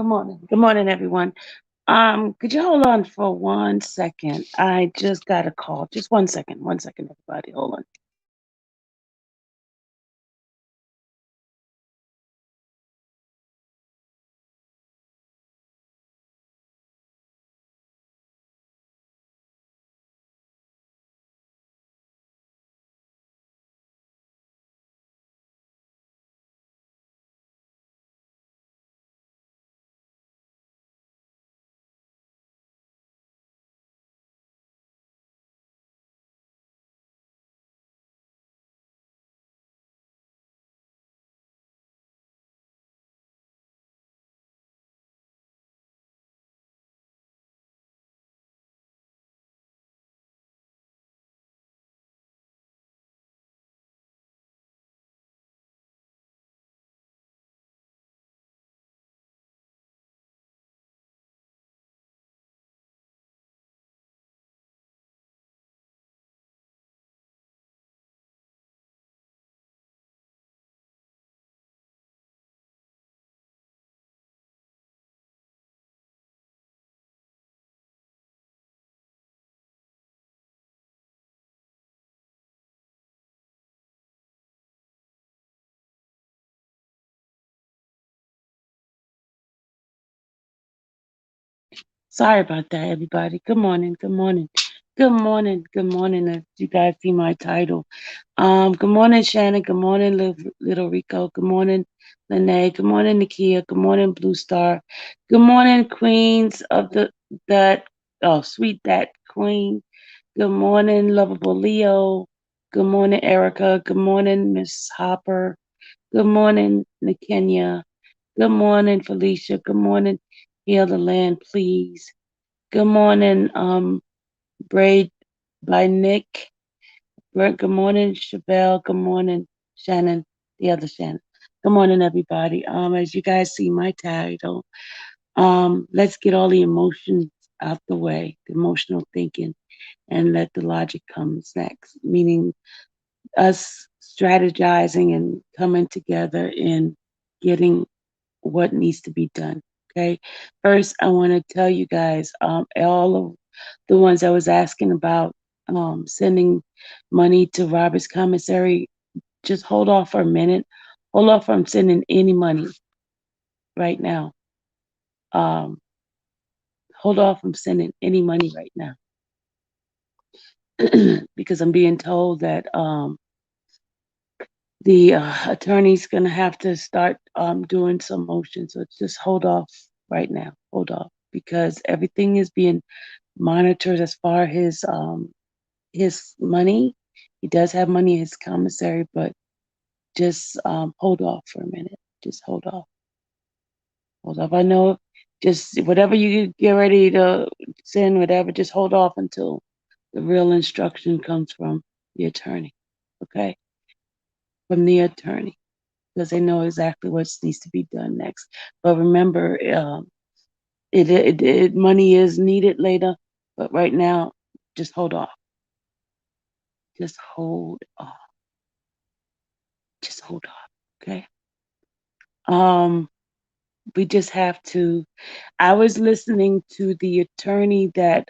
Good morning. Good morning, everyone. Could you hold on for 1 second? I just got a call. Just 1 second. 1 second, everybody. Hold on. Sorry about that, everybody. Good morning. Good morning. Good morning. Good morning. As you guys see my title. Good morning, Shannon. Good morning, Little Rico. Good morning, Lene. Good morning, Nakia. Good morning, Blue Star. Good morning, Queens of that. Oh, sweet that Queen. Good morning, lovable Leo. Good morning, Erica. Good morning, Miss Hopper. Good morning, Nakenya. Good morning, Felicia. Good morning, Heal the Land, please. Good morning, Braid by Nick. Good morning, Chevelle. Good morning, Shannon, the other Shannon. Good morning, everybody. As you guys see my title, let's get all the emotions out the way, the emotional thinking, and let the logic comes next. Meaning us strategizing and coming together in getting what needs to be done. Okay. First, I want to tell you guys, all of the ones I was asking about sending money to Robert's commissary, just hold off for a minute. Hold off from sending any money right now. Um, hold off from sending any money right now because I'm being told that the attorney's going to have to start doing some motion. So just hold off right now. Hold off because everything is being monitored as far as his money. He does have money in his commissary, but just hold off for a minute. Just hold off. Hold off. I know just whatever you get ready to send, whatever, just hold off until the real instruction comes from the attorney. Okay? From the attorney. Because they know exactly what needs to be done next. But remember, money is needed later, but right now, just hold off. Just hold off. Just hold off. Okay. Um, we just have to. I was listening to the attorney that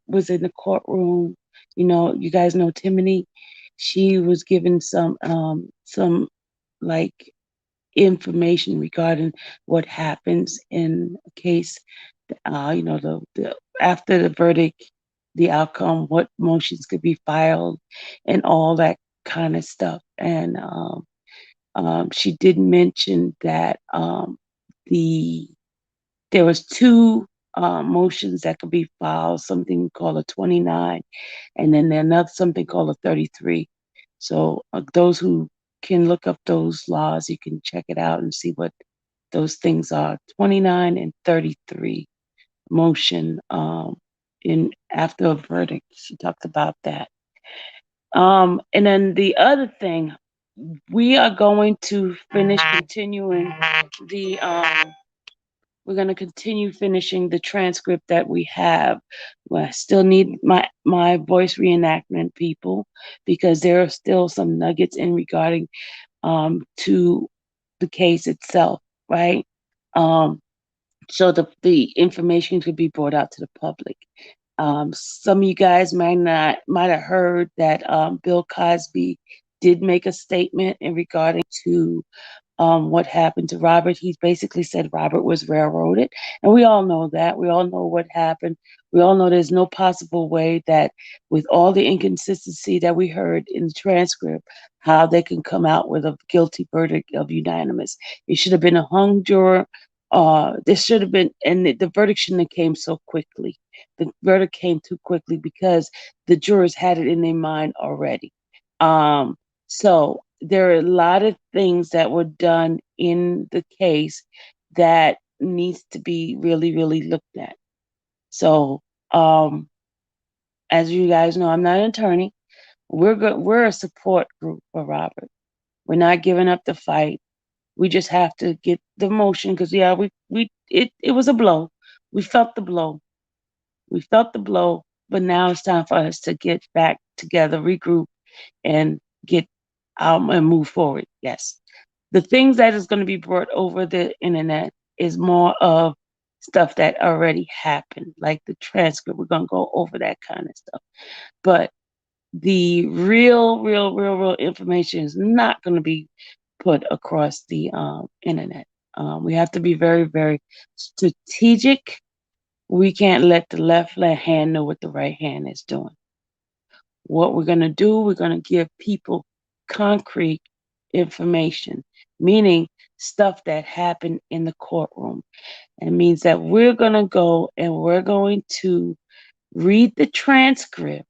was in the courtroom. You know, you guys know Timony. She was given some like information regarding what happens in a case. You know, the after the verdict, the outcome, what motions could be filed, and all that kind of stuff. And she did mention that the there was two motions that could be filed, something called a 29, and then another something called a 33. So those who can look up those laws, you can check it out and see what those things are. 29 and 33 motion in after a verdict. She talked about that. And then the other thing, we are going to finish continuing the we're going to continue finishing the transcript that we have. Well, I still need my voice reenactment people because there are still some nuggets in regarding to the case itself, right? Um, so the information could be brought out to the public. Some of you guys might have heard that Bill Cosby did make a statement in regarding to what happened to Robert. He basically said Robert was railroaded. And we all know that. We all know what happened. We all know there's no possible way that, with all the inconsistency that we heard in the transcript, how they can come out with a guilty verdict of unanimous. It should have been a hung juror. There should have been, and the verdict shouldn't have came so quickly. The verdict came too quickly because the jurors had it in their mind already. So there are a lot of things that were done in the case that needs to be really, really looked at. So, as you guys know, I'm not an attorney. We're a support group for Robert. We're not giving up the fight. We just have to get the motion because yeah, it was a blow. We felt the blow. We felt the blow, but now it's time for us to get back together, regroup, and get and move forward. Yes. The things that is going to be brought over the internet is more of stuff that already happened, like the transcript. We're going to go over that kind of stuff. But the real information is not going to be put across the internet. We have to be very, very strategic. We can't let the left hand know what the right hand is doing. What we're going to do, we're going to give people concrete information, meaning stuff that happened in the courtroom. It means that we're going to go and we're going to read the transcript.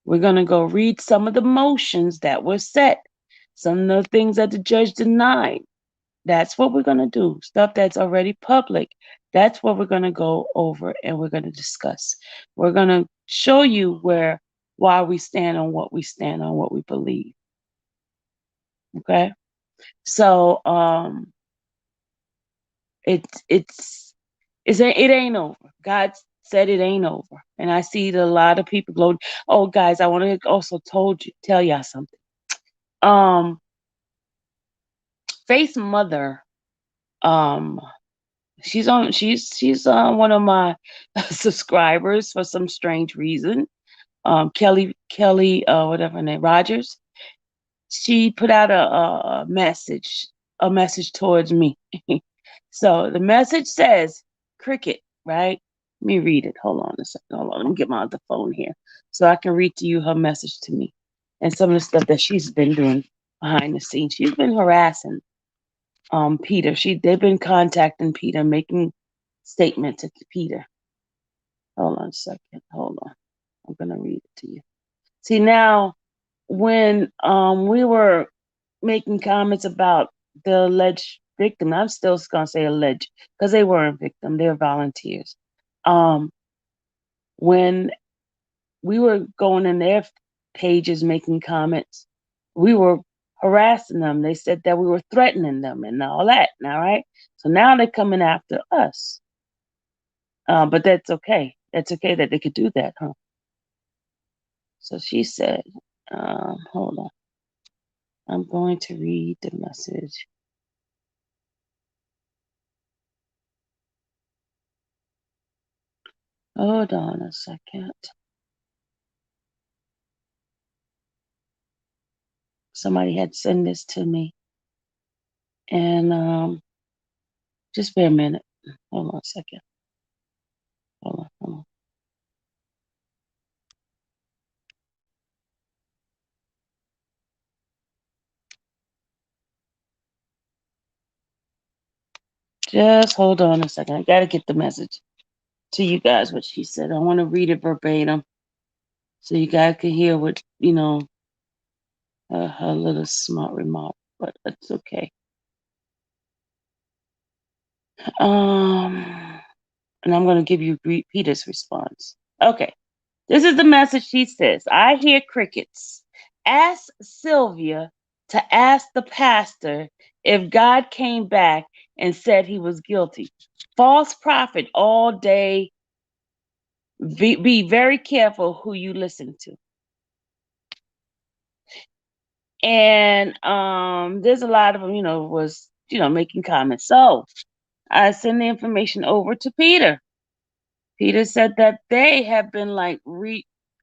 We're going to go read some of the motions that were set, some of the things that the judge denied. That's what we're going to do. Stuff that's already public. That's what we're going to go over and we're going to discuss. We're going to show you why we stand on what we stand on, what we believe. Okay? So it ain't over. God said it ain't over. And I see that a lot of people go, oh guys, I want to also tell y'all something. Faith's mother, she's one of my subscribers for some strange reason. Kelly, whatever her name, Rogers. She put out a message towards me. So the message says, Cricket, right? Let me read it. Hold on a second. Hold on. Let me get my other phone here so I can read to you her message to me and some of the stuff that she's been doing behind the scenes. She's been harassing Peter. They've been contacting Peter, making statements to Peter. Hold on a second. Hold on. I'm gonna read it to you. See, now when we were making comments about the alleged victim, I'm still gonna say alleged because they weren't victim, they're volunteers. When we were going in their pages making comments, we were harassing them. They said that we were threatening them and all that. All right. So now they're coming after us. But that's okay. That's okay that they could do that, huh? So she said, hold on. I'm going to read the message. Hold on a second. Somebody had sent this to me. And just bear a minute. Hold on a second. Hold on. Just hold on a second. I got to get the message to you guys, what she said. I want to read it verbatim so you guys can hear what, her little smart remark, but that's okay. And I'm going to give you Peter's response. Okay. This is the message she says. I hear crickets. Ask Sylvia to ask the pastor if God came back and said he was guilty. False prophet all day. Be very careful who you listen to. And there's a lot of them, was making comments. So I send the information over to Peter. Peter said that they have been like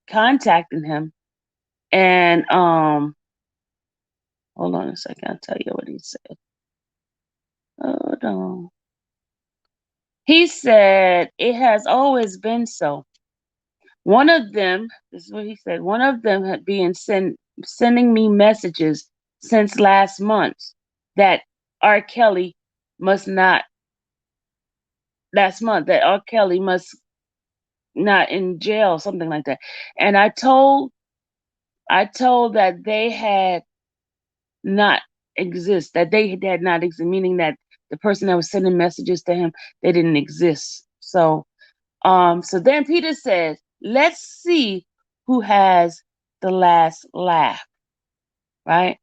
contacting him, and hold on a second, I'll tell you what he said. Hold on. He said it has always been so. One of them, this is what he said, one of them had been sending me messages since last month that R. Kelly must not, last month, that R. Kelly must not in jail, something like that. And I told that they had not exist, that they had not exist, meaning that the person that was sending messages to him, they didn't exist. So then Peter says, let's see who has the last laugh, right?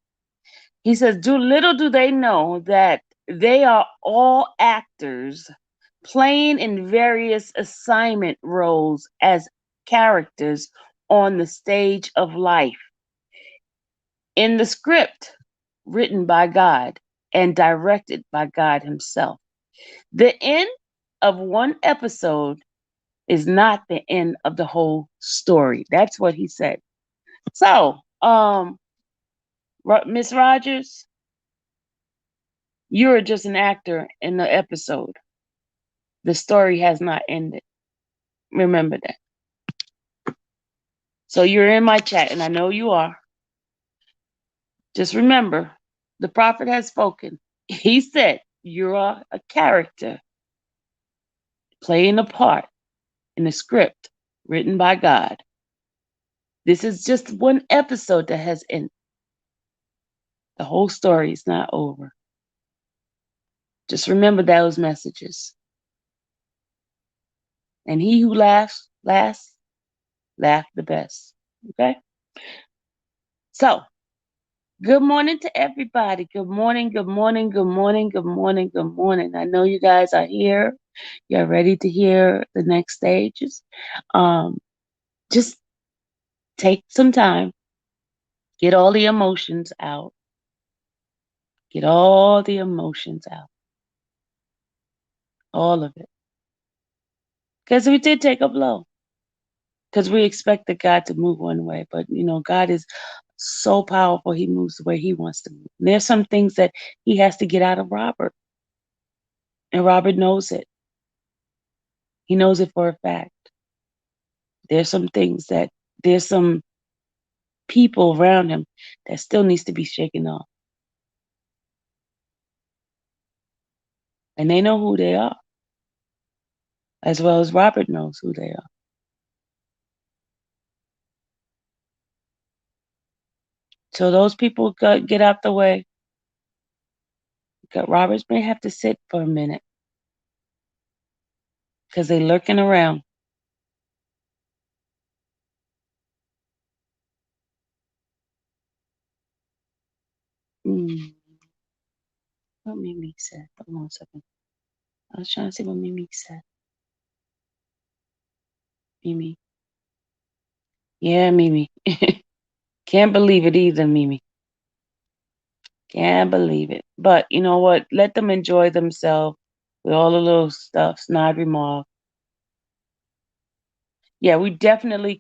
He says, little do they know that they are all actors playing in various assignment roles as characters on the stage of life. In the script written by God and directed by God himself. The end of one episode is not the end of the whole story. That's what he said. So, Miss Rogers, you're just an actor in the episode. The story has not ended. Remember that. So you're in my chat, and I know you are. Just remember, the prophet has spoken. He said, you're a character playing a part in a script written by God. This is just one episode that has ended. The whole story is not over. Just remember those messages. And he who laughs last, laugh the best. Okay? So, good morning to everybody. Good morning, good morning, good morning, good morning, good morning. I know you guys are here. You're ready to hear the next stages. Just take some time. Get all the emotions out. Get all the emotions out. All of it. Because we did take a blow. Because we expected God to move one way. But, God is so powerful. He moves the way he wants to move. And there's some things that he has to get out of Robert. And Robert knows it. He knows it for a fact. There's some people around him that still needs to be shaken off. And they know who they are. As well as Robert knows who they are. So those people get out the way. Roberts may have to sit for a minute. Because they're lurking around. What Mimi said. Hold on a second. I was trying to see what Mimi said. Mimi. Yeah, Mimi. Can't believe it either, Mimi. Can't believe it. But you know what? Let them enjoy themselves with all the little stuff, snide remark. Yeah, we definitely,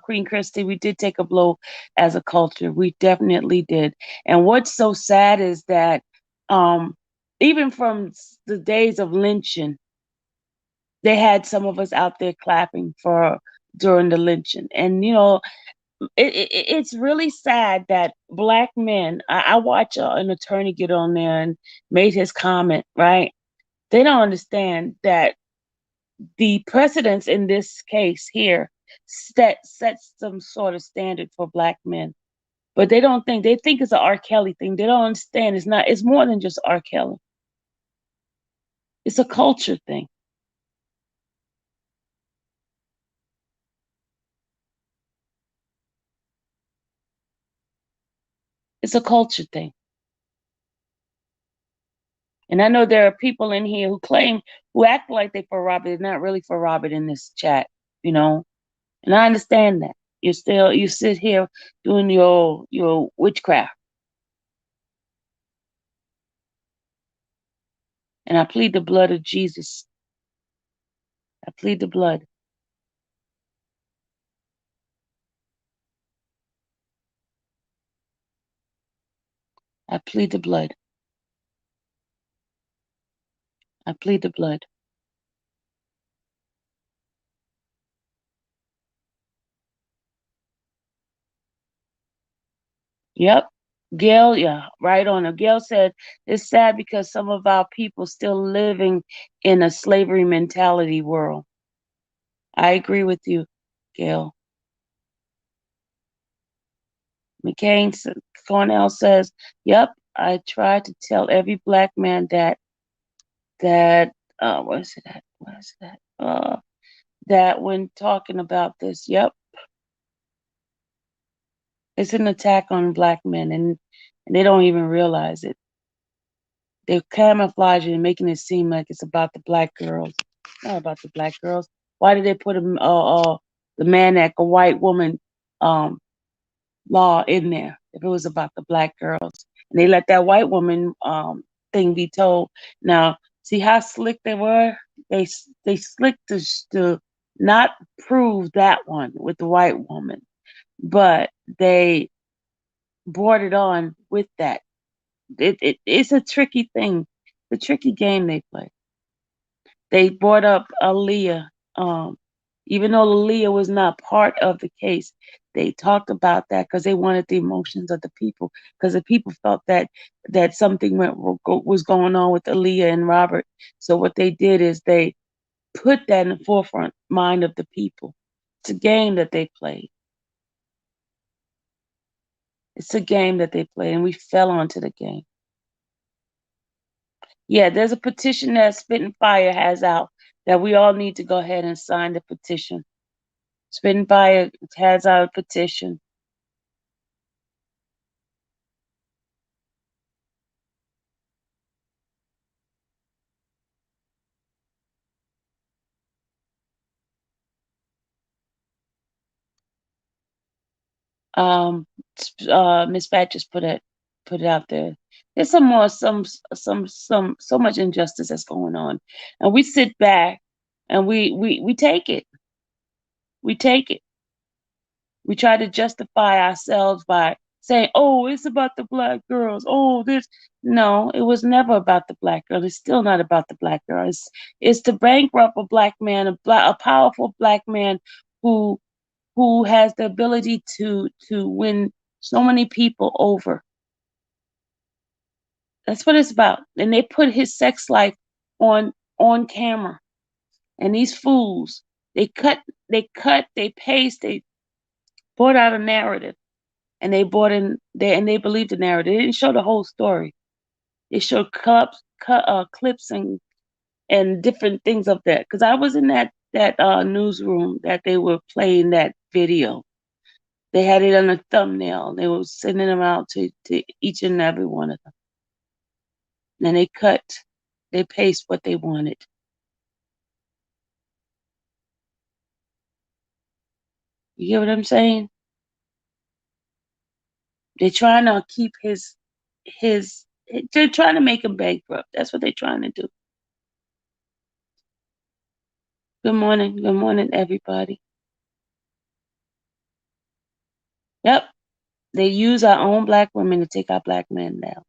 Queen Christy, we did take a blow as a culture. We definitely did. And what's so sad is that even from the days of lynching, they had some of us out there clapping during the lynching. And, it's really sad that Black men, I watch an attorney get on there and made his comment, right? They don't understand that the precedents in this case here sets some sort of standard for Black men. But they think it's an R. Kelly thing. They don't understand it's more than just R. Kelly. It's a culture thing. It's a culture thing. And I know there are people in here who act like they're for Robert. They're not really for Robert in this chat, And I understand that. You sit here doing your witchcraft. And I plead the blood of Jesus. I plead the blood. I plead the blood. I plead the blood. Yep. Gail, yeah, right on it. Gail said it's sad because some of our people still living in a slavery mentality world. I agree with you, Gail. McCain Cornell says, "Yep, I try to tell every black man that what is it that what is that that when talking about this, yep, it's an attack on black men, and they don't even realize it. They're camouflaging and making it seem like it's about the black girls. It's not about the black girls. Why did they put the Man Act, a white woman um law in there if it was about the black girls? And they let that white woman thing be told. Now, see how slick they were? They slick to not prove that one with the white woman, but they brought it on with that. It's a tricky thing, the tricky game they play. They brought up Aaliyah, even though Aaliyah was not part of the case. They talked about that because they wanted the emotions of the people, because the people felt that something was going on with Aaliyah and Robert. So what they did is they put that in the forefront mind of the people. It's a game that they played. It's a game that they played, and we fell onto the game. Yeah, there's a petition that Spitting Fire has out that we all need to go ahead and sign the petition. Spitting Fire has out a petition. Um, Miss Pat just put it out there. There's some more, so much injustice that's going on, and we sit back and we take it. We take it. We try to justify ourselves by saying, "Oh, it's about the black girls. Oh, this." No, it was never about the black girl. It's still not about the black girl. It's to bankrupt a black man, a powerful black man who who has the ability to win so many people over. That's what it's about. And they put his sex life on camera. And these fools, they paste, they brought out a narrative, and they believed the narrative. They didn't show the whole story. They showed clips and different things of that. Because I was in that newsroom that they were playing that video. They had it on a thumbnail. They were sending them out to each and every one of them. And they paste what they wanted. You get what I'm saying? They're trying to keep his they're trying to make him bankrupt. That's what they're trying to do. Good morning, everybody. Yep. They use our own black women to take our black men down.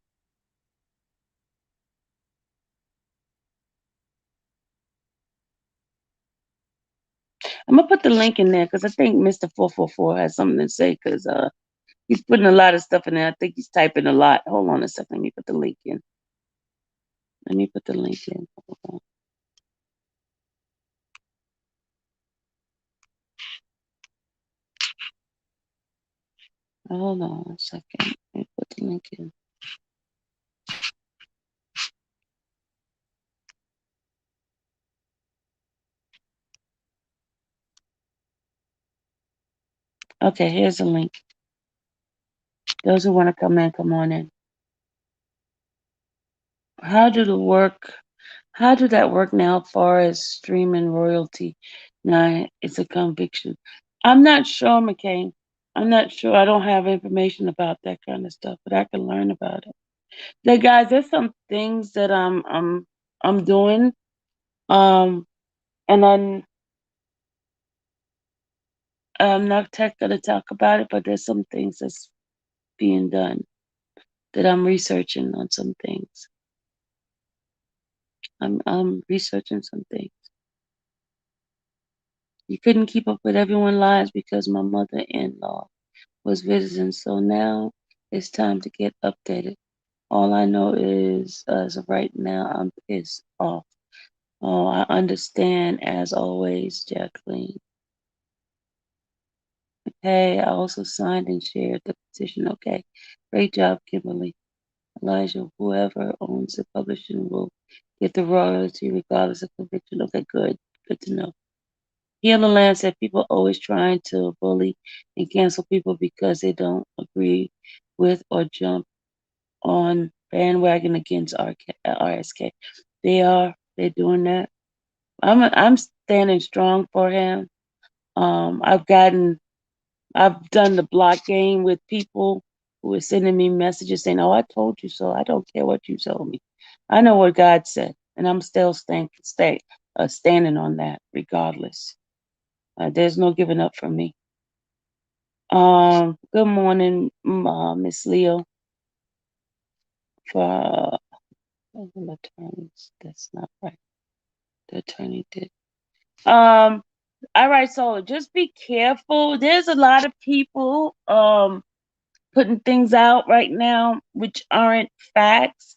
I'm gonna put the link in there because I think Mr. 444 has something to say because he's putting a lot of stuff in there. I think he's typing a lot. Hold on a second. Let me put the link in. Let me put the link in. Hold on a second. Let me put the link in. Okay, here's the link. Those who want to come in, come on in. How do the work? How do that work now? As far as streaming royalty, now it's a conviction. I'm not sure, McCain. I'm not sure. I don't have information about that kind of stuff, but I can learn about it. Guys, there's some things that I'm doing. Um, and I'm not gonna talk about it, but there's some things that's being done that I'm researching on some things. I'm researching some things. You couldn't keep up with everyone's lives because my mother-in-law was visiting, so now it's time to get updated. All I know is, as of right now, I'm pissed off. Oh, I understand, as always, Jacqueline. Okay, I also signed and shared the petition. Okay, great job, Kimberly. Elijah, whoever owns the publishing will get the royalty regardless of conviction. Okay, good to know. Here on the land said people always trying to bully and cancel people because they don't agree with or jump on bandwagon against RSK. They're doing that. I'm standing strong for him. I've done the block game with people who are sending me messages saying, "Oh, I told you so. I don't care what you told me. I know what God said, and I'm still standing on that regardless. There's no giving up from me." Good morning, Miss Leo. For the attorneys, that's not right. The attorney did. Um, all right, so just be careful. There's a lot of people putting things out right now which aren't facts.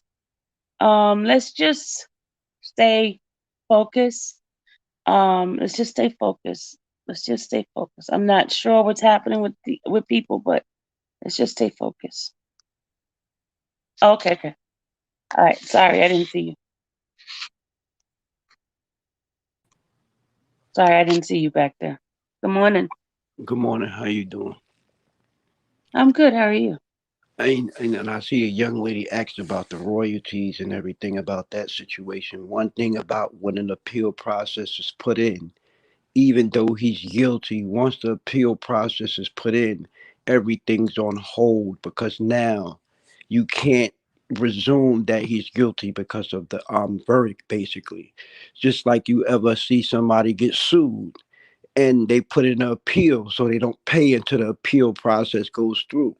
Let's just stay focused. Let's just stay focused. Let's just stay focused. I'm not sure what's happening with people, but let's just stay focused. Okay. All right. Sorry, I didn't see you. Sorry, I didn't see you back there. Good morning. Good morning. How you doing? I'm good. How are you? And I see a young lady asked about the royalties and everything about that situation. One thing about when an appeal process is put in, even though he's guilty, once the appeal process is put in, everything's on hold because now you can't resume that he's guilty because of the verdict. Basically, just like you ever see somebody get sued and they put in an appeal, so they don't pay until the appeal process goes through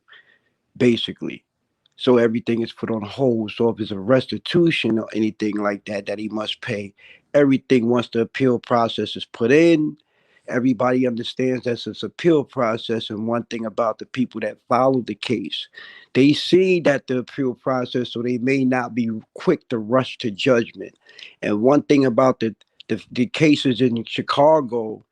basically. So everything is put on hold. So if it's a restitution or anything like that that he must pay, everything once the appeal process is put in, everybody understands that's this appeal process. And one thing about the people that follow the case, they see that the appeal process, so they may not be quick to rush to judgment. And one thing about the cases in Chicago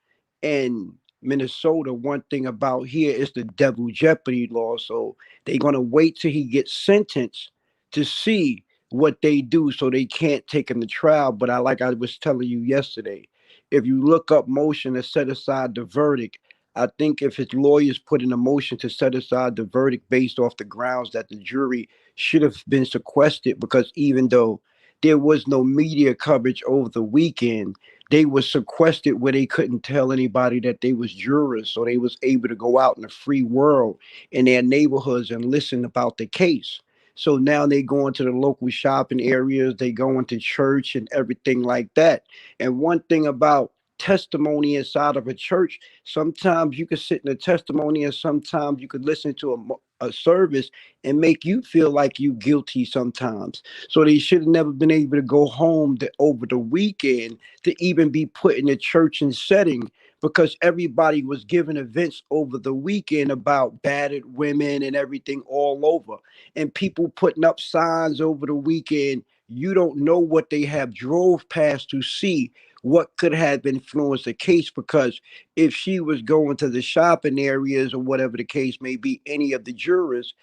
and Minnesota, one thing about here is the double jeopardy law. So they're going to wait till he gets sentenced to see what they do, so they can't take him to trial. But like I was telling you yesterday, if you look up motion to set aside the verdict, I think if his lawyers put in a motion to set aside the verdict based off the grounds that the jury should have been sequestered, because even though there was no media coverage over the weekend, they were sequestered where they couldn't tell anybody that they was jurors, so they was able to go out in the free world in their neighborhoods and listen about the case. So now they go into the local shopping areas, they go into church and everything like that. And one thing about testimony inside of a church, sometimes you could sit in a testimony and sometimes you could listen to a service and make you feel like you guilty sometimes. So they should have never been able to go home over the weekend to even be put in a church and setting, because everybody was giving events over the weekend about battered women and everything all over. And people putting up signs over the weekend. You don't know what they have drove past to see what could have influenced the case, because if she was going to the shopping areas or whatever the case may be, any of the jurors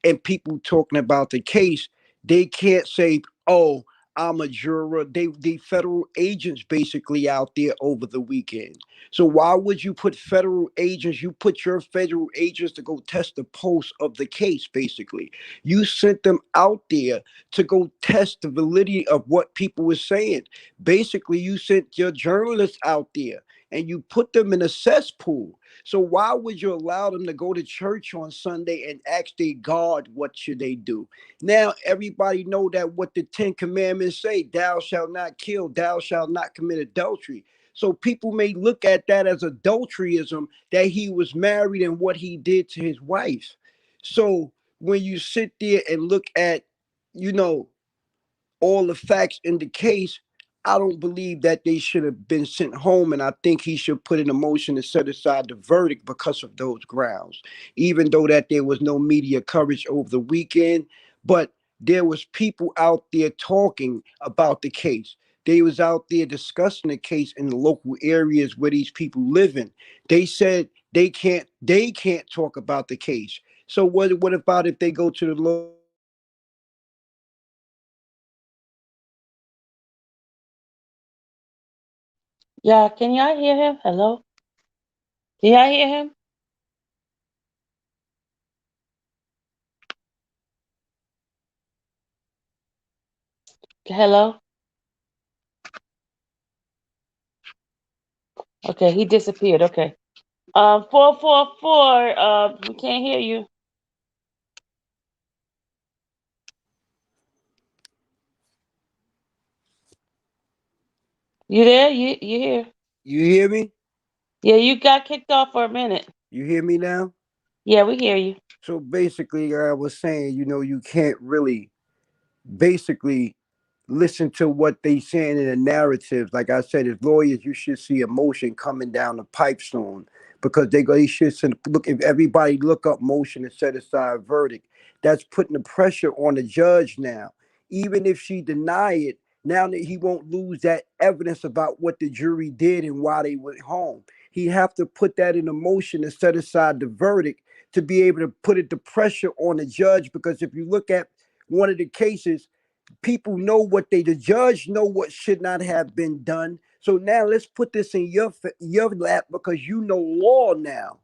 and people talking about the case, they can't say, "Oh, I'm a juror." They federal agents basically out there over the weekend. So why would you put federal agents? You put your federal agents to go test the pulse of the case. Basically, you sent them out there to go test the validity of what people were saying. Basically, you sent your journalists out there. and you put them in a cesspool. So why would you allow them to go to church on Sunday and ask their God what should they do? Now everybody know that what the Ten Commandments say: "Thou shalt not kill, thou shalt not commit adultery." So people may look at that as adulteryism, that he was married and what he did to his wife. So when you sit there and look at, you know, all the facts in the case, I don't believe that they should have been sent home, and I think he should put in a motion to set aside the verdict because of those grounds. Even though that there was no media coverage over the weekend, but there was people out there talking about the case. They was out there discussing the case in the local areas where these people live in. They said they can't talk about the case. So what about if they go to the local police station and they say, "Hey, we want to talk about the case"? They can say, "Hey, we want to talk about the case." So what about if Yeah, they can go y'all to the hear him? police Hello? station and they say, "Hey, we Can want to y'all talk hear him? about the case"? Hello? Okay, he disappeared. Okay. 444, we can't hear you. You there? You here? You hear me? Yeah, you got kicked off for a minute. You hear me now? Yeah, we hear you. So basically, I was saying, you can't really basically listen to what they saying in the narratives. Like I said, as lawyers, you should see emotion coming down the pipe soon, because they should look. If everybody look up motion and set aside verdict, that's putting the pressure on the judge now. Even if she deny it, now that he won't lose that evidence about what the jury did and why they went home. He have to put that in a motion and set aside the verdict to be able to put it the pressure on the judge. Because if you look at one of the cases, people know what the judge know what should not have been done. So now let's put this in your lap, because you know law now.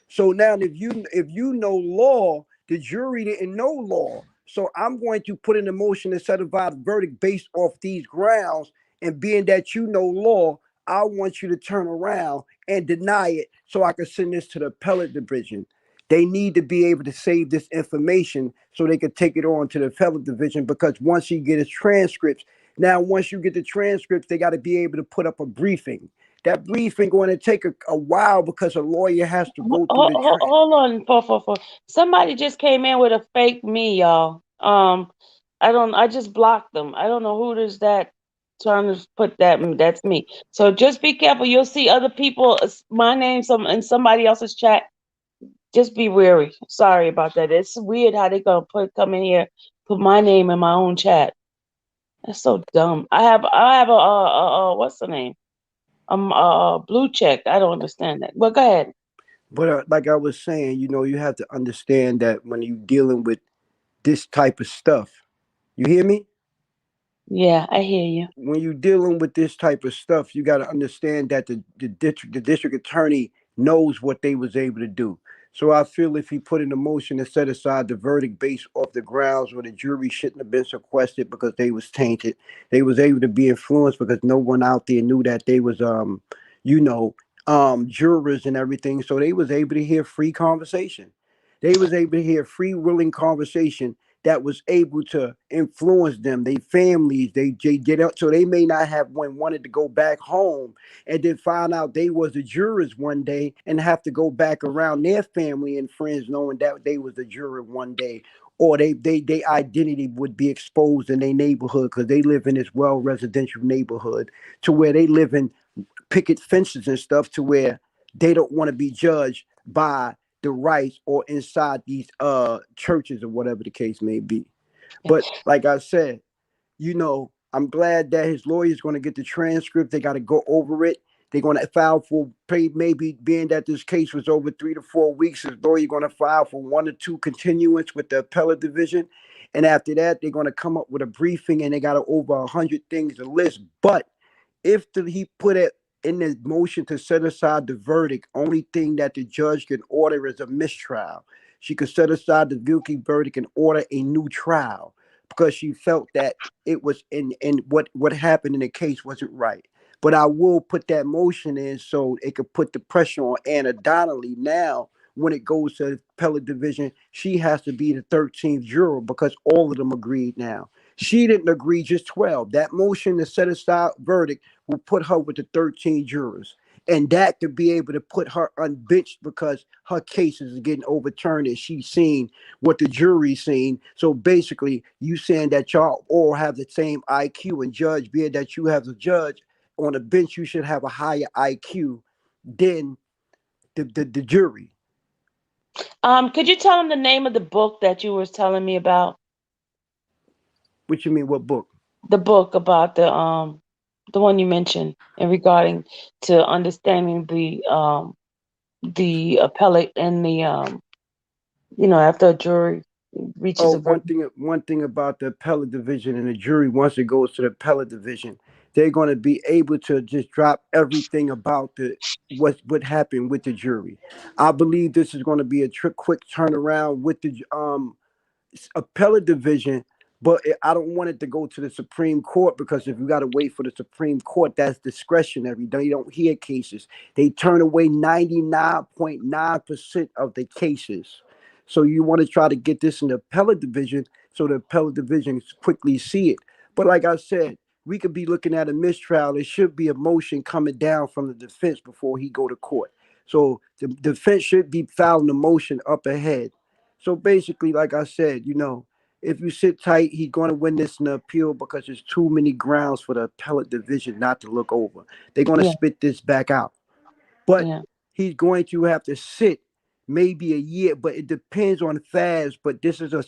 So now if you know law, the jury didn't know law. So I'm going to put in a motion to set about a verdict based off these grounds. And being that you know law, I want you to turn around and deny it so I can send this to the appellate division. They need to be able to save this information so they can take it on to the appellate division, because once you get his transcripts, now once you get the transcripts, they got to be able to put up a briefing. That briefing going to take a while, because a lawyer has to go through the Hold on, 444. Somebody just came in with a fake me, y'all. I just blocked them. I don't know who does that trying to put that. That's me. So just be careful. You'll see other people, my name, some in somebody else's chat. Just be wary. Sorry about that. It's weird how they gonna come in here, put my name in my own chat. That's so dumb. I have what's the name? Blue check. I don't understand that. Well, go ahead. But like I was saying, you have to understand that when you're dealing with this type of stuff, you hear me? Yeah, I hear you. When you're dealing with this type of stuff, you got to understand that the district attorney knows what they was able to do. So I feel if he put in a motion to set aside the verdict based off the grounds where the jury shouldn't have been sequestered because they was tainted, they was able to be influenced because no one out there knew that they was you know jurors and everything. So they was able to hear free conversation. They was able to hear free willing conversation that was able to influence them, they families, they get out, so they may not have one wanted to go back home and then find out they was the jurors one day and have to go back around their family and friends knowing that they was the juror one day. Or they identity would be exposed in their neighborhood, because they live in this well residential neighborhood, to where they live in picket fences and stuff, to where they don't want to be judged by the rights or inside these churches or whatever the case may be. But like I said, I'm glad that his lawyer is going to get the transcript. They got to go over it. They're going to file for pay, maybe being that this case was over 3 to 4 weeks. His lawyer going to file for 1 or 2 continuance with the appellate division, and after that, they're going to come up with a briefing, and they got over 100 things to list. But if he put it in the motion to set aside the verdict, only thing that the judge can order is a mistrial. She could set aside the guilty verdict and order a new trial, because she felt that it was in what happened in the case wasn't right. But I will put that motion in so it could put the pressure on Anna Donnelly. Now, when it goes to the appellate division, she has to be the 13th juror because all of them agreed now. She didn't agree, just 12. That motion to set aside verdict will put her with the 13 jurors. And that could be able to put her unbenched because her cases are getting overturned and she's seen what the jury's seen. So basically, you saying that y'all all have the same IQ, and judge, being that you have a judge on the bench, you should have a higher IQ than the jury. Could you tell him the name of the book that you were telling me about? What you mean? What book? The book about the one you mentioned in regarding to understanding the appellate and the after a jury reaches Oh, a verdict. one thing about the appellate division and the jury, once it goes to the appellate division, they're going to be able to just drop everything about the what happened with the jury. I believe this is going to be a quick turnaround with the appellate division, but I don't want it to go to the Supreme Court because if you got to wait for the Supreme Court, that's discretionary. They don't hear cases. They turn away 99.9% of the cases. So you want to try to get this in the appellate division so the appellate division quickly see it. But like I said, we could be looking at a mistrial. There should be a motion coming down from the defense before he go to court. So the defense should be filing a motion up ahead. So basically, like I said, if you sit tight, he's going to win this in the appeal because there's too many grounds for the appellate division not to look over. They're going to Yeah, spit this back out. But yeah. he's going to have to sit maybe a year, but it depends on fast. But this was a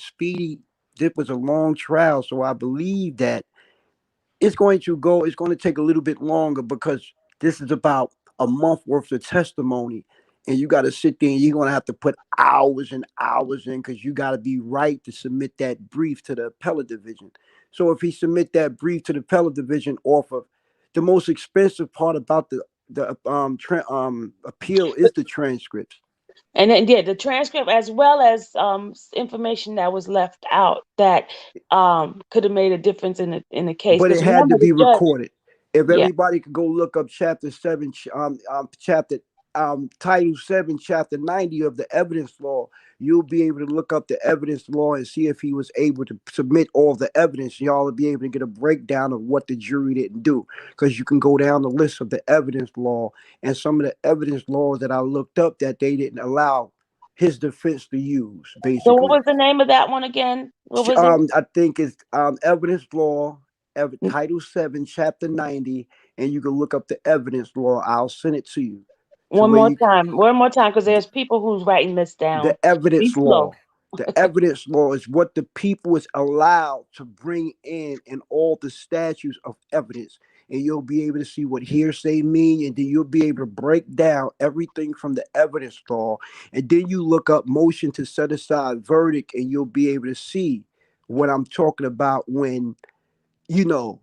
long trial. So I believe that it's going to take a little bit longer because this is about a month worth of testimony, and you got to sit there and you're going to have to put hours and hours in because you got to be right to submit that brief to the appellate division. So if he submit that brief to the appellate division off of the most expensive part about the appeal is the transcripts. And then yeah, the transcript as well as information that was left out that could have made a difference in the case. But it Because had to remember the be judge. recorded. If Yeah. everybody could go look up chapter 7, chapter title 7, chapter 90 of the evidence law, you'll be able to look up the evidence law and see if he was able to submit all the evidence. Y'all will be able to get a breakdown of what the jury didn't do, because you can go down the list of the evidence law and some of the evidence laws that I looked up that they didn't allow his defense to use, So what basically. was the name of that one again? What was it? I think it's evidence law, title 7, chapter 90, and you can look up the evidence law. I'll send it to you to One where more you time. One more time, because there's people who's writing this down. the evidence Be slow. law. The evidence law is what the people is allowed to bring in all the statutes of evidence. And you'll be able to see what hearsay mean, and then you'll be able to break down everything from the evidence law. And then you look up motion to set aside verdict, and you'll be able to see what I'm talking about when you know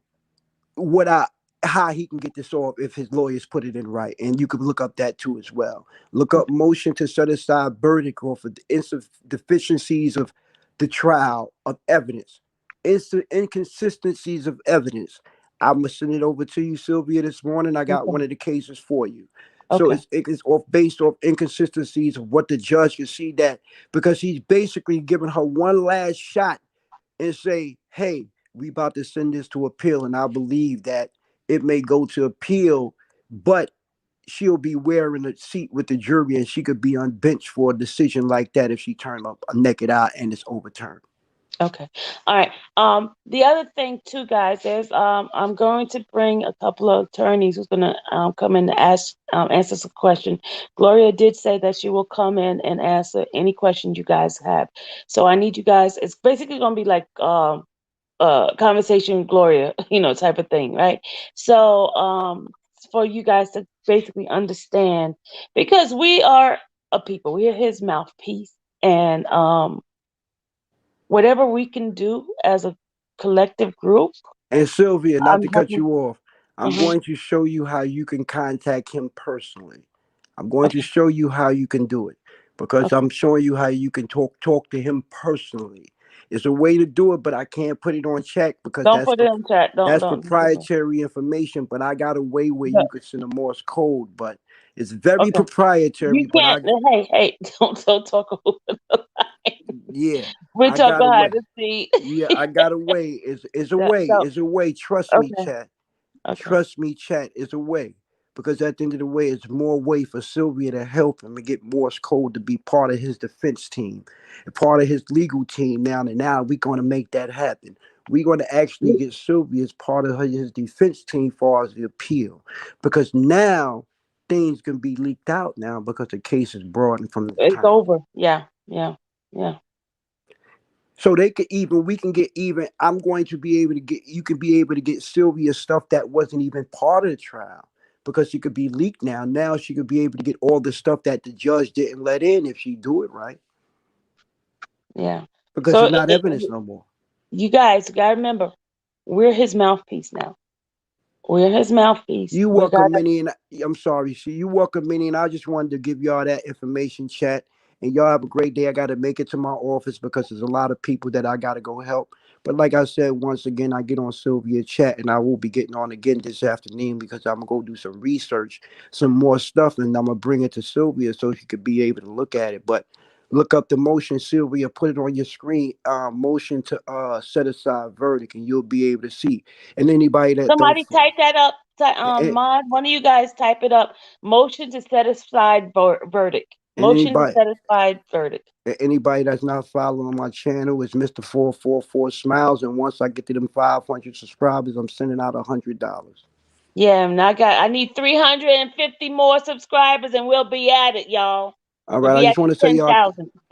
what I how he can get this off if his lawyers put it in right. And you could look up that too as well. Look up motion to set aside verdict or for the deficiencies of the trial of evidence, inconsistencies of evidence. I'm gonna send it over to you, Sylvia, this morning. I got Okay. one of the cases for you. So Okay. it's off based off inconsistencies of what the judge can see, that because he's basically giving her one last shot and say, hey, we about to send this to appeal, and I believe that it may go to appeal, but she'll be wearing a seat with the jury and she could be on bench for a decision like that if she turned up a naked eye and it's overturned. Okay. All right. The other thing too, guys, is I'm going to bring a couple of attorneys who's gonna come in to answer some question. Gloria did say that she will come in and answer any questions you guys have. So I need you guys. It's basically gonna be like conversation with Gloria, type of thing, right? So for you guys to basically understand, because we are a people, we are his mouthpiece, and whatever we can do as a collective group, And Sylvia, not I'm to cut hoping. you off, I'm Mhm. going to show you how you can contact him personally. I'm going to Okay. show you how you can do it because Okay. I'm showing you how you can talk to him personally. It's a way to do it, but I can't put it on check because Don't put it in chat. that's Don't. proprietary information. But I got a way where But, you could send a Morse code, but it's very okay. proprietary. You But can't. Hey, don't talk over the line. yeah, We I talk got a behind way. the scene. Yeah, I got a way. It's a That- way. so, It's a way. Trust me, okay. chat. Okay. Trust me, chat. It's a way. Because at the end of the way, it's more way for Sylvia to help him and get Morse code to be part of his defense team, and part of his legal team now. And now we're going to make that happen. We're going to actually get Sylvia as part of his defense team for the appeal. Because now things can be leaked out now because the case is broadened from the It's time. over. Yeah. Yeah. Yeah. So they could even we can get even. I'm going to be able to get you can be able to get Sylvia stuff that wasn't even part of the trial because she could be leaked now. Now she could be able to get all the stuff that the judge didn't let in if she do it right Yeah. because So it's not evidence no more. you guys gotta remember, we're his mouthpiece now. We're his mouthpiece. You We welcome gotta. Minnie, and I'm sorry. See, you welcome Minnie, and I just wanted to give y'all that information, chat. And y'all have a great day. I got to make it to my office because there's a lot of people that I got to go help. But like I said, once again, I get on Sylvia chat, and I will be getting on again this afternoon because I'm gonna go do some research, some more stuff, and I'm gonna bring it to Sylvia so she could be able to look at it. But look up the motion, Sylvia. Put it on your screen. Motion to set aside verdict, and you'll be able to see. And anybody that don't Somebody type that up. and, Mod, one of you guys type it up. Motion to set aside verdict. and Motion to anybody set aside verdict. anybody that's not following my channel is Mr. 444 Smiles. And once I get to them 500 subscribers, I'm sending out $100. Yeah, and I need 350 more subscribers, and we'll be at it, y'all. All We'll right. I be at just want to the say y'all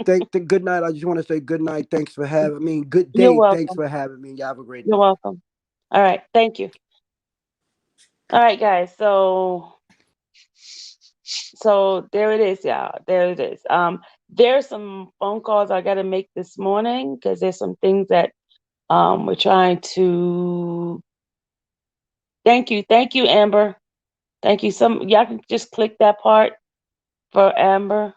10,000. good night. I just want to say good night. Thanks for having me. Good You're day. Thanks welcome. for having me. Y'all have a great You're day. welcome. All right, thank you. All right, guys. So there it is, y'all. There it is. There's some phone calls I got to make this morning because there's some things that we're trying to. Thank you, Amber. Thank you. Some y'all can just click that part for Amber.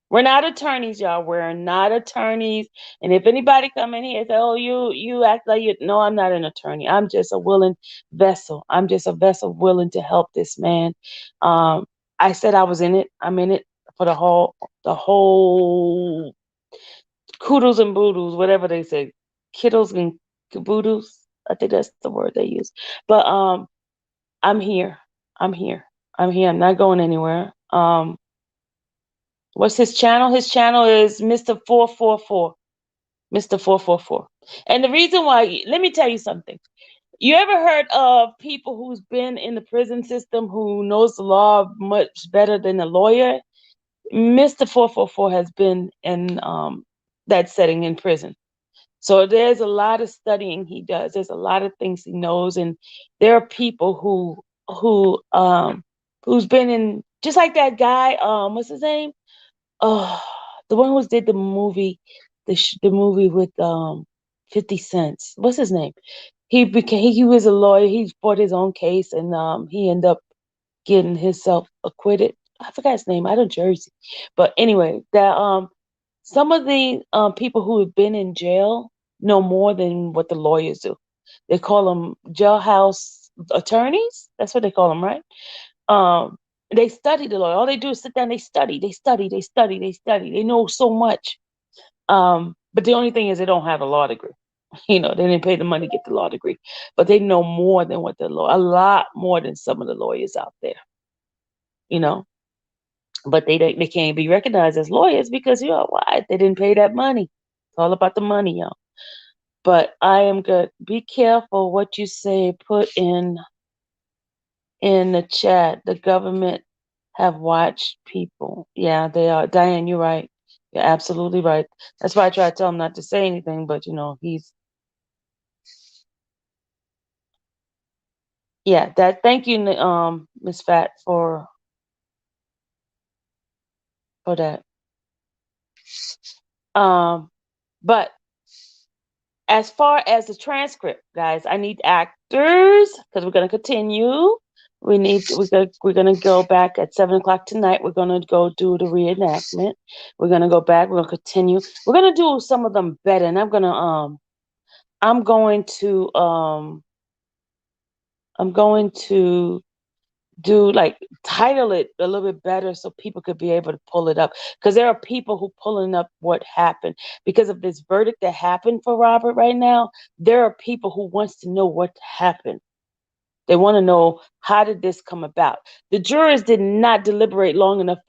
We're not attorneys, y'all. We're not attorneys. And if anybody come in here and say, "Oh, you act like you," no, I'm not an attorney. I'm just a willing vessel. I'm just a vessel willing to help this man. Um, I said I was in it. I'm in it for the whole kudos and boodoos, whatever they say, kiddles and caboodles. I think that's the word they use. But I'm here. I'm here. I'm here. I'm not going anywhere. What's his channel? His channel is Mr. 444. Mr. 444. And the reason why, let me tell you something. You ever heard of people who's been in the prison system who knows the law much better than a lawyer? Mr. 444 has been in that setting in prison. So there's a lot of studying he does. There's a lot of things he knows, and there are people who's been in, just like that guy. What's his name? Oh, the one who did the movie, the movie with 50 Cents. What's his name? He was a lawyer. He fought his own case, and he ended up getting himself acquitted. I forgot his name. Out of Jersey, but anyway, that some of the people who have been in jail know more than what the lawyers do. They call them jailhouse attorneys. That's what they call them, right? Um, they study the law. All they do is sit down. They study. They study. They study. They study. They know so much. But the only thing is they don't have a law degree. You know, they didn't pay the money to get the law degree, but they know more than what the law, a lot more than some of the lawyers out there. You know, but they can't be recognized as lawyers because you know why? They didn't pay that money. It's all about the money, y'all. But I am good. Be careful what you say. Put in the chat. The government have watched people. Yeah, they are. Diane, you're right. You're absolutely right. That's why I try to tell him not to say anything. But you know, he's yeah. That. Thank you, Miss Fat, for that. But as far as the transcript, guys, I need actors because we're gonna continue. We're gonna go back at 7 o'clock tonight. We're gonna go do the reenactment. We're gonna go back. We're gonna continue. We're gonna do some of them better, and I'm going to do like title it a little bit better so people could be able to pull it up, because there are people who pulling up what happened because of this verdict that happened for Robert right now. There are people who wants to know what happened. They want to know, how did this come about? The jurors did not deliberate long enough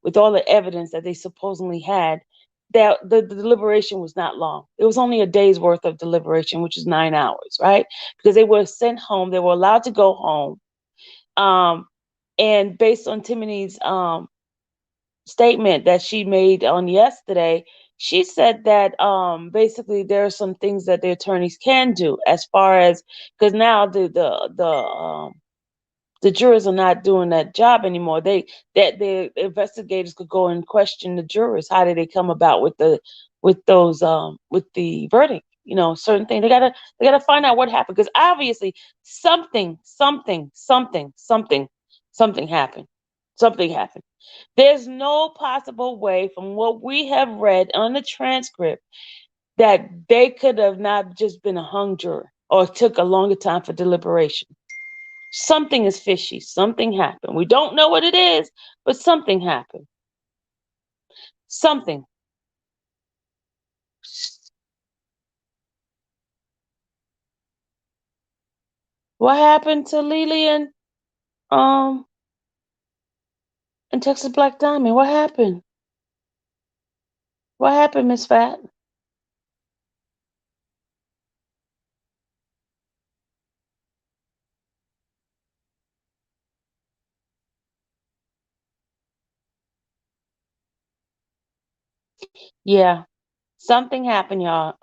with all the evidence that they supposedly had, that the deliberation was not long. It was only a day's worth of deliberation, which is 9 hours, right? Because they were sent home. They were allowed to go home. And based on Timony's statement that she made on yesterday, she said that basically there are some things that the attorneys can do, as far as, because now the jurors are not doing that job anymore. That the investigators could go and question the jurors. How did they come about with the verdict? Certain things they gotta find out what happened, because obviously something happened. Something happened. There's no possible way, from what we have read on the transcript, that they could have not just been a hung juror or took a longer time for deliberation. Something is fishy. Something happened. We don't know what it is, but something happened. Something. What happened to Lily um and Texas Black Diamond? What happened? What happened, Miss Fat? Yeah, something happened, y'all.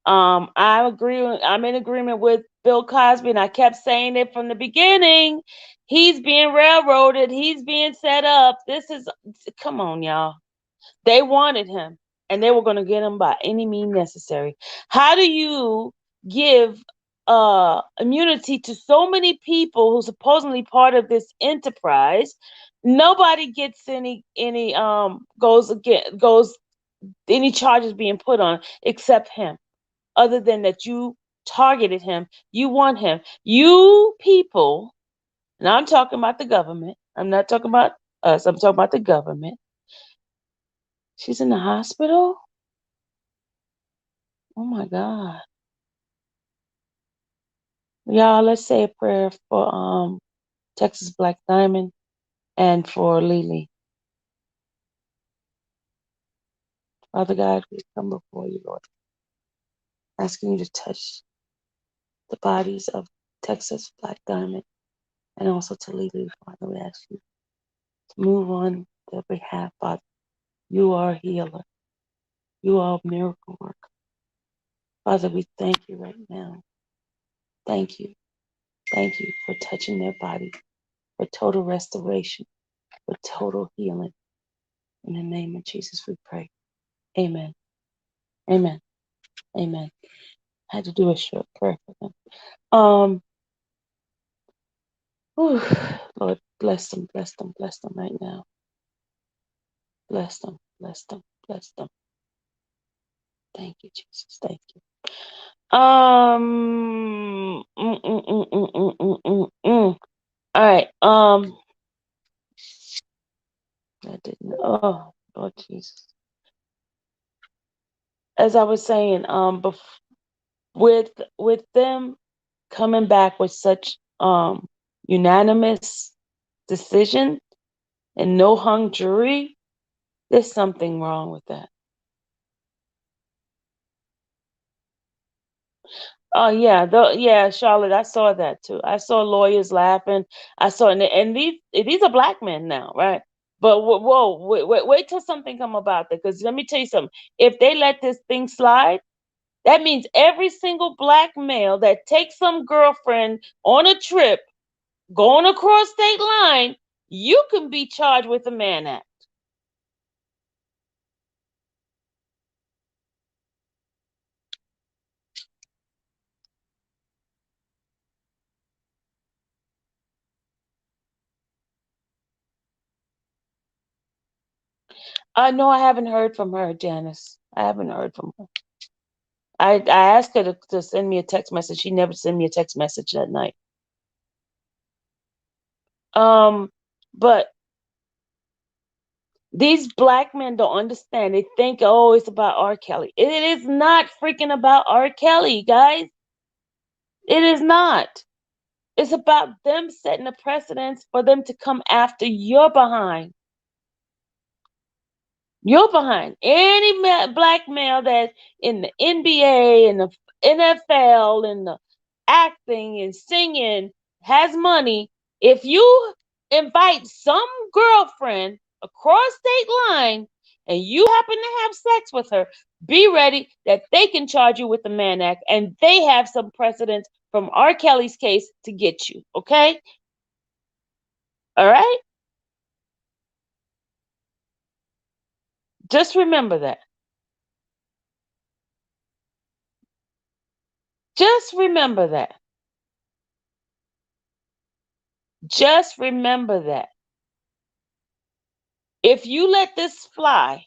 I agree. I'm in agreement with Bill Cosby, and I kept saying it from the beginning. He's being railroaded. He's being set up. Come on, y'all. They wanted him, and they were going to get him by any means necessary. How do you give immunity to so many people who supposedly part of this enterprise? Nobody gets any goes any charges being put on except him, other than that you targeted him, you want him. You people, and I'm talking about the government. I'm not talking about us. I'm talking about the government. She's in the hospital? Oh my God. Y'all, let's say a prayer for Texas Black Diamond and for Lily. Father God, we come before you, Lord, asking you to touch the bodies of Texas Black Diamond and also to Lily. Father, we ask you to move on their behalf, Father. You are a healer. You are a miracle worker. Father, we thank you right now. Thank you. Thank you for touching their body, for total restoration, for total healing. In the name of Jesus, we pray. Amen. Amen. Amen. I had to do a short prayer for them. Whew, Lord, bless them, bless them, bless them right now. Bless them, bless them, bless them. Thank you, Jesus. Thank you. All right. I didn't. Oh, Lord Jesus. As I was saying, with them coming back with such unanimous decision and no hung jury, there's something wrong with that. Oh yeah, Charlotte, I saw that too. I saw lawyers laughing. I saw, and these are black men now, right? But wait till something come about that, because let me tell you something. If they let this thing slide, that means every single black male that takes some girlfriend on a trip going across state line, you can be charged with a Mann Act. No, I haven't heard from her, Janice. I haven't heard from her. I asked her to send me a text message. She never sent me a text message that night. But these black men don't understand. They think, oh, it's about R. Kelly. It is not freaking about R. Kelly, guys. It is not. It's about them setting a precedence for them to come after your behind. You're behind. Any black male that's in the NBA and the NFL and the acting and singing has money. If you invite some girlfriend across state line and you happen to have sex with her, be ready that they can charge you with the Mann Act and they have some precedents from R. Kelly's case to get you. Okay? All right? Just remember that. Just remember that. Just remember that. If you let this fly,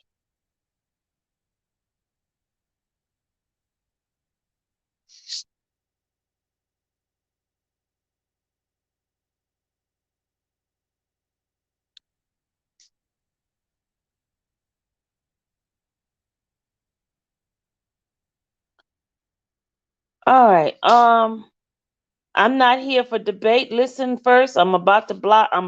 all right. I'm not here for debate. Listen first. I'm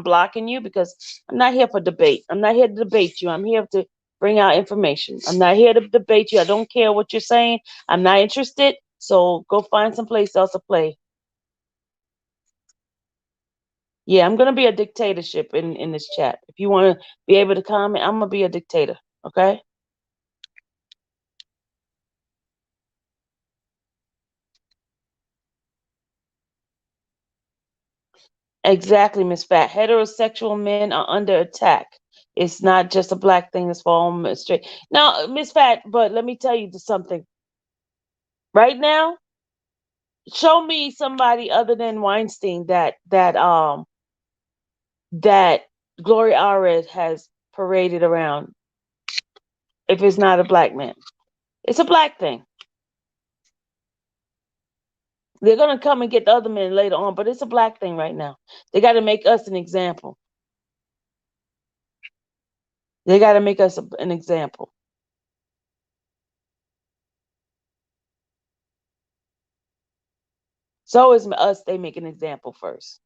blocking you because I'm not here for debate. I'm not here to debate you. I'm here to bring out information. I'm not here to debate you. I don't care what you're saying. I'm not interested. So go find some place else to play. Yeah, I'm gonna be a dictatorship in this chat. If you want to be able to comment, I'm gonna be a dictator. Okay. Exactly, Miss Fat. Heterosexual men are under attack. It's not just a black thing. It's for all straight. Now, Miss Fat, but let me tell you something. Right now, show me somebody other than Weinstein that Gloria Allred has paraded around. If it's not a black man, it's a black thing. They're gonna come and get the other men later on, but it's a black thing right now. They got to make us an example. They got to make us an example. So is us. They make an example first.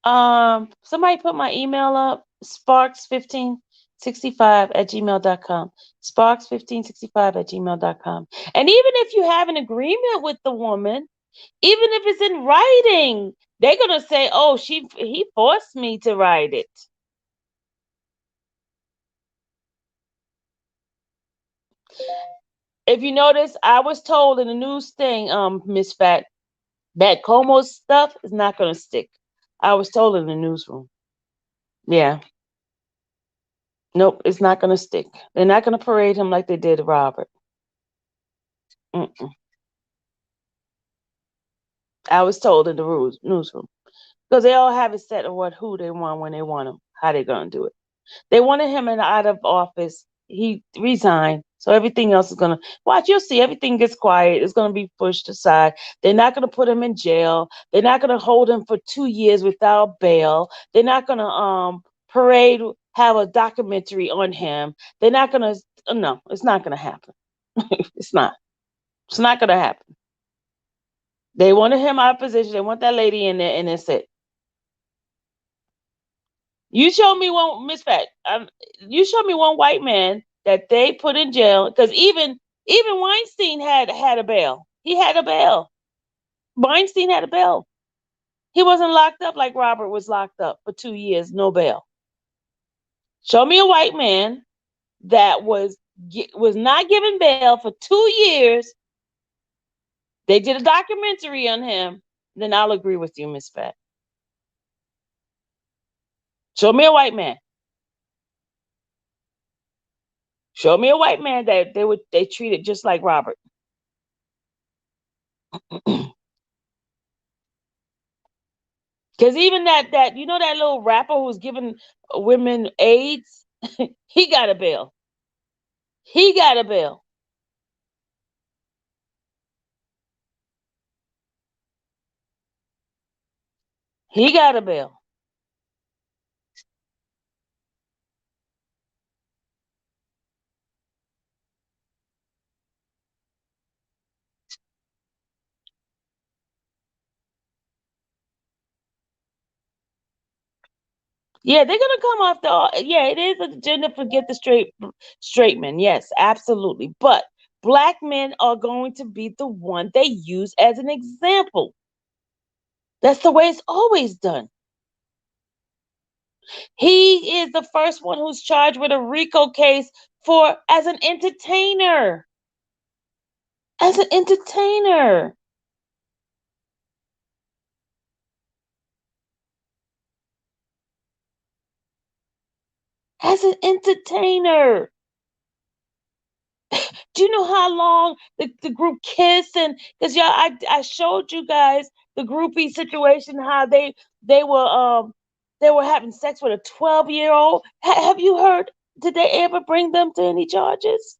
Somebody put my email up, sparks1565@gmail.com. Sparks1565@gmail.com. And even if you have an agreement with the woman, even if it's in writing, they're gonna say, oh, he forced me to write it. If you notice, I was told in the news thing, Miss Fat, that Como stuff is not gonna stick. I was told in the newsroom. Yeah. Nope, it's not gonna stick. They're not gonna parade him like they did Robert. Mm-mm. I was told in the newsroom because they all have it set of who they want when they want him, how they're gonna do it. They wanted him out of office. He resigned, so everything else is gonna watch. You'll see everything gets quiet. It's gonna be pushed aside. They're not gonna put him in jail. They're not gonna hold him for 2 years without bail. They're not gonna parade have a documentary on him. They're not gonna. No, it's not gonna happen. It's not. It's not gonna happen. They wanted him out of position. They want that lady in there, and that's it. You show me one, Miss Fat. You show me one white man that they put in jail because even Weinstein had a bail. He had a bail. Weinstein had a bail. He wasn't locked up like Robert was locked up for 2 years, no bail. Show me a white man that was not given bail for 2 years. They did a documentary on him. Then I'll agree with you, Miss Fat. Show me a white man. Show me a white man that they treated just like Robert. Because even that that little rapper who was giving women AIDS, he got a bill. He got a bill. He got a bill. Yeah, they're gonna come off the. Yeah, it is a gender forget the straight men. Yes, absolutely. But black men are going to be the one they use as an example. That's the way it's always done. He is the first one who's charged with a RICO case for as an entertainer. As an entertainer. As an entertainer. Do you know how long the group Kiss and because y'all I showed you guys the groupie situation how they were they were having sex with a 12-year-old. Have you heard? Did they ever bring them to any charges?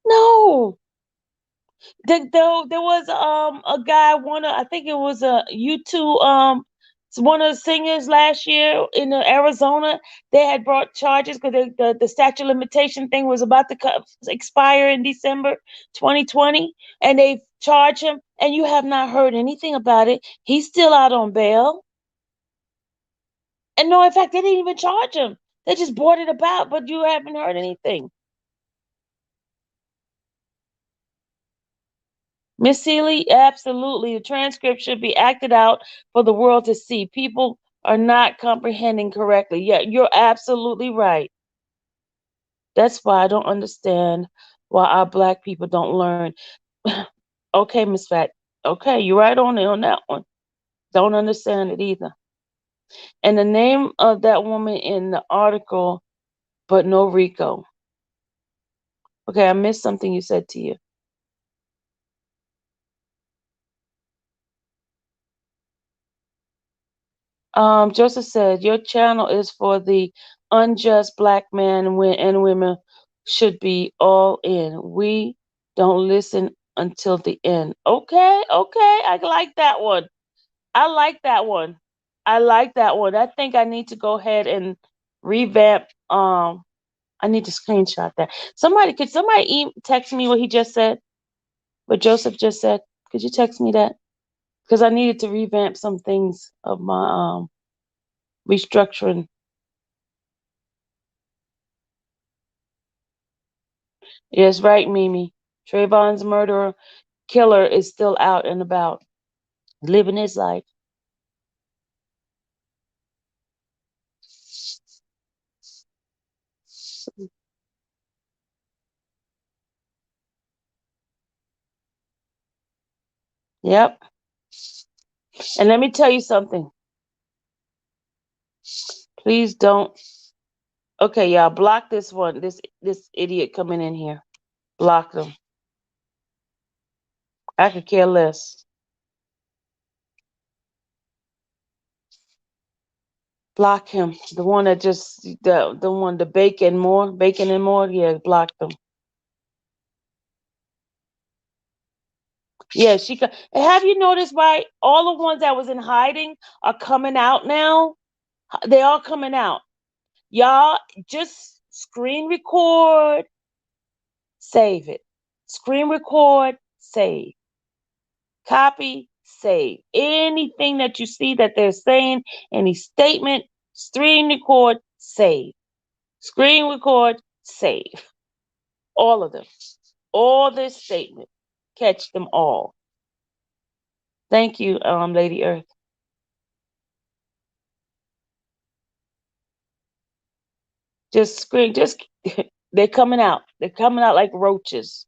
No. There was a guy one of I think it was a U2 one of the singers last year in Arizona. They had brought charges because the statute of limitation thing was about to expire in December 2020, and they charged him. And you have not heard anything about it. He's still out on bail. And no, in fact, they didn't even charge him. They just brought it about, but you haven't heard anything. Miss Seeley, absolutely. The transcript should be acted out for the world to see. People are not comprehending correctly. Yeah, you're absolutely right. That's why I don't understand why our black people don't learn. Okay, Miss Fat. Okay, you're right on it on that one. Don't understand it either. And the name of that woman in the article, but no Rico. Okay, I missed something you said to you. Joseph said, "Your channel is for the unjust black man and women should be all in. We don't listen until the end." Okay, okay, I like that one. I like that one. I like that one. I think I need to go ahead and revamp. I need to screenshot that. Could somebody text me what he just said? What Joseph just said? Could you text me that? Because I needed to revamp some things of my restructuring. Yes, right, Mimi. Trayvon's murderer, killer is still out and about, living his life. Yep. And let me tell you something. Please don't. Okay, y'all, block this one. This idiot coming in here. Block them. I could care less. Block him. The one that just the one the bacon and more. Yeah, block them. Yeah, have you noticed why all the ones that was in hiding are coming out now? They all coming out. Y'all just screen record, save it. Screen record, save. Copy, save. Anything that you see that they're saying, any statement, screen record, save. Screen record, save. All of them. All this statement. Catch them all. Thank you, Lady Earth. Just screen, just they're coming out. They're coming out like roaches.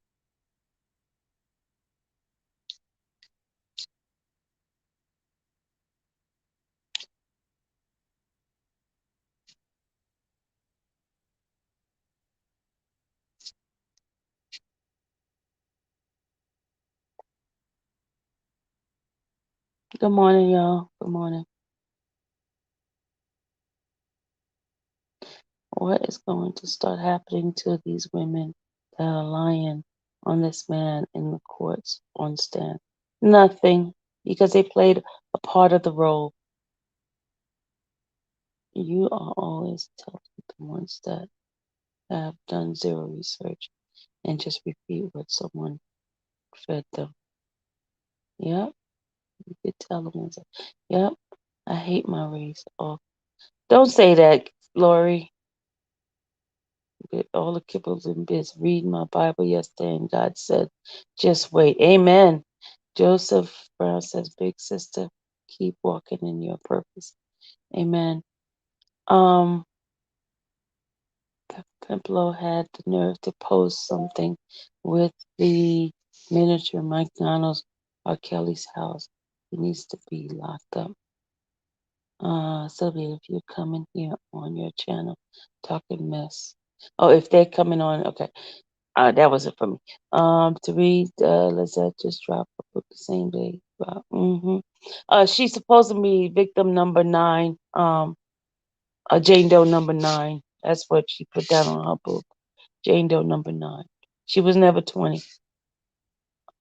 Good morning, y'all. Good morning. What is going to start happening to these women that are lying on this man in the courts on stand? Nothing, because they played a part of the role. You are always telling the ones that have done zero research and just repeat what someone fed them. Yep, you could tell them. Yep, I hate my race. Oh, don't say that, Lori. With all the kibbles and bits, read my Bible yesterday, and God said, just wait. Amen. Joseph Brown says, big sister, keep walking in your purpose. Amen. Pemplo had the nerve to post something with the miniature McDonald's or Kelly's house. He needs to be locked up. Sylvia, if you're coming here on your channel, talking mess. Oh, if they're coming on, okay. That was it for me. To read, Lizette just dropped a book the same day. She's supposed to be victim number 9. Jane Doe number 9. That's what she put down on her book. Jane Doe number 9. She was never 20.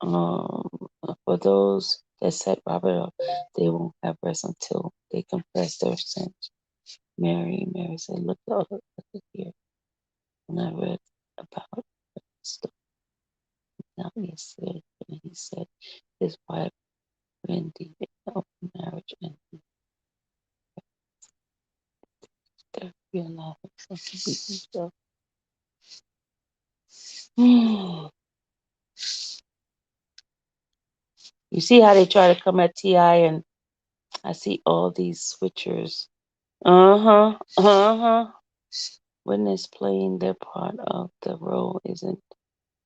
For those that set Robert up, they won't have rest until they confess their sins. Mary said, look here. When I read about stuff now yesterday, and he said his wife Wendy in open marriage, and there realized something himself. You see how they try to come at T.I., and I see all these switchers. Witness playing their part of the role. Isn't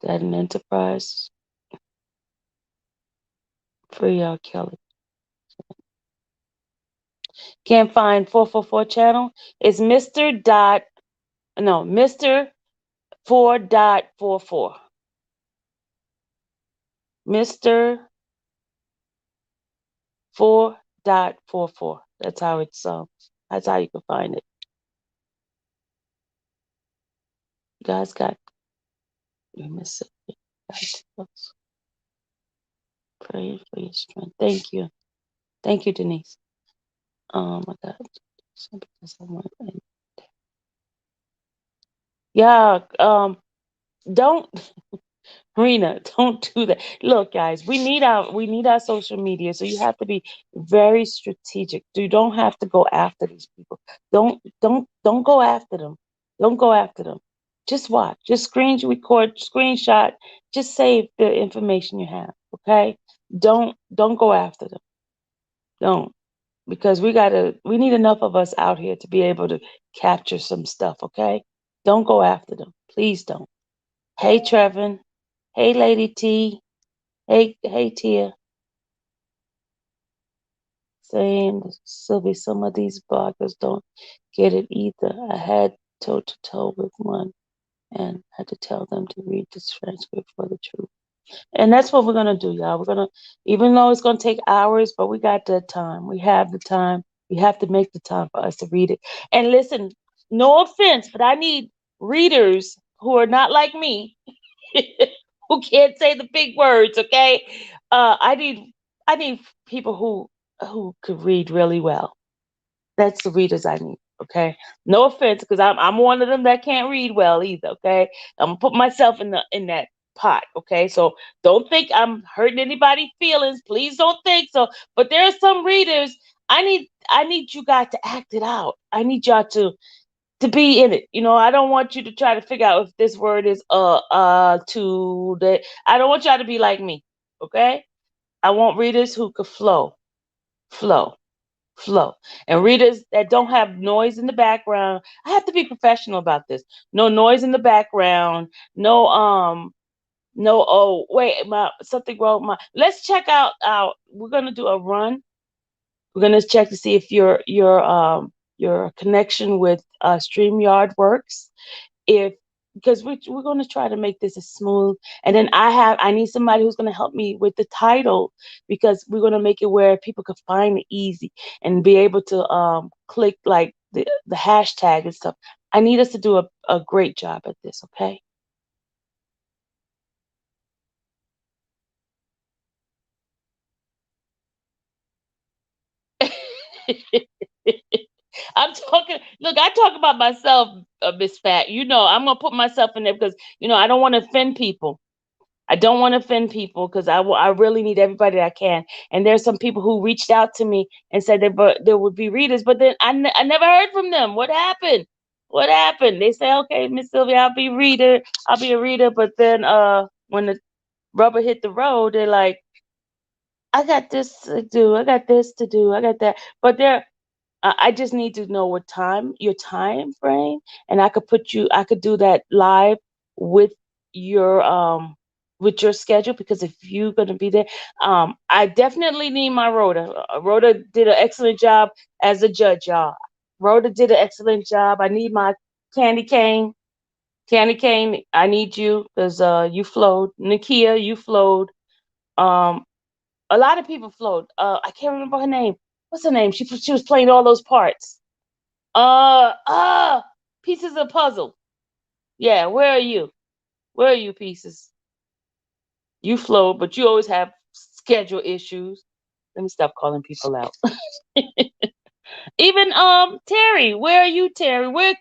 that an enterprise? Free R. Kelly. Can't find 444 channel. It's Mr. Mr. 4.44. Mr. 4.44. That's how it's that's how you can find it. You guys got Mississippi. Pray for your strength. Thank you. Thank you, Denise. I got because I want. Yeah. Don't Rena, don't do that. Look, guys, we need our social media, so you have to be very strategic. You don't have to go after these people. Don't go after them. Don't go after them. Just watch. Just record, screenshot. Just save the information you have. Okay. Don't go after them. Don't, because we need enough of us out here to be able to capture some stuff. Okay. Don't go after them. Please don't. Hey, Trevin. Hey, Lady T. Hey, Tia. Saying, Sylvie, some of these bloggers don't get it either. I had toe to toe with one and had to tell them to read the transcript for the truth. And that's what we're going to do, y'all. We're going to, even though it's going to take hours, but we got the time. We have the time. We have to make the time for us to read it. And listen, no offense, but I need readers who are not like me, who can't say the big words, okay? I need people who could read really well. That's the readers I need. Okay. No offense, because I'm one of them that can't read well either. Okay. I'm gonna put myself in that pot. Okay. So don't think I'm hurting anybody's feelings. Please don't think so. But there are some readers. I need you guys to act it out. I need y'all to be in it. I don't want you to try to figure out if this word is to the. I don't want y'all to be like me. Okay. I want readers who could flow flow. And readers that don't have noise in the background. I have to be professional about this. No noise in the background. No, oh wait, something wrong. Let's check out we're gonna do a run. We're gonna check to see if your connection with StreamYard works. If because we're going to try to make this as smooth. And then I need somebody who's going to help me with the title, because we're going to make it where people can find it easy and be able to click like the hashtag and stuff. I need us to do a great job at this, okay? I'm talking. Look, I talk about myself, Miss Fat. I'm gonna put myself in there because I don't want to offend people. I don't want to offend people because I really need everybody that I can. And there's some people who reached out to me and said there would be readers, but then I never heard from them. What happened? What happened? They say, okay, Miss Sylvia, I'll be a reader. But then when the rubber hit the road, they're like, I got this to do, I got this to do, I got that. But I just need to know your time frame, and I could do that live with your um your schedule, because if you're gonna be there, I definitely need my Rhoda. Rhoda did an excellent job as a judge, y'all. Rhoda did an excellent job. I need my Candy Cane. Candy Cane, I need you because you flowed. Nakia, you flowed. Um, a lot of people flowed. I can't remember her name. What's her name? She was playing all those parts. Uh, uh, Pieces of puzzle. Yeah, where are you? Where are you, Pieces? You flow, but you always have schedule issues. Let me stop calling people out. Even Terry, where are you, Terry? Where's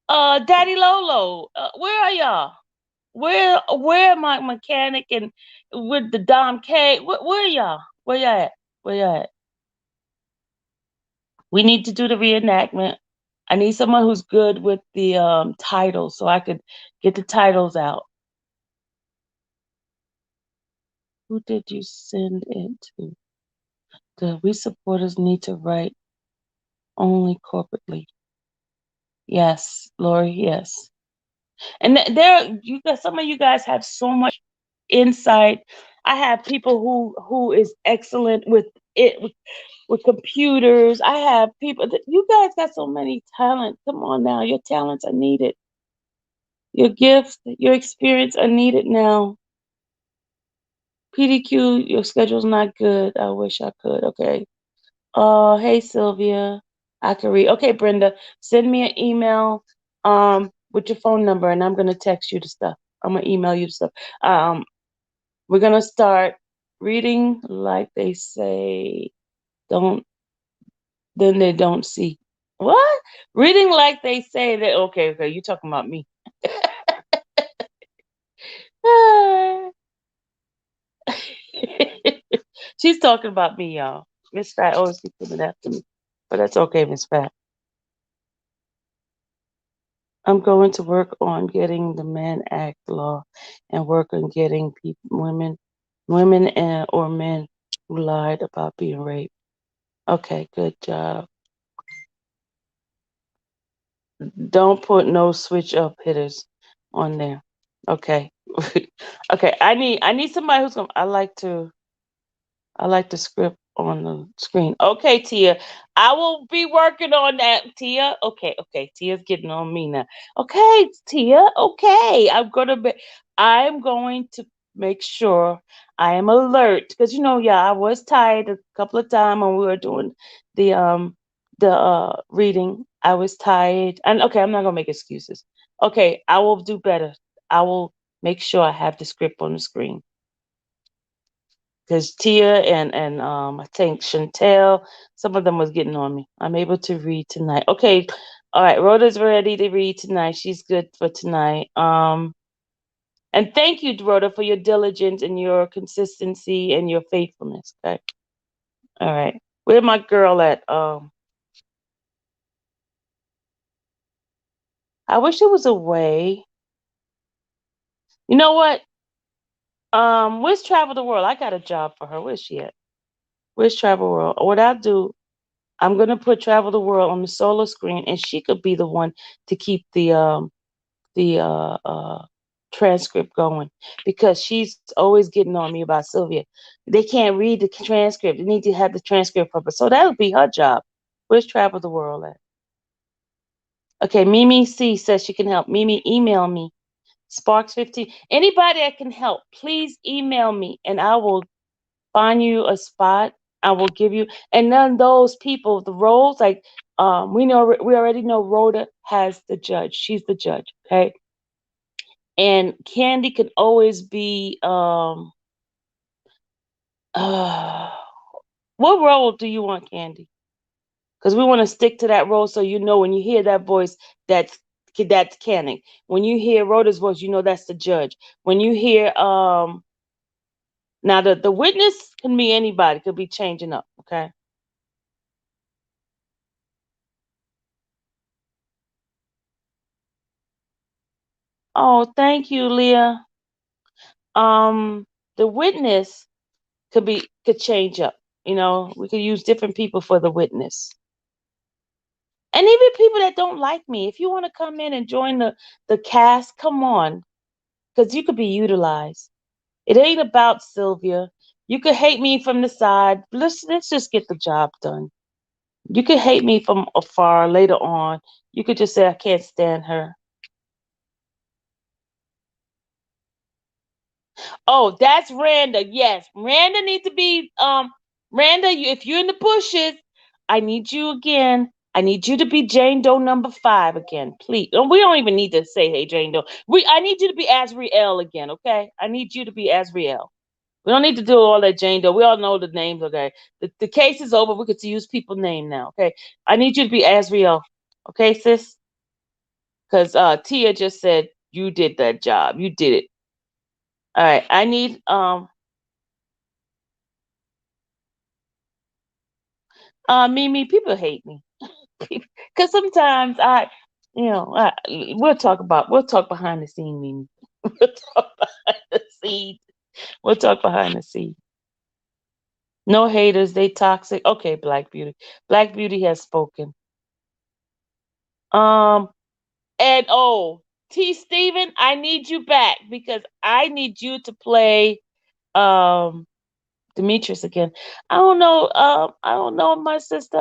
Daddy Lolo? Where are y'all? Where my mechanic and with the Dom K? Where y'all? Where y'all at? Where y'all at? We need to do the reenactment. I need someone who's good with the titles so I could get the titles out. Who did you send it to? The we supporters need to write only corporately. Yes, Lori, yes. And there you guys, some of you guys have so much insight. I have people who is excellent with it with computers. I have people that you guys got so many talent. Come on now, your talents are needed. Your gifts, your experience are needed now. PDQ, your schedule's not good. I wish I could. Okay. Hey Sylvia. I can read. Okay, Brenda, send me an email with your phone number and I'm gonna text you the stuff. I'm gonna email you the stuff. We're gonna start reading like they say, don't then they don't see. What? Reading like they say that okay, you talking about me. She's talking about me, y'all. Miss Fat always keeps coming after me. But that's okay, Miss Fat. I'm going to work on getting the Man Act law and work on getting women and or men who lied about being raped. Okay, good job. Don't put no switch up hitters on there. Okay. Okay, I need somebody who's gonna I like the script on the screen. Okay, Tia. I will be working on that, Tia. Okay. Tia's getting on me now. Okay, Tia. Okay. I'm going to make sure I am alert. Because yeah, I was tired a couple of times when we were doing the reading. I was tired. And okay, I'm not gonna make excuses. Okay, I will do better. I will make sure I have the script on the screen because Tia and I think Chantel, some of them was getting on me. I'm able to read tonight. Okay, all right. Rhoda's ready to read tonight. She's good for tonight. And thank you, Rhoda, for your diligence and your consistency and your faithfulness. Okay, all right. Where my girl at? I wish it was a way. You know what? Where's Travel the World? I got a job for her. Where's she at? Where's Travel World? What I'll do, I'm gonna put Travel the World on the solo screen, and she could be the one to keep the transcript going because she's always getting on me about Sylvia. They can't read the transcript. They need to have the transcript for her. So that'll be her job. Where's Travel the World at? Okay, Mimi C says she can help. Mimi, email me. Sparks15. Anybody that can help, please email me and I will find you a spot. I will give you, and then those people, the roles, like we already know Rhoda has the judge. She's the judge, okay? And Candy can always be uh what role do you want, Candy? Because we want to stick to that role so you know when you hear that voice, that's Canning. When you hear Rhoda's voice, you know that's the judge. When you hear now the witness can be anybody, could be changing up, okay? Oh, thank you, Leah. Um, the witness could change up. You know, we could use different people for the witness. And even people that don't like me, if you want to come in and join the cast, come on, because you could be utilized. It ain't about Sylvia. You could hate me from the side. Let's just get the job done. You could hate me from afar later on. You could just say I can't stand her. Oh, that's Randa. Yes, Randa needs to be Randa. If you're in the bushes, I need you again. I need you to be Jane Doe number 5 again, please. And we don't even need to say, "Hey, Jane Doe." I need you to be Azriel again, okay? I need you to be Azriel. We don't need to do all that Jane Doe. We all know the names, okay? The case is over. We could use people's name now, okay? I need you to be Azriel, okay, sis? Because Tia just said you did that job. You did it. All right. I need Mimi. People hate me because sometimes we'll talk behind the scene, Mimi. We'll talk behind the scene. We'll talk behind the scene. No haters. They toxic. Okay, Black Beauty. Black Beauty has spoken. Um, and T. Steven, I need you back because I need you to play um Demetrius again. I don't know. I don't know. My sister.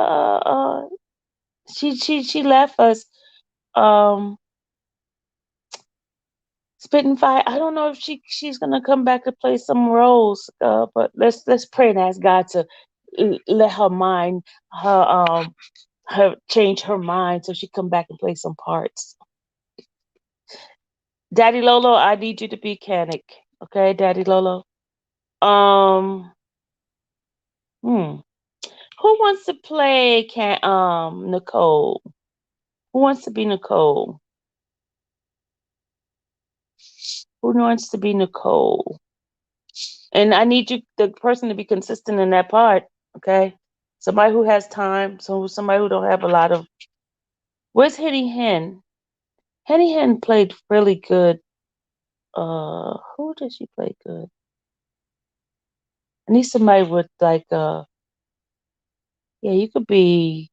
She left us. Um, Spitting Fire. I don't know if she's gonna come back to play some roles. But let's pray and ask God to let her mind her change her mind so she come back and play some parts. Daddy Lolo, I need you to be Canic. Okay, Daddy Lolo. Um, hmm. Who wants to play Nicole? Who wants to be Nicole? Who wants to be Nicole? And I need the person to be consistent in that part. Okay, somebody who has time. So somebody who don't have a lot of. Where's Henny Hen? Henny Hen played really good. Who did she play good? I need somebody with like yeah, you could be.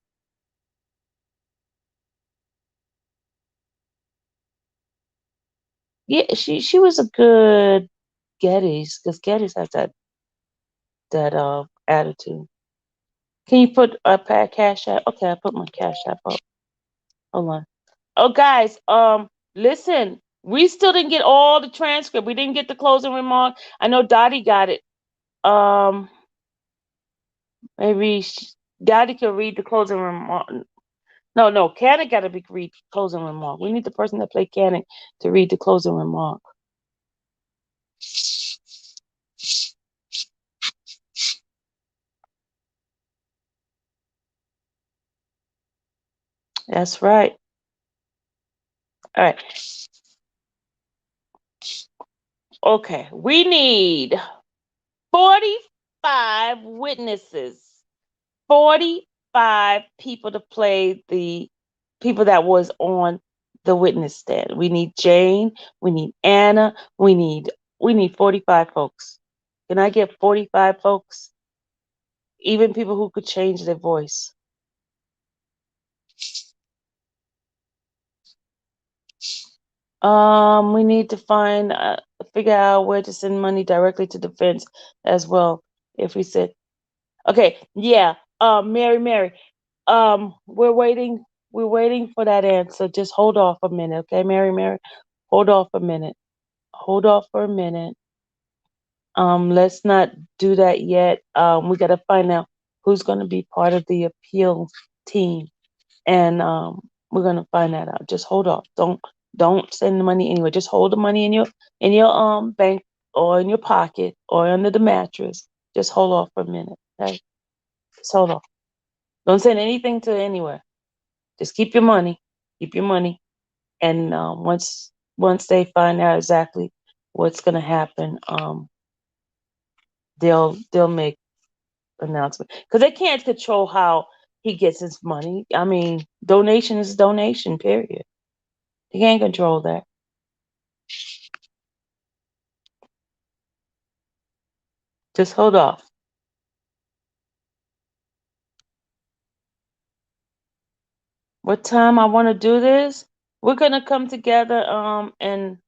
Yeah, she was a good Geddes because Geddes has that attitude. Can you put a cash app? Okay, I put my cash app up. Hold on. Oh, guys, listen, we still didn't get all the transcript. We didn't get the closing remark. I know Dottie got it. Um, maybe Dottie could read the closing remark. No, Cannon got to be read closing remark. We need the person that played Cannon to read the closing remark. That's right. All right. Okay, we need 45 witnesses. 45 people to play the people that was on the witness stand. We need Jane, we need Anna, we need 45 folks. Can I get 45 folks? Even people who could change their voice. We need to figure out where to send money directly to defense as well. If we said, okay, yeah, Mary, we're waiting. We're waiting for that answer. Just hold off a minute, okay, Mary? Mary, hold off a minute. Hold off for a minute. Let's not do that yet. We got to find out who's going to be part of the appeal team, and we're going to find that out. Just hold off. Don't send the money anywhere. Just hold the money in your bank or in your pocket or under the mattress. Just hold off for a minute, okay? Just hold off. Don't send anything to anywhere. Just keep your money. Keep your money, and once they find out exactly what's going to happen, they'll make announcement because they can't control how he gets his money. I mean, donation is donation, period. They can't control that. Just hold off. What time I want to do this? We're gonna come together, and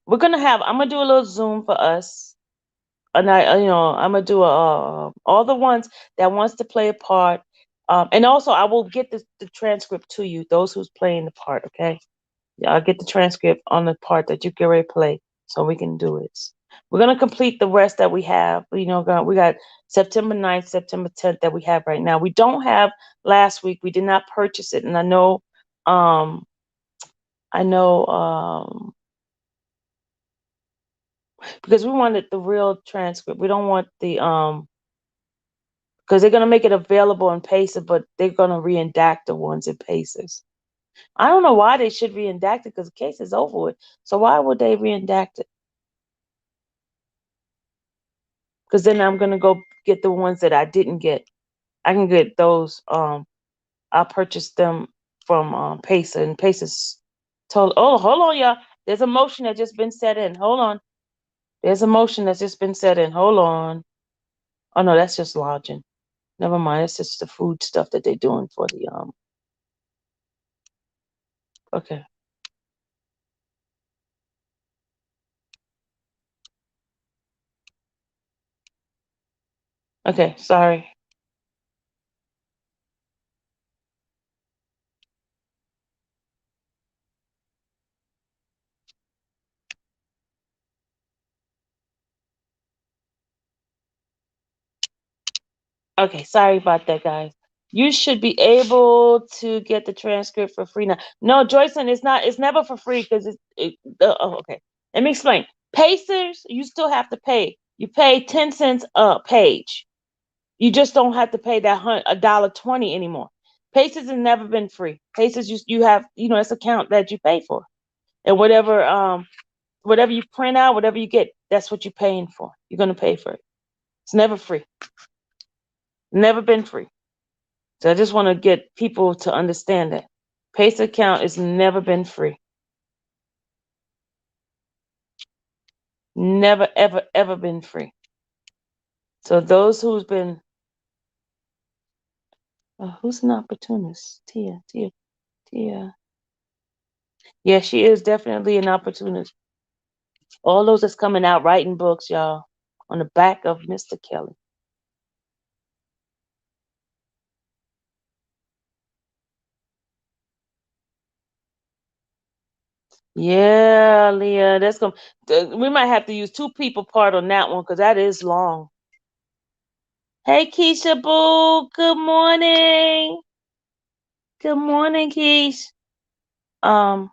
I'm gonna do a little Zoom for us, and I'm gonna do all the ones that wants to play a part, and also I will get the transcript to you, those who's playing the part, okay? I'll get the transcript on the part that you get ready to play so we can do it. We're going to complete the rest that we have. We got September 9th, September 10th that we have right now. We don't have last week. We did not purchase it. And um, I know, because we wanted the real transcript. We don't want because they're going to make it available in Pacer, but they're going to re-indact the ones in Pacers. I don't know why they should re-indact it because the case is over with. So why would they re-indact it? Because then I'm gonna go get the ones that I didn't get. I can get those. I purchased them from Pacer, and Pacer's told. Oh, hold on, y'all. There's a motion that just been set in. Hold on. There's a motion that's just been set in. Hold on. Oh no, that's just lodging. Never mind. It's just the food stuff that they're doing for the Okay. Okay. Sorry. Okay, sorry about that, guys. You should be able to get the transcript for free now. No, Joyson, it's not. It's never for free because okay. Let me explain. Pacers, you still have to pay. You pay 10 cents a page. You just don't have to pay that $1.20 anymore. Pacers has never been free. Pacers, you have it's a account that you pay for, and whatever you print out, whatever you get, that's what you're paying for. You're gonna pay for it. It's never free. Never been free. So I just want to get people to understand that Pace account has never been free. Never, ever, ever been free. So those who's an opportunist? Tia. Yeah, she is definitely an opportunist. All those that's coming out writing books, y'all, on the back of Mr. Kelly. Yeah, Leah, we might have to use two people part on that one because that is long. Hey, Keisha Boo, good morning. Good morning, Keish. Um,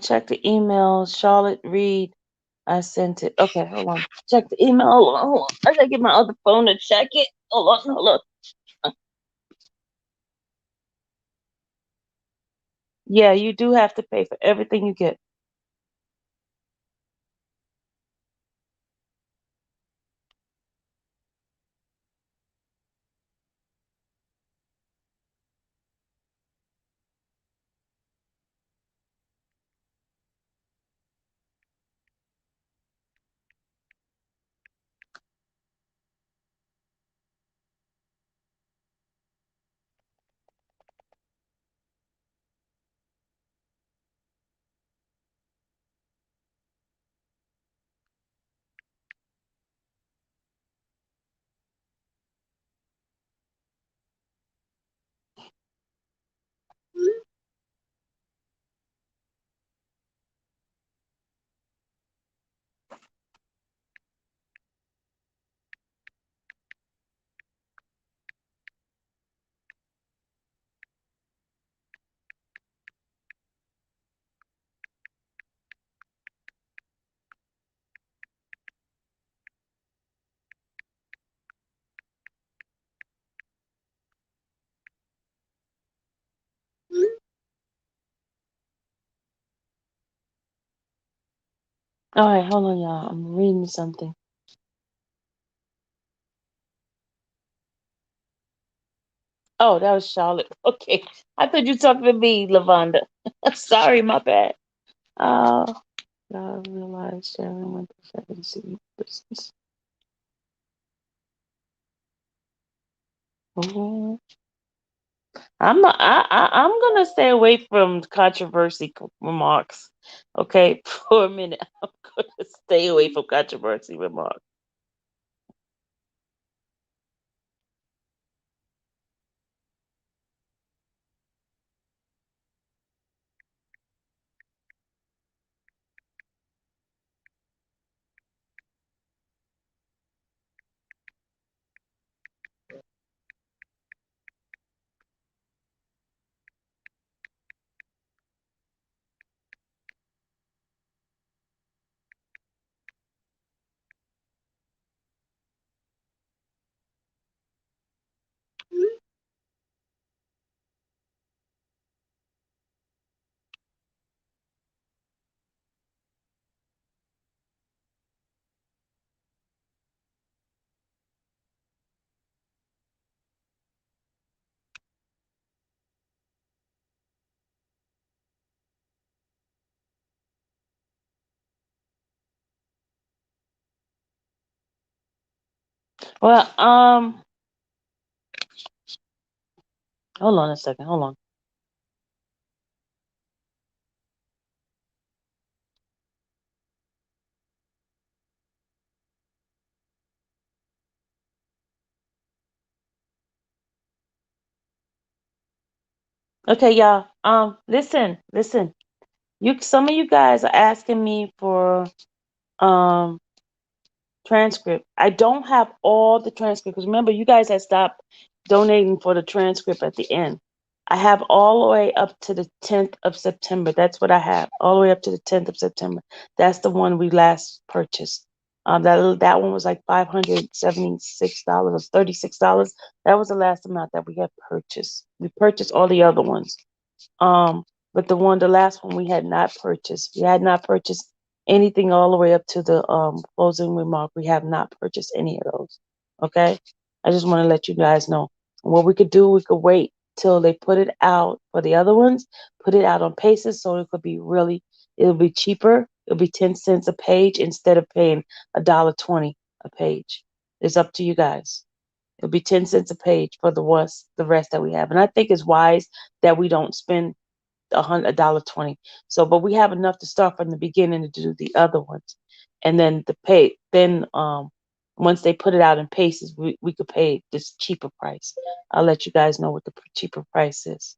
check the email. Charlotte Reed. I sent it. Okay, hold on. Check the email. Hold on. I gotta get my other phone to check it. Hold on. Yeah, you do have to pay for everything you get. All right, hold on, y'all. I'm reading something. Oh, that was Charlotte. Okay. I thought you were talking to me, Lavonda. Sorry, my bad. Uh, I realized sharing my perception business. Mhm. I'm gonna stay away from controversy remarks. Okay, for a minute. I'm gonna stay away from controversy remarks. Well, hold on a second. Hold on. Okay, y'all. Listen. Some of you guys are asking me for um transcript. I don't have all the transcript because remember, you guys had stopped donating for the transcript at the end. I have all the way up to the 10th of September. That's what I have, all the way up to the 10th of September. That's the one we last purchased. That one was like $576 or $36. That was the last amount that we had purchased. We purchased all the other ones. Um, but the last one we had not purchased. We had not purchased anything all the way up to the closing remark. We have not purchased any of those. Okay, I just want to let you guys know. What we could do, we could wait till they put it out for the other ones. Put it out on Paces, so it could be really. It'll be cheaper. It'll be 10 cents a page instead of paying $1.20 a page. It's up to you guys. It'll be 10 cents a page for the rest that we have, and I think it's wise that we don't spend $1.20. So, but we have enough to start from the beginning to do the other ones, and then the pay. Then once they put it out in Paces, we could pay this cheaper price. I'll let you guys know what the cheaper price is.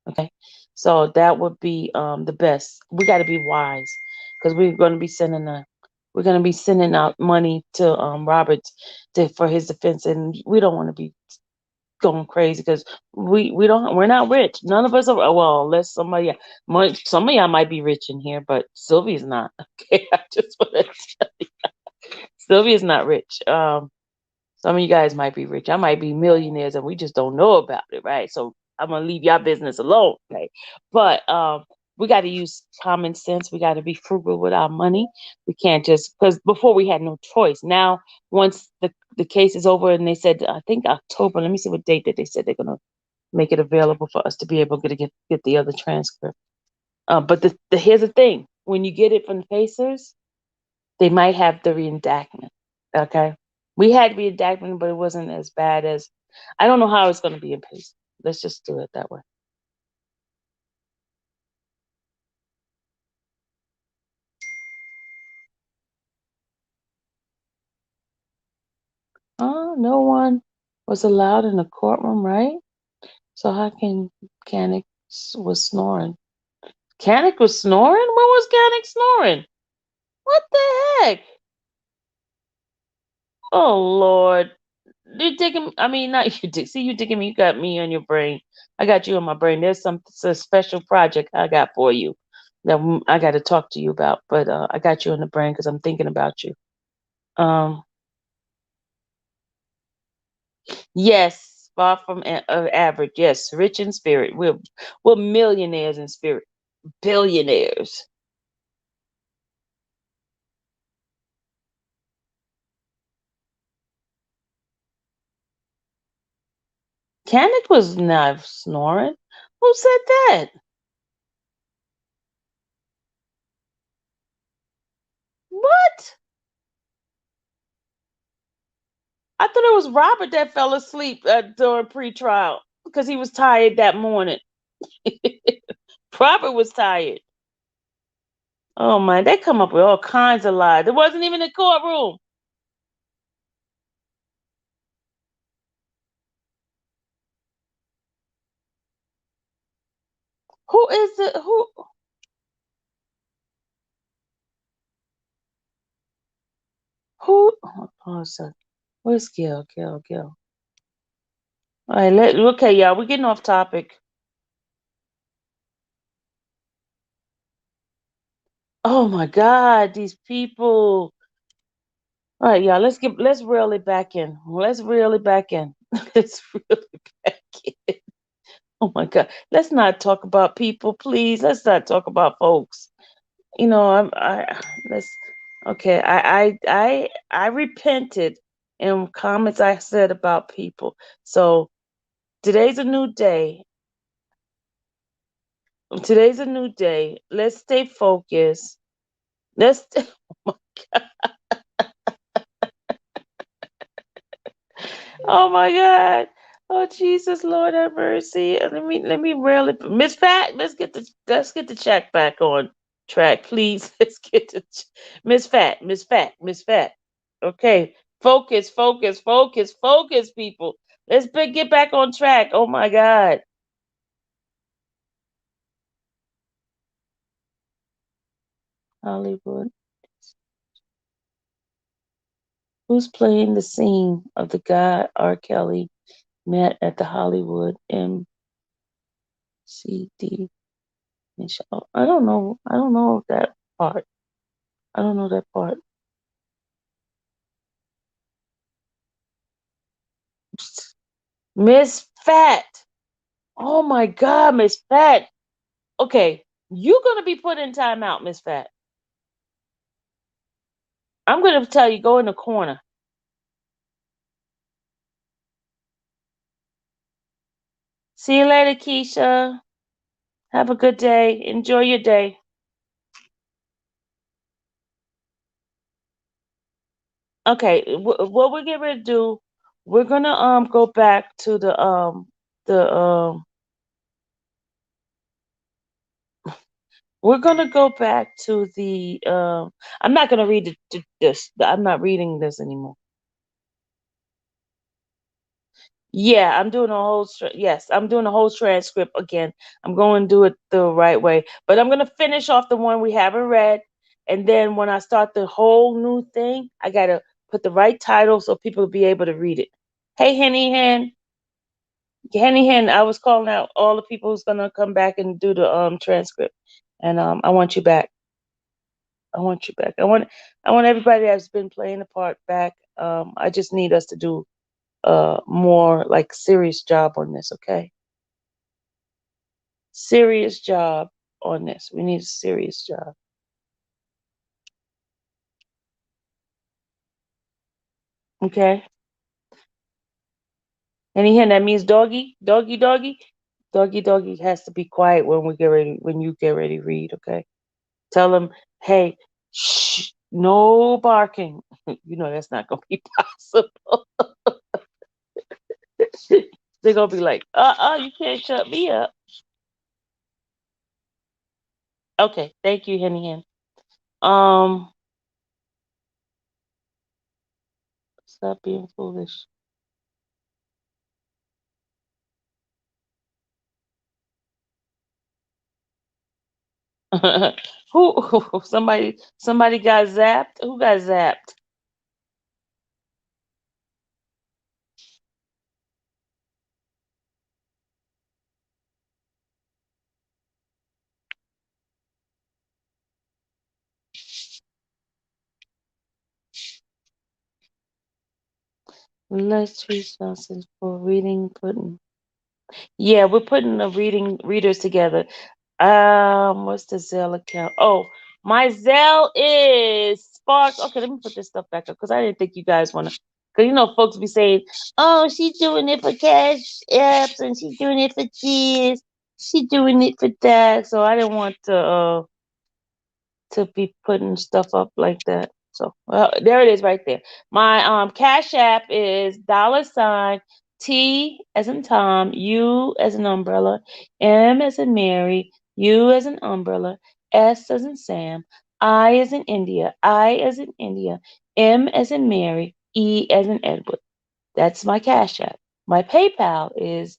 Okay, so that would be the best. We got to be wise because we're going to be sending out money to Robert for his defense, and we don't want to be going crazy because we're not rich. None of us are. Well, unless some of y'all might be rich in here, but Sylvia's not. Okay, I just want to. Sylvia's not rich. Some of you guys might be rich. I might be millionaires, and we just don't know about it, right? So I'm gonna leave y'all business alone, okay? But we got to use common sense. We got to be frugal with our money. We can't just because before we had no choice. Now, once the case is over, and they said I think October. Let me see what date that they said they're gonna make it available for us to be able to get the other transcript. But here's the thing: when you get it from the Pacers, they might have the reenactment. Okay, we had reenactment, but it wasn't as bad as. I don't know how it's going to be in Pace. Let's just do it that way. Oh, no one was allowed in the courtroom, right? So how can Canic was snoring? Canic was snoring? When was Canic snoring? What the heck? Oh Lord. You digging? I mean, not you dig. See, you digging me. You got me on your brain. I got you on my brain. There's a special project I got for you that I got to talk to you about. But I got you on the brain because I'm thinking about you. Um, yes, far from average. Yes, rich in spirit. We're millionaires in spirit, billionaires. Canic was not snoring. Who said that? What? I thought it was Robert that fell asleep during pre-trial because he was tired that morning. Robert was tired. Oh man, they come up with all kinds of lies. It wasn't even a courtroom. Who is the who? Oh, so where's Gil? Gil. All right, okay, y'all. We're getting off topic. Oh my God, these people. All right, y'all. Let's reel it back in. Let's reel it back in. Let's reel it back in. Oh my God. Let's not talk about people, please. Let's not talk about folks. I let's okay. I repented in comments I said about people. So today's a new day. Today's a new day. Let's stay focused. Let's Oh my God. Oh Jesus, Lord have mercy. Let me reel it. Miss Fat, let's get the check back on track, please. Let's get the Miss Fat. Okay. Focus, people. Get back on track. Oh my God. Hollywood. Who's playing the scene of the guy R. Kelly met at the Hollywood MCD? Michelle. I don't know. I don't know that part. I don't know that part. Miss Fat. Oh my God, Miss Fat. Okay, you're gonna be put in timeout, Miss Fat. I'm gonna tell you, go in the corner. See you later, Keisha. Have a good day. Enjoy your day. Okay, what we're getting ready to do, we're gonna go back to the we're gonna go back to the I'm not gonna read this. I'm not reading this anymore. Yeah, I'm doing a whole transcript again. I'm going to do it the right way, but I'm going to finish off the one we haven't read, and then when I start the whole new thing, I got to put the right title so people will be able to read it. Hey, Henny Hen, I was calling out all the people who's going to come back and do the transcript, and I want you back. I want you back. I want everybody that's been playing the part back. I just need us to do more like serious job on this, okay? Serious job on this. We need a serious job. Okay? And again, that means doggy has to be quiet when you get ready to read, okay? Tell them, hey, shh, no barking. You know that's not gonna be possible. They're gonna be like, you can't shut me up. Okay, thank you, Henny Hen. Um, stop being foolish. Who somebody got zapped? Who got zapped? Let's resources for reading putting. Yeah, we're putting the readers together. What's the Zelle account? Oh, my Zelle is Spark. Okay, let me put this stuff back up because I didn't think you guys want to Cause folks be saying, "Oh, she's doing it for cash apps, and she's doing it for this, she's doing it for that." So I didn't want to be putting stuff up like that. So there it is right there. My Cash App is $ T as in Tom, U as an umbrella, M as in Mary, U as an umbrella, S as in Sam, I as in India, I as in India, M as in Mary, E as in Edward. That's my Cash App. My PayPal is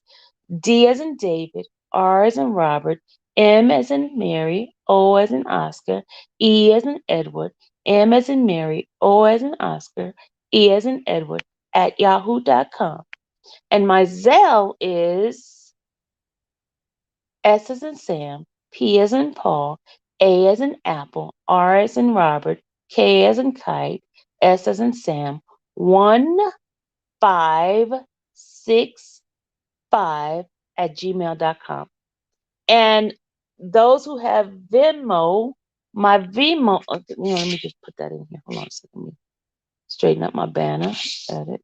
D as in David, R as in Robert, M as in Mary, O as in Oscar, E as in Edward, M as in Mary, O as in Oscar, E as in Edward at yahoo.com. And my Zelle is S as in Sam, P as in Paul, A as in Apple, R as in Robert, K as in Kite, S as in Sam, 1565 at gmail.com. And those who have Venmo, my Venmo, let me just put that in here. Hold on a second. Let me straighten up my banner. Edit.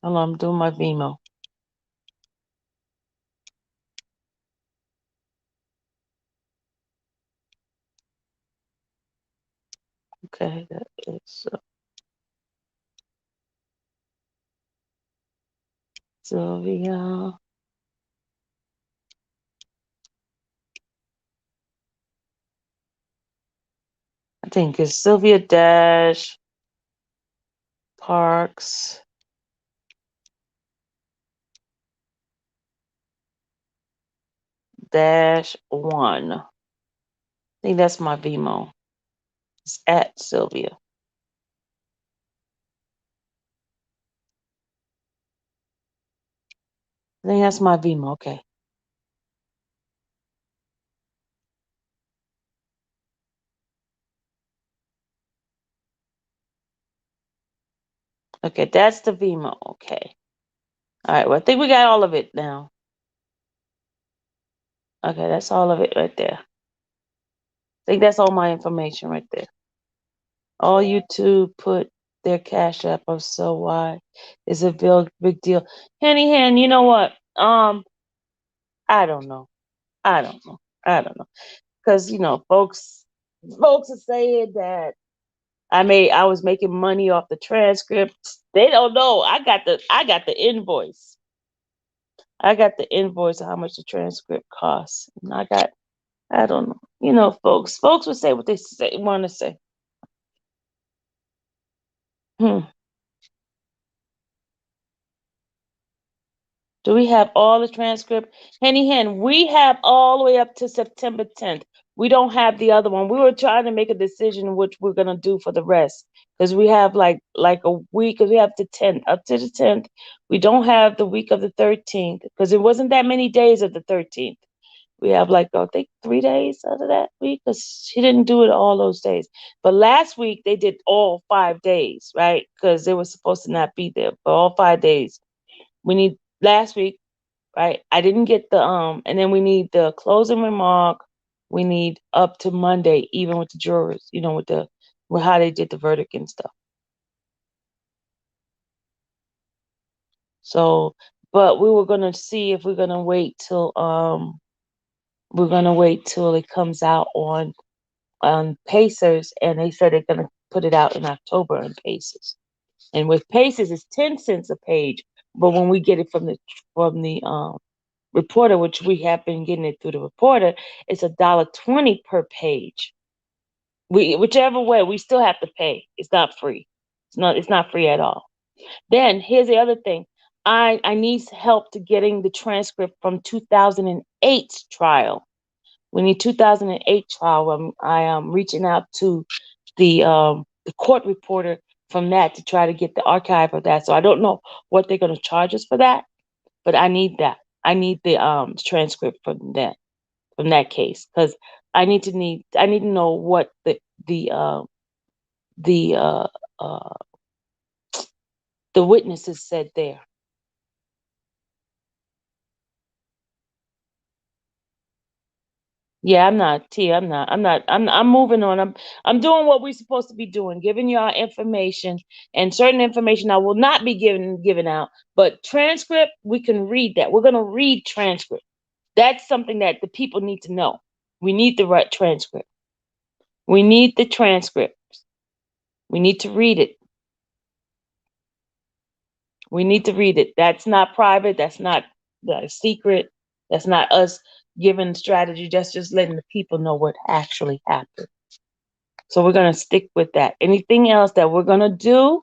Hold on, I'm doing my Venmo. Okay, that is Sylvia. I think it's Sylvia Dash Parks -1. I think that's my Venmo. It's at Sylvia. I think that's my Venmo. Okay. Okay, that's the Venmo. Okay. All right. Well, I think we got all of it now. Okay, that's all of it right there. I think that's all my information right there. All you two put their Cash App up, so why is a big deal? Henny Hen, you know what? I don't know. I don't know. I don't know. Because folks are saying that I was making money off the transcript. They don't know. I got the invoice. I got the invoice of how much the transcript costs. And I don't know. Folks. Folks will say what they want to say. Hmm. Do we have all the transcript? Henny Hen, we have all the way up to September 10th. We don't have the other one. We were trying to make a decision which we're gonna do for the rest. Because we have like a week, because we have the 10th, up to the 10th. We don't have the week of the 13th, because it wasn't that many days of the 13th. We have I think 3 days out of that week, because she didn't do it all those days. But last week they did all 5 days, right? Because they were supposed to not be there, but all 5 days. We need last week, right? I didn't get and then we need the closing remark. We need up to Monday, even with the jurors, with how they did the verdict and stuff. So, but we were gonna see if we're gonna wait till it comes out on Pacers, and they said they're gonna put it out in October on Pacers. And with Pacers, it's 10 cents a page, but when we get it from the reporter, which we have been getting it through the reporter, it's $1.20 per page. Whichever way, we still have to pay. It's not free. It's not free at all. Then here's the other thing. I need help to getting the transcript from 2008 trial. We need 2008 trial. I am reaching out to the court reporter from that to try to get the archive of that. So I don't know what they're going to charge us for that, but I need that. I need the transcript from that case, because I need to know what the uh, the uh, uh, the witnesses said there. Yeah, I'm not T. I'm moving on. I'm doing what we're supposed to be doing, giving you our information, and certain information I will not be giving out. But transcript, we can read that. We're gonna read transcript. That's something that the people need to know. We need the right transcript. We need the transcript. We need to read it. We need to read it. That's not private. That's not the secret. That's not us giving strategy. That's just letting the people know what actually happened. So we're gonna stick with that. Anything else that we're gonna do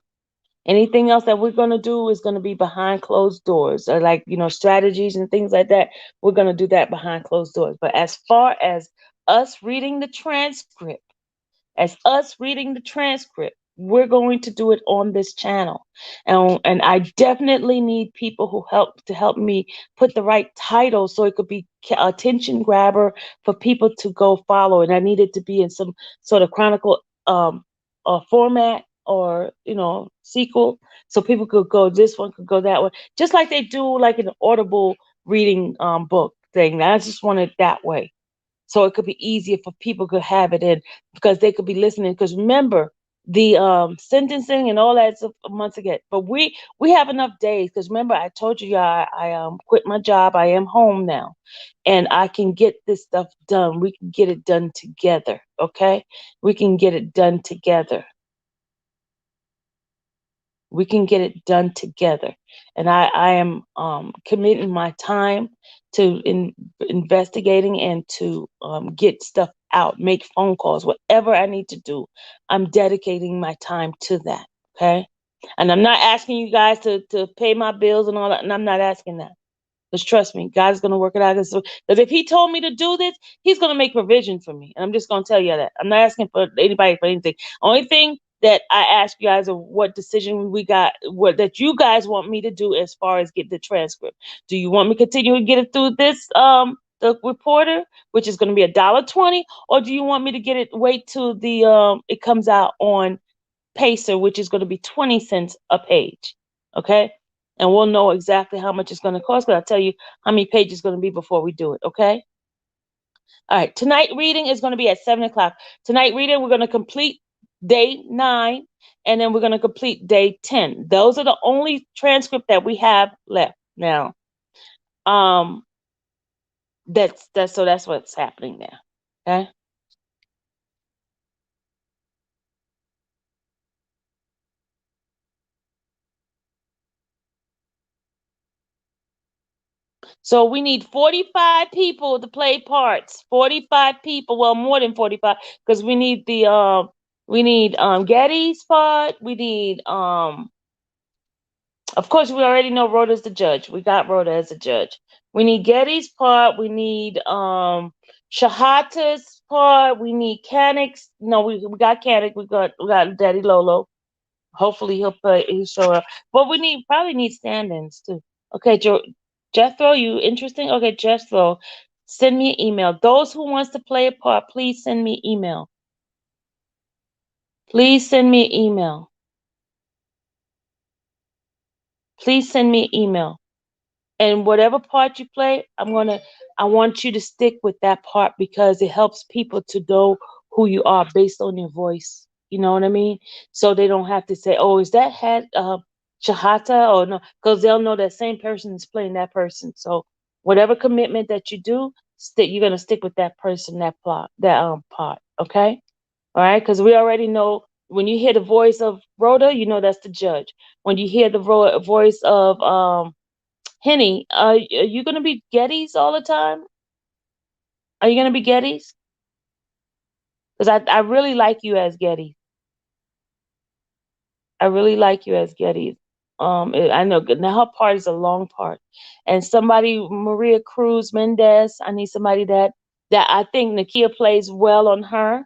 is gonna be behind closed doors, or like strategies and things like that. We're gonna do that behind closed doors. But as far as us reading the transcript, we're going to do it on this channel. And I definitely need people who help me put the right title so it could be attention grabber for people to go follow. And I need it to be in some sort of chronicle format, or sequel, so people could go this one, could go that one, just like they do like an Audible reading book thing. I just want it that way, so it could be easier for people to have it in, because they could be listening. Because remember, the sentencing and all that's months ago, but we have enough days, because remember I told you, I quit my job. I am home now, and I can get this stuff done. We can get it done together. Okay, we can get it done together. We can get it done together. And I am committing my time to investigating, and to get stuff out, make phone calls, whatever I need to do. I'm dedicating my time to that. Okay. And I'm not asking you guys to pay my bills and all that. And I'm not asking that. Because trust me, God's going to work it out. Because if He told me to do this, He's going to make provision for me. And I'm just going to tell you that. I'm not asking for anybody for anything. Only thing that I ask you guys is what decision we got, what that you guys want me to do as far as get the transcript. Do you want me to continue to get it through this the reporter, which is going to be $1.20, or do you want me to get it wait till the it comes out on Pacer, which is going to be 20 cents a page? Okay. And we'll know exactly how much it's going to cost, because I'll tell you how many pages it's going to be before we do it. Okay. All right. Tonight reading is going to be at 7 o'clock. Tonight reading, we're going to complete day 9, and then we're going to complete day 10. Those are the only transcript that we have left now. That's what's happening there. Okay. So we need 45 people to play parts. 45 people. Well, more than 45, because we need Getty's part. We need of course we already know Rhoda's the judge. We got Rhoda as a judge. We need Getty's part. We need Shahata's part. We need Canic's. No, we got Canic. We got Daddy Lolo. Hopefully he'll show up. But we probably need stand-ins too. Okay, Jethro, you interesting? Okay, Jethro, send me an email. Those who wants to play a part, please send me email. Please send me an email. Please send me an email. And whatever part you play, I want you to stick with that part, because it helps people to know who you are based on your voice. You know what I mean? So they don't have to say, "Oh, is that had Shahata?" Or no, because they'll know that same person is playing that person. So whatever commitment that you do, you're gonna stick with that person, that plot, that part. Okay? All right? Because we already know, when you hear the voice of Rhoda, you know that's the judge. When you hear the voice of Henny, are you gonna be Getty's all the time? Are you gonna be Getty's? Because I really like you as Getty. I really like you as Getty. I know now her part is a long part, and somebody, Maria Cruz Mendez. I need somebody that I think Nakia plays well on her.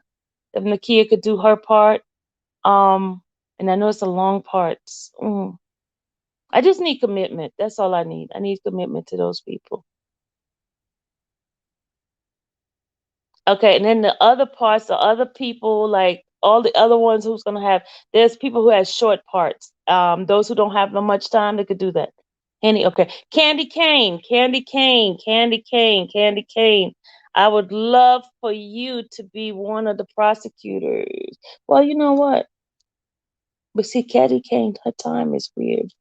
If Nakia could do her part, and I know it's a long part. I just need commitment. That's all I need. I need commitment to those people. Okay, and then the other parts, the other people, like all the other ones who's gonna have, there's people who have short parts. Those who don't have no much time, they could do that. Okay. Candy Cane, Candy Cane, Candy Cane, Candy Cane. I would love for you to be one of the prosecutors. Well, you know what? But see, Caddy Kane, her time is weird.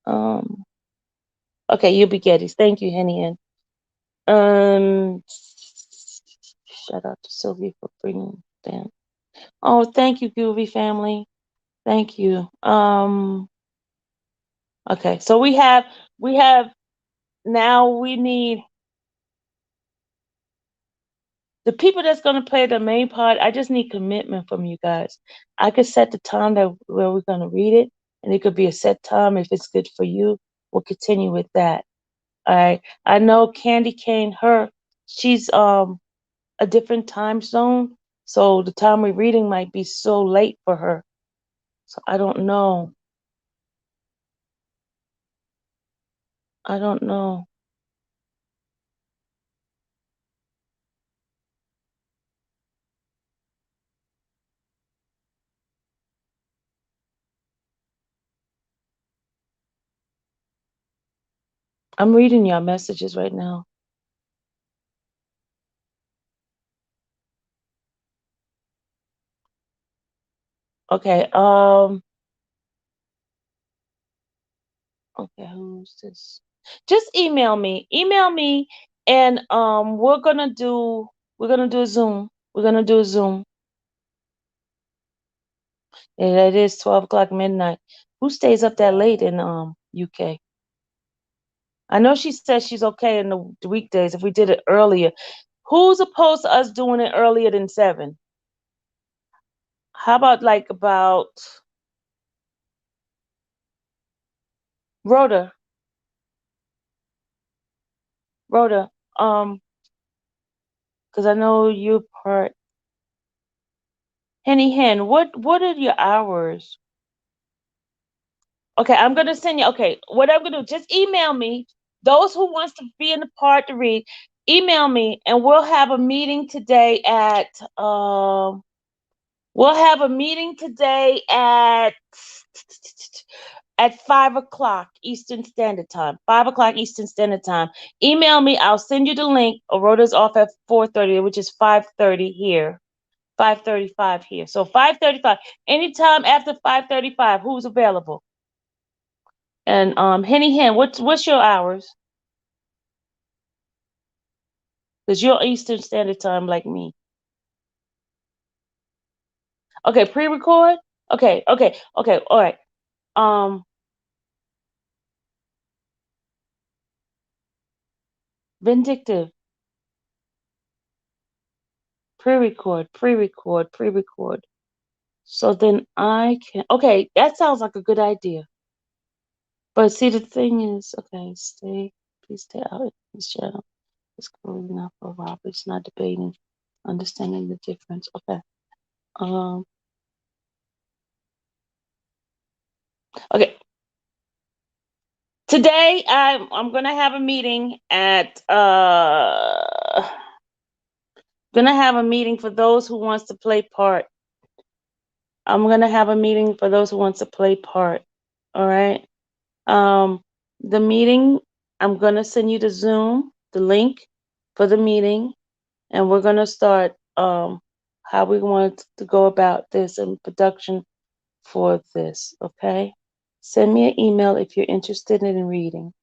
Um, okay, you'll be Getty's. Thank you, Henny. And shout out to Sylvia for bringing them. Oh, thank you, Groovy family. Thank you. Okay, so we have now we need the people that's going to play the main part. I just need commitment from you guys. I could set the time that where we're going to read it, and it could be a set time. If it's good for you, we'll continue with that. All right. I know Candy Cane, she's a different time zone, so the time we're reading might be so late for her. So I don't know. I don't know. I'm reading your messages right now. Okay. Okay, who's this? Just email me. Email me, and we're gonna do a Zoom. We're gonna do a Zoom. And it is 12 o'clock midnight. Who stays up that late in UK? I know she says she's okay in the weekdays if we did it earlier. Who's opposed to us doing it earlier than 7? How about about Rhoda? Rhoda, because I know you part. Henny Hen, what are your hours? Okay, I'm gonna send you. Okay, what I'm gonna do? Just email me. Those who wants to be in the part to read, email me, and we'll have a meeting today um. We'll have a meeting today at 5 o'clock Eastern Standard Time. 5 o'clock Eastern Standard Time. Email me. I'll send you the link. Aurora's off at 4:30, which is 5:30 here. 5:35 here. So 5:35. Anytime after 5:35, who's available? And Henny Hen, what's your hours? Because you're Eastern Standard Time like me. Okay, pre-record? Okay, all right. Um Vindictive. Pre-record. So then I can, okay, that sounds like a good idea. But see, the thing is, okay, please stay out of this channel. It's cool enough for Robert. It's not debating, understanding the difference. Okay. Um, okay. Today I'm gonna have a meeting for those who wants to play part. I'm gonna have a meeting for those who wants to play part. All right. The meeting, I'm gonna send you the link for the meeting, and we're gonna start how we want to go about this and production for this. Okay. Send me an email if you're interested in reading.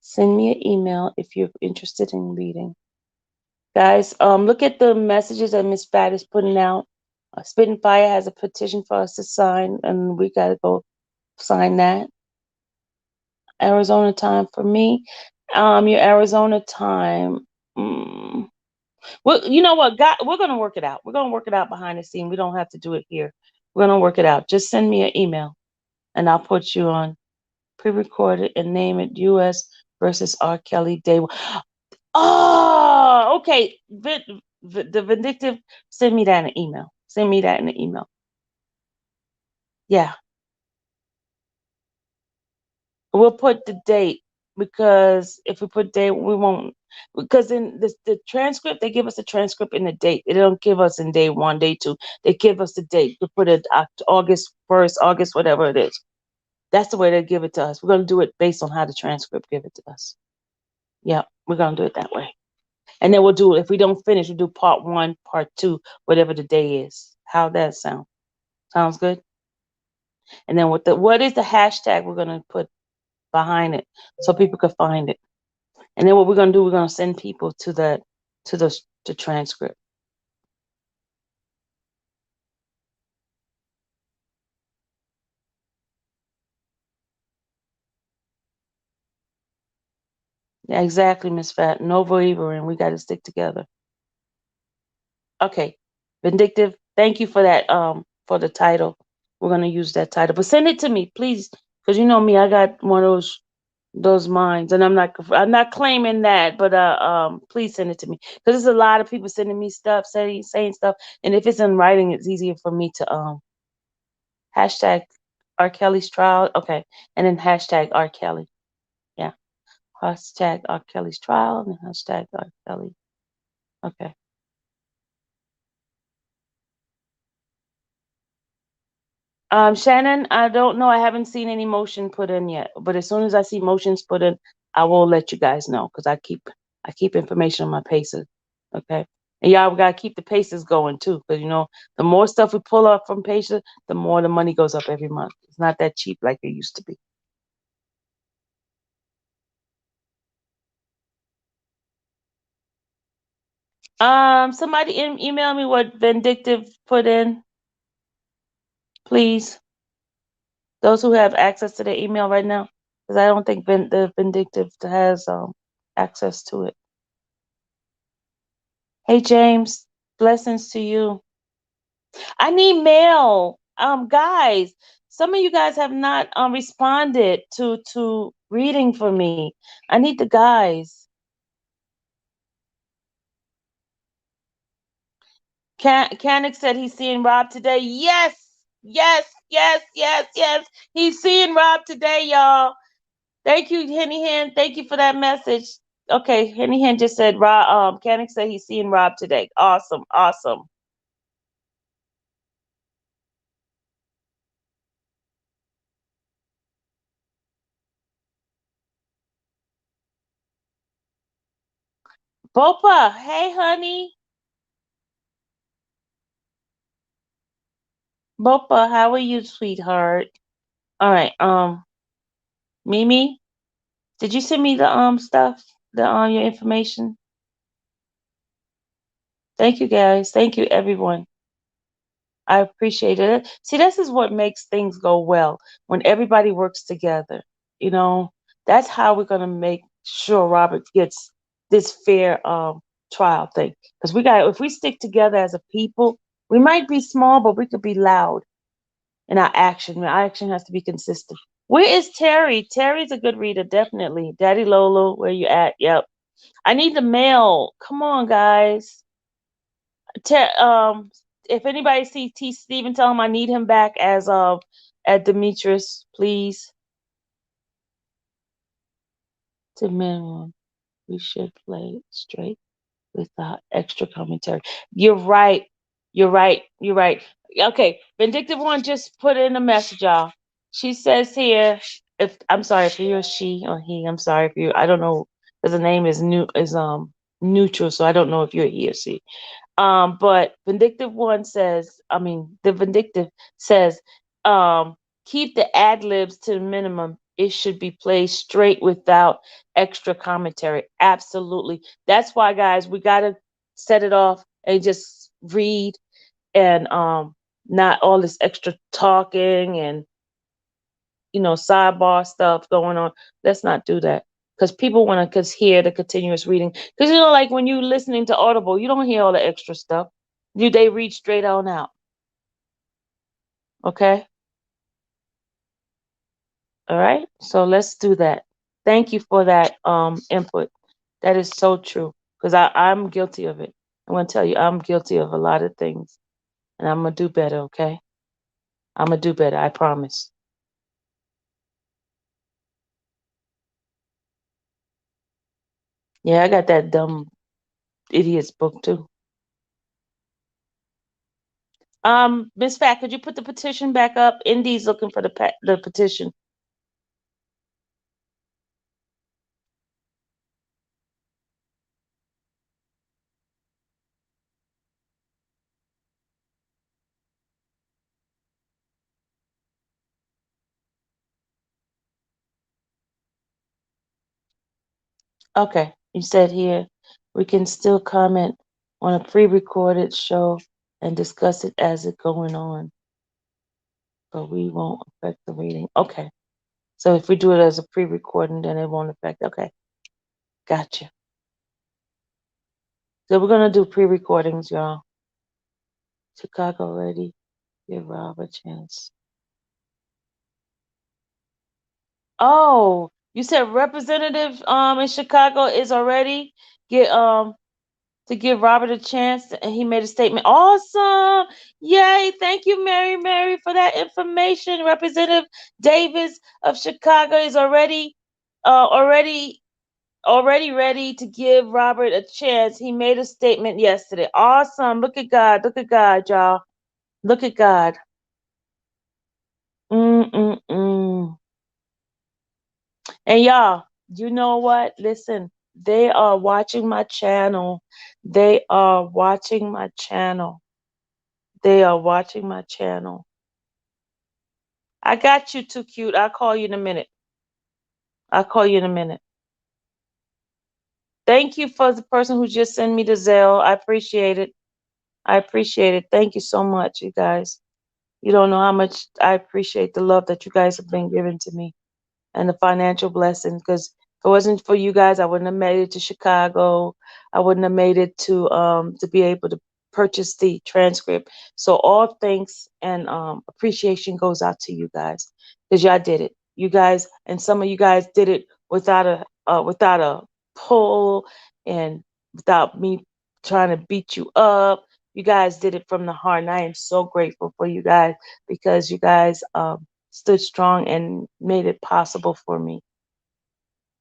Send me an email if you're interested in reading. Guys, look at the messages that Miss Fat is putting out. Spitting Fire has a petition for us to sign, and we gotta go sign that. Arizona time for me. Your Arizona time. Well, you know what? God, we're gonna work it out. We're gonna work it out behind the scene. We don't have to do it here. We're gonna work it out. Just send me an email, and I'll put you on pre-recorded and name it U.S. versus R. Kelly Day. Oh, okay. The vindictive. Send me that in an email. Send me that in an email. Yeah, we'll put the date, because if we put date, we won't. Because in the transcript, they give us a transcript in the date. They don't give us in day 1, day 2. They give us the date. We put it August 1st, August whatever it is. That's the way they give it to us. We're gonna do it based on how the transcript give it to us. Yeah, we're gonna do it that way. And then we'll do, if we don't finish, we'll do part 1, part 2, whatever the day is. How'd that sound? Sounds good? And then what is the hashtag we're gonna put behind it so people can find it? And then what we're gonna do, we're gonna send people to the transcript. Yeah, exactly, Miss Fat. No wavering. We got to stick together. Okay, vindictive. Thank you for that. For the title, we're gonna use that title. But send it to me, please, because you know me. I got one of those minds, and I'm not claiming that, but please send it to me because there's a lot of people sending me stuff, saying stuff, and if it's in writing, it's easier for me to hashtag R. Kelly's trial. Okay, and then hashtag R. Kelly. Yeah, hashtag R. Kelly's trial and hashtag R. Kelly. Okay. Shannon, I don't know. I haven't seen any motion put in yet, but as soon as I see motions put in, I will let you guys know because I keep information on my paces. Okay, and y'all gotta keep the paces going too, because the more stuff we pull up from paces, the more the money goes up every month. It's not that cheap like it used to be. Somebody email me what vindictive put in, please. Those who have access to the email right now, because I don't think the vindictive has access to it. Hey James, blessings to you. I need mail. Guys, some of you guys have not responded to reading for me. I need the guys. Canic said he's seeing Rob today. Yes, yes, yes, yes, yes. He's seeing Rob today, y'all. Thank you, Henny Hen. Thank you for that message. Okay, Henny Hen just said Rob. Canic said he's seeing Rob today. Awesome, awesome. Bopa, hey honey. Bopa, how are you, sweetheart? All right. Mimi, did you send me the stuff, the your information? Thank you guys. Thank you everyone. I appreciate it. See, this is what makes things go well when everybody works together. You know, that's how we're gonna make sure Robert gets this fair trial thing. Because if we stick together as a people, we might be small, but we could be loud in our action. Our action has to be consistent. Where is Terry? Terry's a good reader, definitely. Daddy Lolo, where you at? Yep. I need the mail. Come on, guys. If anybody sees T. Steven, tell him I need him back as of at Demetrius, please. To minimum, we should play straight without extra commentary. You're right. You're right. You're right. Okay, Vindictive One just put in a message, y'all. She says here, if I'm sorry if you're she or he, I'm sorry if you. I don't know because the name is neutral, so I don't know if you're he or she. But Vindictive One says, the Vindictive says, keep the ad libs to the minimum. It should be played straight without extra commentary. Absolutely. That's why, guys, we got to set it off and just read and not all this extra talking and sidebar stuff going on. Let's not do that because people want to hear the continuous reading. Because like when you're listening to Audible, you don't hear all the extra stuff. They read straight on out. Okay. All right. So let's do that. Thank you for that input. That is so true because I'm guilty of it. I'm gonna tell you I'm guilty of a lot of things, and I'm gonna do better. Okay. I'm gonna do better. I promise. Yeah, I got that dumb idiot's book too. Miss Fat, could you put the petition back up? Indy's looking for the petition. Okay, you said here we can still comment on a pre-recorded show and discuss it as it going on, but we won't affect the reading. Okay, so if we do it as a pre-recording, then it won't affect. Okay, gotcha. So we're gonna do pre-recordings, y'all. Chicago ready? Give Rob a chance. Oh, you said representative in Chicago is already get to give Robert a chance, and he made a statement. Awesome! Yay! Thank you, Mary, for that information. Representative Davis of Chicago is already ready to give Robert a chance. He made a statement yesterday. Awesome! Look at God! Look at God, y'all! Look at God! Mm. And y'all, you know what? Listen, they are watching my channel. They are watching my channel. They are watching my channel. I got you too cute. I'll call you in a minute. I'll call you in a minute. Thank you for the person who just sent me the Zelle. I appreciate it. I appreciate it. Thank you so much, you guys. You don't know how much I appreciate the love that you guys have been giving to me and the financial blessing. Because if it wasn't for you guys, I wouldn't have made it to Chicago. I wouldn't have made it to be able to purchase the transcript. So all thanks and appreciation goes out to you guys because y'all did it. You guys, and some of you guys did it without a pull and without me trying to beat you up. You guys did it from the heart, and I am so grateful for you guys because you guys stood strong and made it possible for me.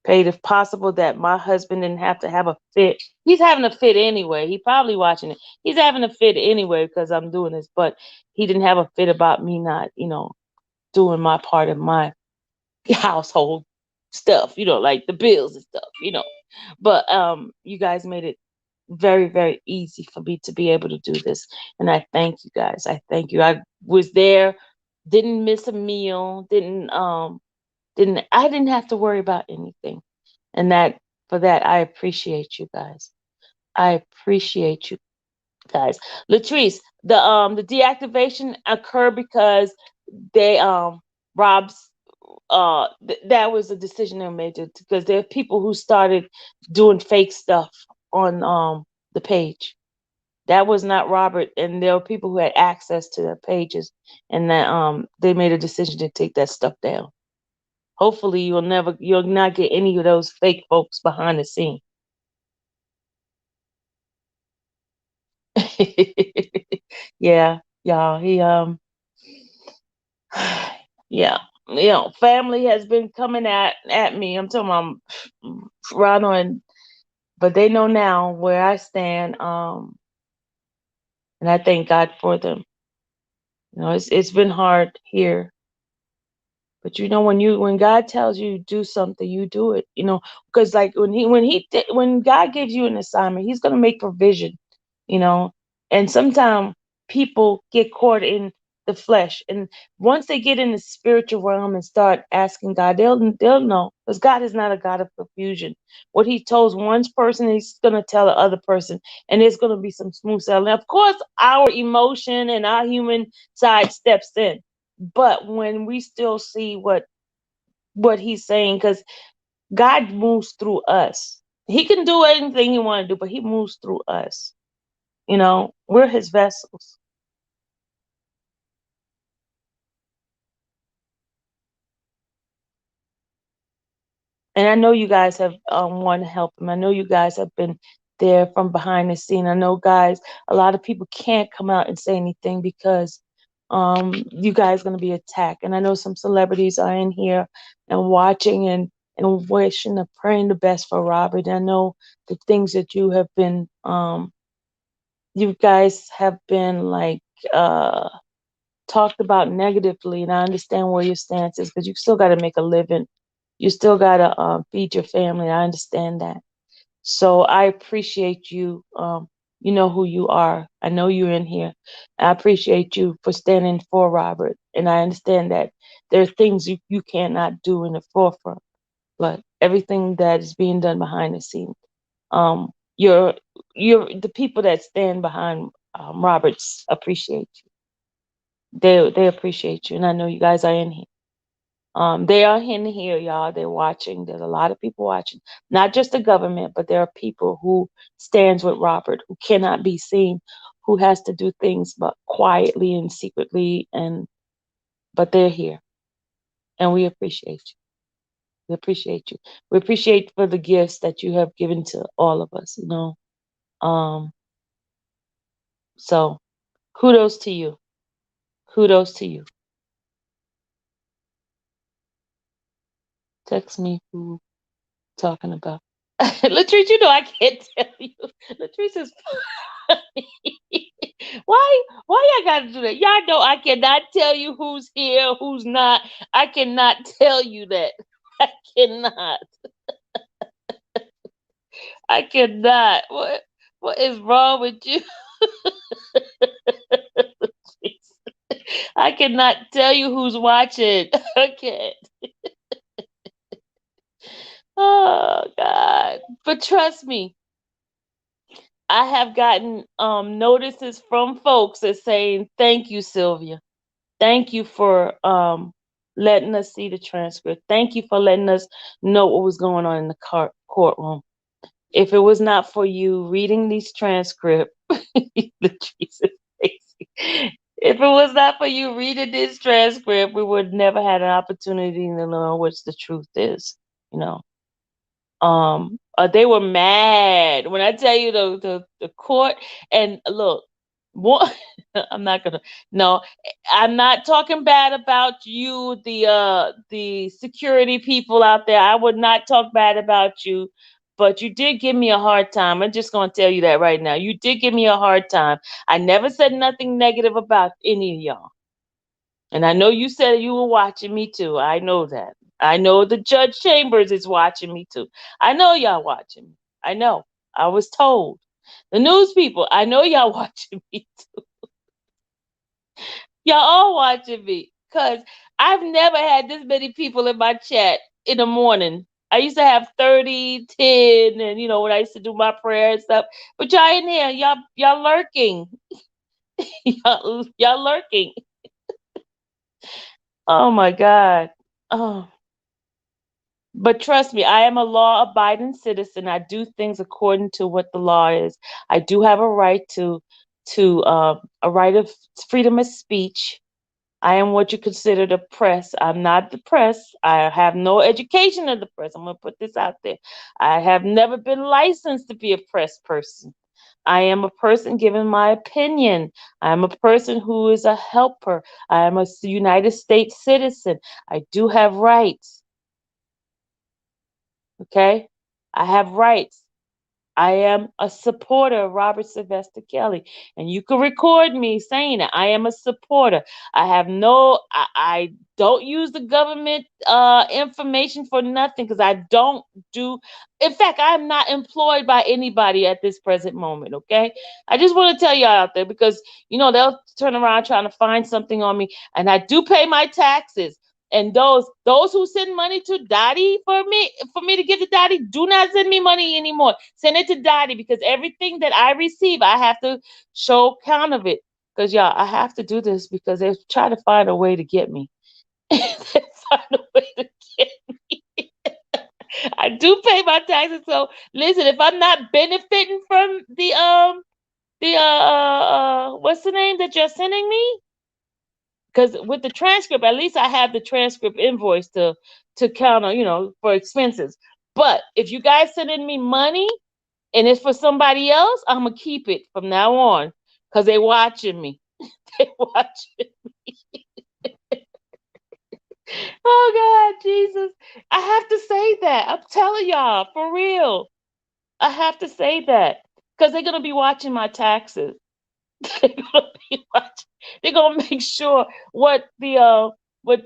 Made it possible that my husband didn't have to have a fit. He's having a fit anyway. He probably watching it. He's having a fit anyway because I'm doing this, but he didn't have a fit about me not, doing my part of my household stuff, like the bills and stuff. But you guys made it very, very easy for me to be able to do this. And I thank you guys. I thank you. I was there, didn't miss a meal, I didn't have to worry about anything. And for that I appreciate you guys. I appreciate you guys. Latrice, the deactivation occurred because they Rob's that was a decision they made because there are people who started doing fake stuff on the page. That was not Robert, and there were people who had access to their pages, and that they made a decision to take that stuff down. Hopefully, you'll not get any of those fake folks behind the scene. Yeah, y'all. Yeah, family has been coming at me. I'm talking about Ronald, but they know now where I stand. And I thank God for them. It's been hard here. But when God tells you to do something, you do it. Because like when God gives you an assignment, He's gonna make provision. You know, and sometimes people get caught in the flesh, and once they get in the spiritual realm and start asking God, they'll know because God is not a God of confusion. What He tells one person, He's gonna tell the other person, and there's gonna be some smooth sailing. Of course, our emotion and our human side steps in. But when we still see what He's saying, because God moves through us. He can do anything He want to do, but He moves through us. We're His vessels. And I know you guys have want to help Him. I know you guys have been there from behind the scene. I know, guys, a lot of people can't come out and say anything because you guys going to be attacked. And I know some celebrities are in here and watching and wishing and praying the best for Robert. I know the things that you guys have been like talked about negatively, and I understand where your stance is because you still got to make a living. You still got to feed your family. I understand that. So I appreciate you. You know who you are. I know you're in here. I appreciate you for standing for Robert. And I understand that there are things you cannot do in the forefront. but everything that is being done behind the scenes, um, you're the people that stand behind Roberts appreciate you. They appreciate you, and I know you guys are in here. They are in here, y'all. They're watching. There's a lot of people watching, not just the government, but there are people who stands with Robert, who cannot be seen, who has to do things but quietly and secretly, and but they're here, and we appreciate you. We appreciate you. We appreciate for the gifts that you have given to all of us. Um, so kudos to you. Kudos to you. Text me who talking about. Latrice, you know I can't tell you. Latrice is funny. Why y'all gotta do that? Y'all know I cannot tell you who's here, who's not. I cannot tell you that. I cannot. I cannot. What is wrong with you? I cannot tell you who's watching. I can't. Oh God. But trust me, I have gotten notices from folks that saying, thank you, Sylvia. Thank you for letting us see the transcript. Thank you for letting us know what was going on in the courtroom. If it was not for you reading these transcripts, the Jesus face. If it was not for you reading this transcript, we would never had an opportunity to know what the truth is. You know. They were mad when I tell you the court. And look, one, I'm not gonna, no, I'm not talking bad about you, the security people out there. I would not talk bad about you, but you did give me a hard time. I'm just gonna tell you that right now. You did give me a hard time. I never said nothing negative about any of y'all. And I know you said you were watching me too. I know that. I know the Judge Chambers is watching me too. I know y'all watching me. I know. I was told. The news people, I know y'all watching me too. Y'all all watching me. Cause I've never had this many people in my chat in the morning. I used to have 30, 10, and when I used to do my prayer and stuff. But y'all in here, y'all lurking. y'all lurking. Oh my God. Oh. But trust me, I am a law abiding citizen. I do things according to what the law is. I do have a right to a right of freedom of speech. I am what you consider the press. I'm not the press. I have no education of the press. I'm gonna put this out there. I have never been licensed to be a press person. I am a person giving my opinion. I am a person who is a helper. I am a United States citizen. I do have rights. Okay? I have rights. I am a supporter of Robert Sylvester Kelly. And you can record me saying it. I am a supporter. I don't use the government information for nothing because I don't do, in fact, I'm not employed by anybody at this present moment, okay? I just want to tell y'all out there because, they'll turn around trying to find something on me. And I do pay my taxes. And those who send money to Dottie for me to give to Dottie, do not send me money anymore. Send it to Dottie because everything that I receive, I have to show count of it. Because y'all, I have to do this because they try to find a way to get me. They find a way to get me. I do pay my taxes, so listen. If I'm not benefiting from the what's the name that you're sending me? Because with the transcript, at least I have the transcript invoice to count on, for expenses. But if you guys sending me money and it's for somebody else, I'm gonna keep it from now on because they watching me. They watching. Oh God, Jesus! I have to say that. I'm telling y'all for real. I have to say that because they're gonna be watching my taxes. They're gonna be watching. They're gonna make sure what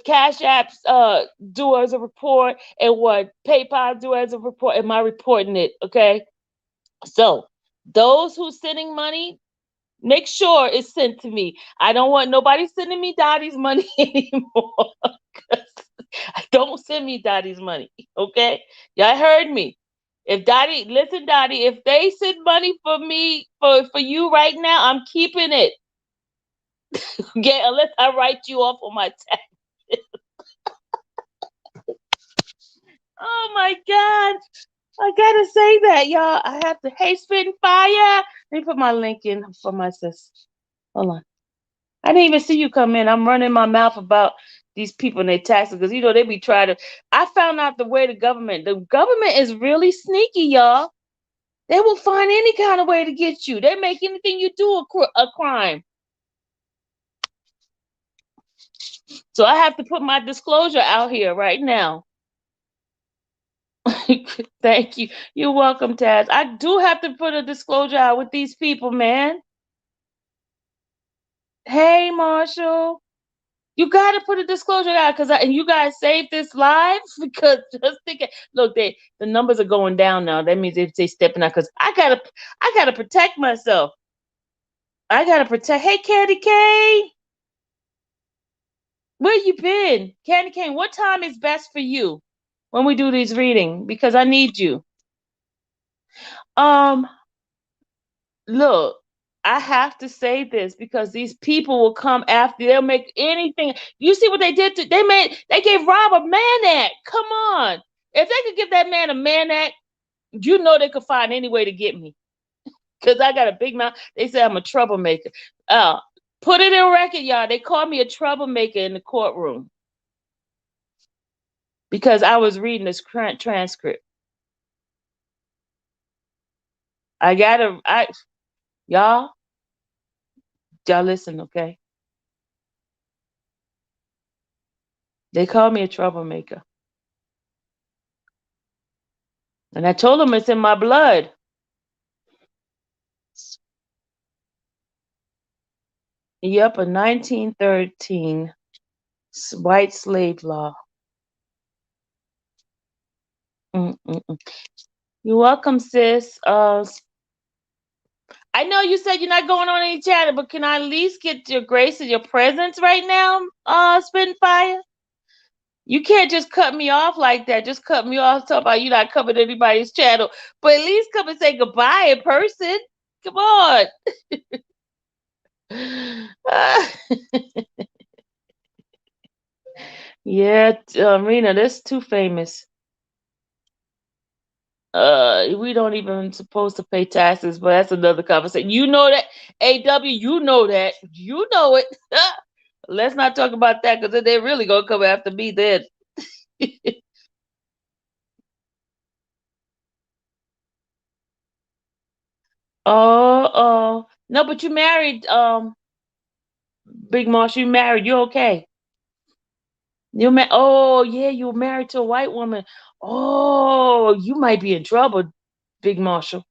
Cash Apps do as a report and what PayPal do as a report. Am I reporting it? Okay. So those who sending money, make sure it's sent to me. I don't want nobody sending me Dottie's money anymore. Don't send me Dottie's money, okay? Y'all heard me. If Dottie, listen, Dottie, if they send money for me, for you right now, I'm keeping it. Okay, unless I write you off on my tax. Oh my God. I gotta say that, y'all. I have to, hey, spitting fire. Let me put my link in for my sis. Hold on. I didn't even see you come in. I'm running my mouth about these people and their taxes because they be trying to. I found out the way the government is really sneaky, y'all. They will find any kind of way to get you. They make anything you do a crime. So I have to put my disclosure out here right now. Thank you. You're welcome, Taz. I do have to put a disclosure out with these people, man. Hey, Marshall. You got to put a disclosure out and you guys save this live because just thinking, look, the numbers are going down now. That means if they stepping out, because I gotta protect myself. I gotta protect. Hey, Candy Cane, where you been? Candy Cane, what time is best for you when we do these reading? Because I need you. Um, Look, I have to say this because these people will come after. They'll make anything. You see what they did? They gave Rob a man act. Come on. If they could give that man a man act, they could find any way to get me. Because I got a big mouth. They say I'm a troublemaker. Put it in record, y'all. They called me a troublemaker in the courtroom because I was reading this transcript. Y'all listen, okay? They called me a troublemaker. And I told them it's in my blood. Yep, a 1913 white slave law. Mm-mm-mm. You're welcome, sis. I know you said you're not going on any chat, but can I at least get your grace and your presence right now, Spitting Fire? You can't just cut me off like that. Just cut me off talking about you not coming to anybody's channel. But at least come and say goodbye in person. Come on. Yeah, Rena, that's too famous. We don't even supposed to pay taxes, but that's another conversation. You know that, AW, you know that. You know it. Let's not talk about that because they're really gonna come after me then. Oh, no, but you married, Big Moss. You married. You okay? Oh yeah, you were married to a white woman. Oh, you might be in trouble, Big Marshall.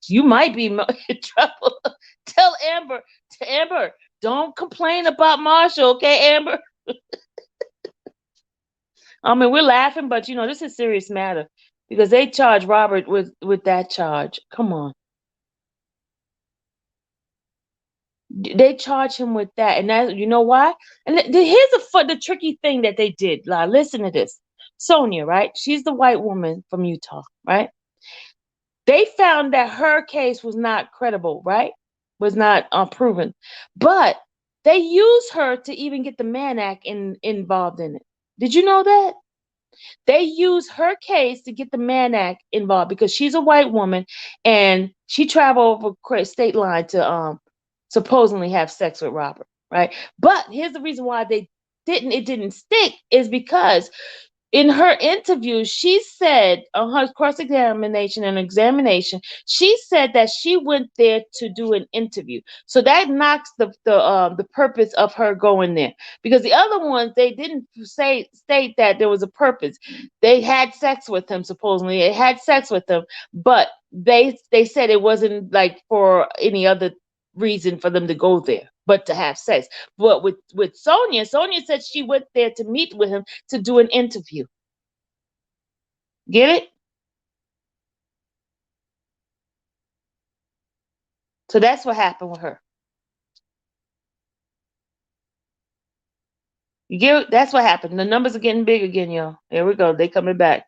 You might be in trouble. Tell Amber, to Amber, don't complain about Marshall, okay, Amber? I mean, we're laughing, but this is a serious matter because they charge Robert with that charge. Come on. They charge him with that, and that why? And here's the tricky thing that they did. Like, listen to this. Sonia, right? She's the white woman from Utah, right? They found that her case was not credible, right? Was not proven, but they used her to even get the Mann Act involved in it. Did you know that? They used her case to get the Mann Act involved because she's a white woman and she traveled over state line to supposedly have sex with Robert, right? But here's the reason why it didn't stick is because in her interview, she said on her cross-examination and examination, she said that she went there to do an interview. So that knocks the purpose of her going there. Because the other ones, they didn't state that there was a purpose. They had sex with him, supposedly. They had sex with him, but they said it wasn't like for any other reason for them to go there but to have sex. But with Sonia said she went there to meet with him to do an interview. Get it? So that's what happened with her. That's what happened. The numbers are getting big again, y'all. Here we go. They coming back.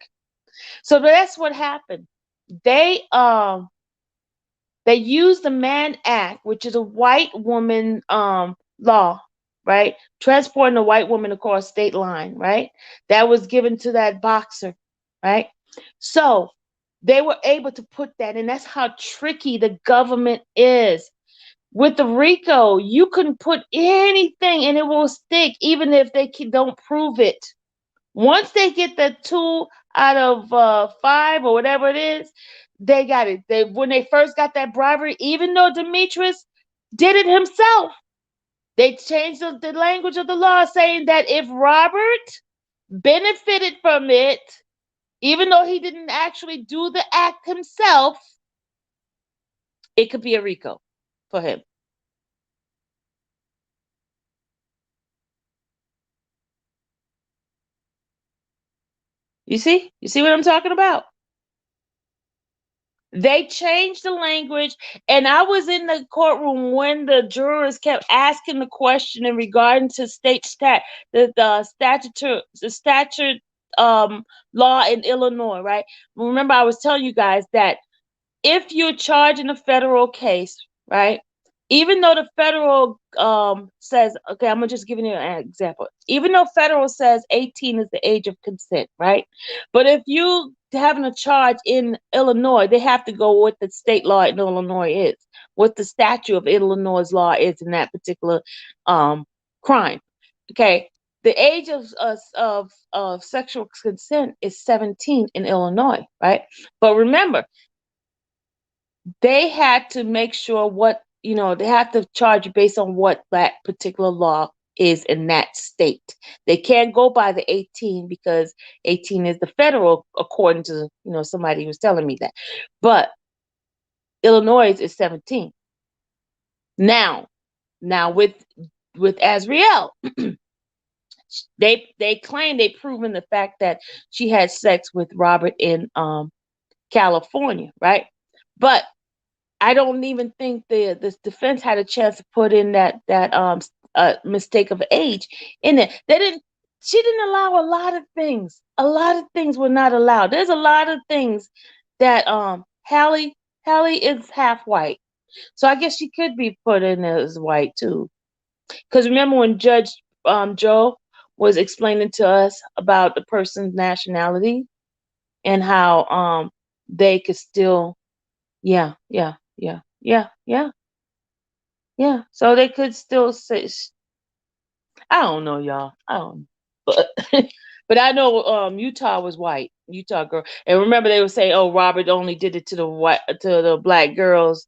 So that's what happened. They um they used the Mann Act, which is a white woman law, right? Transporting a white woman across state line, right? That was given to that boxer, right? So they were able to put that in. That's how tricky the government is. With the RICO, you can put anything and it will stick, even if they don't prove it. Once they get the 2 out of 5 or whatever it is, they got it. They when they first got that bribery, even though Demetrius did it himself, they changed the language of the law, saying that if Robert benefited from it, even though he didn't actually do the act himself, it could be a RICO for him. You see? You see what I'm talking about? They changed the language, and I was in the courtroom when the jurors kept asking the question in regarding to the statute law in Illinois, right? Remember, I was telling you guys that if you're charging a federal case, right? Even though the federal says, okay, I'm gonna just give you an example. Even though federal says 18 is the age of consent, right? But if you having a charge in Illinois, they have to go with the state law in Illinois is, what the statute of Illinois law is in that particular crime. Okay, the age of sexual consent is 17 in Illinois, right? But remember, they had to make sure they have to charge you based on what that particular law is in that state. They can't go by the 18 because 18 is the federal, according to, somebody was telling me that. But Illinois is 17. Now with Azriel, they claim they proven the fact that she had sex with Robert in California, right? But I don't even think the defense had a chance to put in that mistake of age in it. They didn't. She didn't allow a lot of things. A lot of things were not allowed. There's a lot of things that Hallie is half white, so I guess she could be put in as white too. Because remember when Judge Joe was explaining to us about the person's nationality and how they could still, yeah, yeah, yeah, yeah, yeah, yeah. So they could still say, I don't know, y'all. I don't, but but I know Utah was white, Utah girl, and remember they were saying, oh, Robert only did it to the black girls.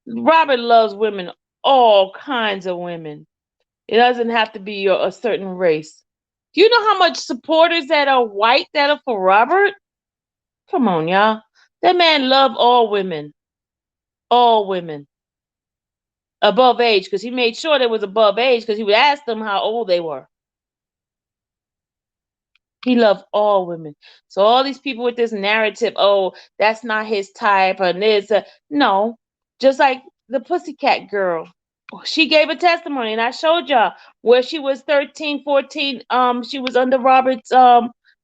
Robert loves women, all kinds of women. It doesn't have to be a certain race. Do you know how much supporters that are white that are for Robert? Come on, y'all. That man loved all women above age, because he made sure they was above age, because he would ask them how old they were. He loved all women. So all these people with this narrative, oh, that's not his type, and this, no, just like the Pussycat girl. She gave a testimony, and I showed y'all where she was 13, 14. She was under Robert's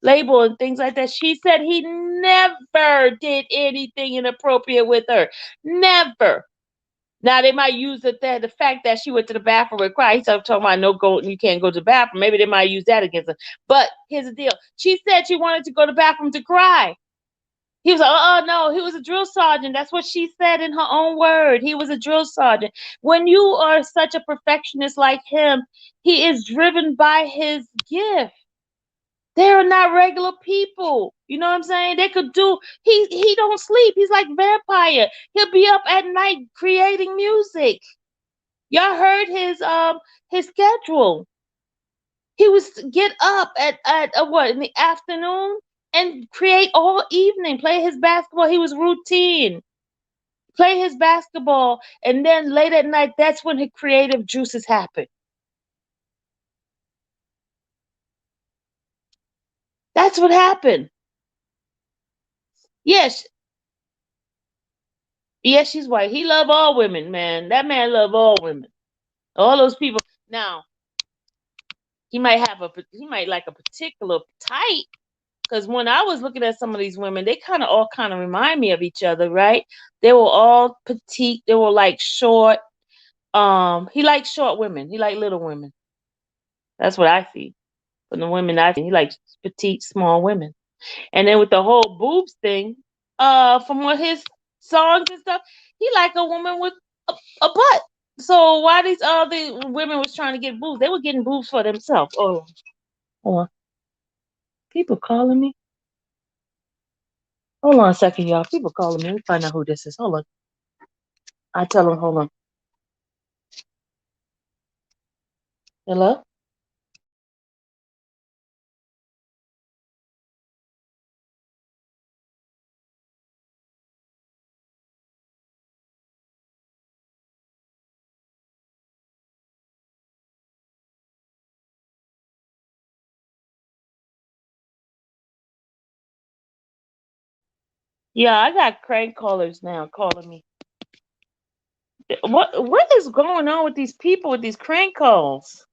label and things like that. She said he never did anything inappropriate with her. Never. Now they might use the fact that she went to the bathroom and cried. He's talking about no go, you can't go to the bathroom. Maybe they might use that against her. But here's the deal: she said she wanted to go to the bathroom to cry. He was like, oh no, he was a drill sergeant. That's what she said in her own word. He was a drill sergeant. When you are such a perfectionist like him, he is driven by his gift. They're not regular people. You know what I'm saying? They could do. He don't sleep. He's like vampire. He'll be up at night creating music. Y'all heard his schedule. He was get up at what, in the afternoon and create all evening. Play his basketball. He was routine. Play his basketball, and then late at night, that's when his creative juices happen. That's what happened. Yes, yes, she's white. He love all women, man. That man love all women. All those people. Now, He might like a particular type. Because when I was looking at some of these women, they all kind of remind me of each other, right? They were all petite. They were like short. He likes short women. He likes little women. That's what I see from the women I see. He likes petite, small women. And then with the whole boobs thing, from what his songs and stuff, he like a woman with a butt. So why these other women was trying to get boobs? They were getting boobs for themselves. Oh, hold on. People calling me. Hold on a second, y'all. People calling me. Let me find out who this is. Hold on. I tell them, hold on. Hello? Yeah, I got crank callers now calling me. What is going on with these people with these crank calls?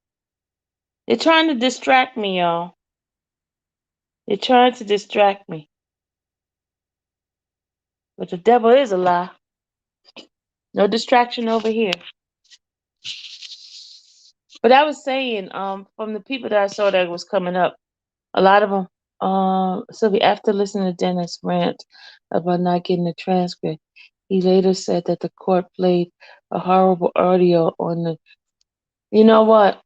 They're trying to distract me, y'all. They're trying to distract me. But the devil is a lie. No distraction over here. But I was saying, from the people that I saw that was coming up, a lot of them, Sylvia, after listening to Dennis rant about not getting the transcript, he later said that the court played a horrible audio on the. You know what,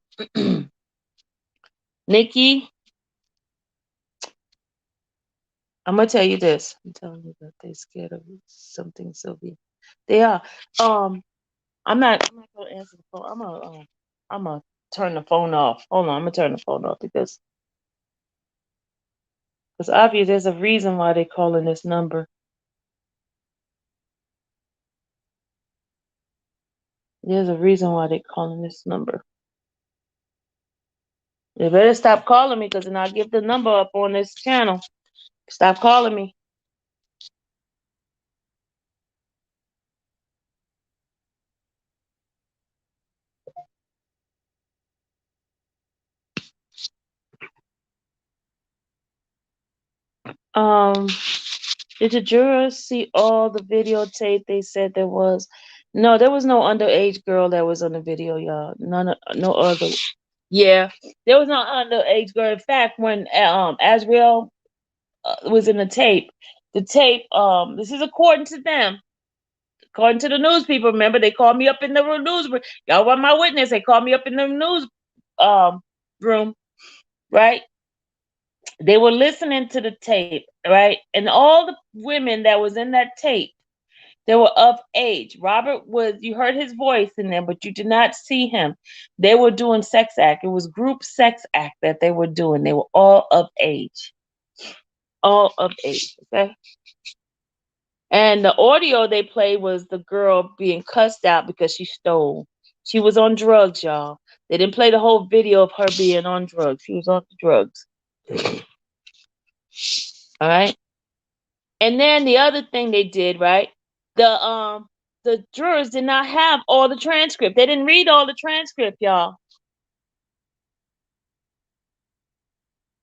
Nikki? I'm gonna tell you this. I'm telling you that they're scared of something, Sylvia. They are. I'm not. I'm not gonna answer the phone. I'm gonna turn the phone off. Hold on. I'm gonna turn the phone off because obviously there's a reason why they're calling this number. There's a reason why they're calling this number. They better stop calling me because then I'll give the number up on this channel. Stop calling me. Did the jurors see all the videotape? They said there was. No, there was no underage girl that was on the video, y'all. No other. Yeah, there was no underage girl. In fact, when Azriel was in the tape, this is according to them, according to the news people. Remember, they called me up in the news room. Y'all were my witness. They called me up in the news room, right? They were listening to the tape, right? And all the women that was in that tape, they were of age. Robert was, you heard his voice in there, but you did not see him. They were doing sex act. It was group sex act that they were doing. They were all of age. All of age, okay? And the audio they played was the girl being cussed out because she stole. She was on drugs, y'all. They didn't play the whole video of her being on drugs. She was on drugs. All right. And then the other thing they did, right? The jurors did not have all the transcript. They didn't read all the transcript, y'all.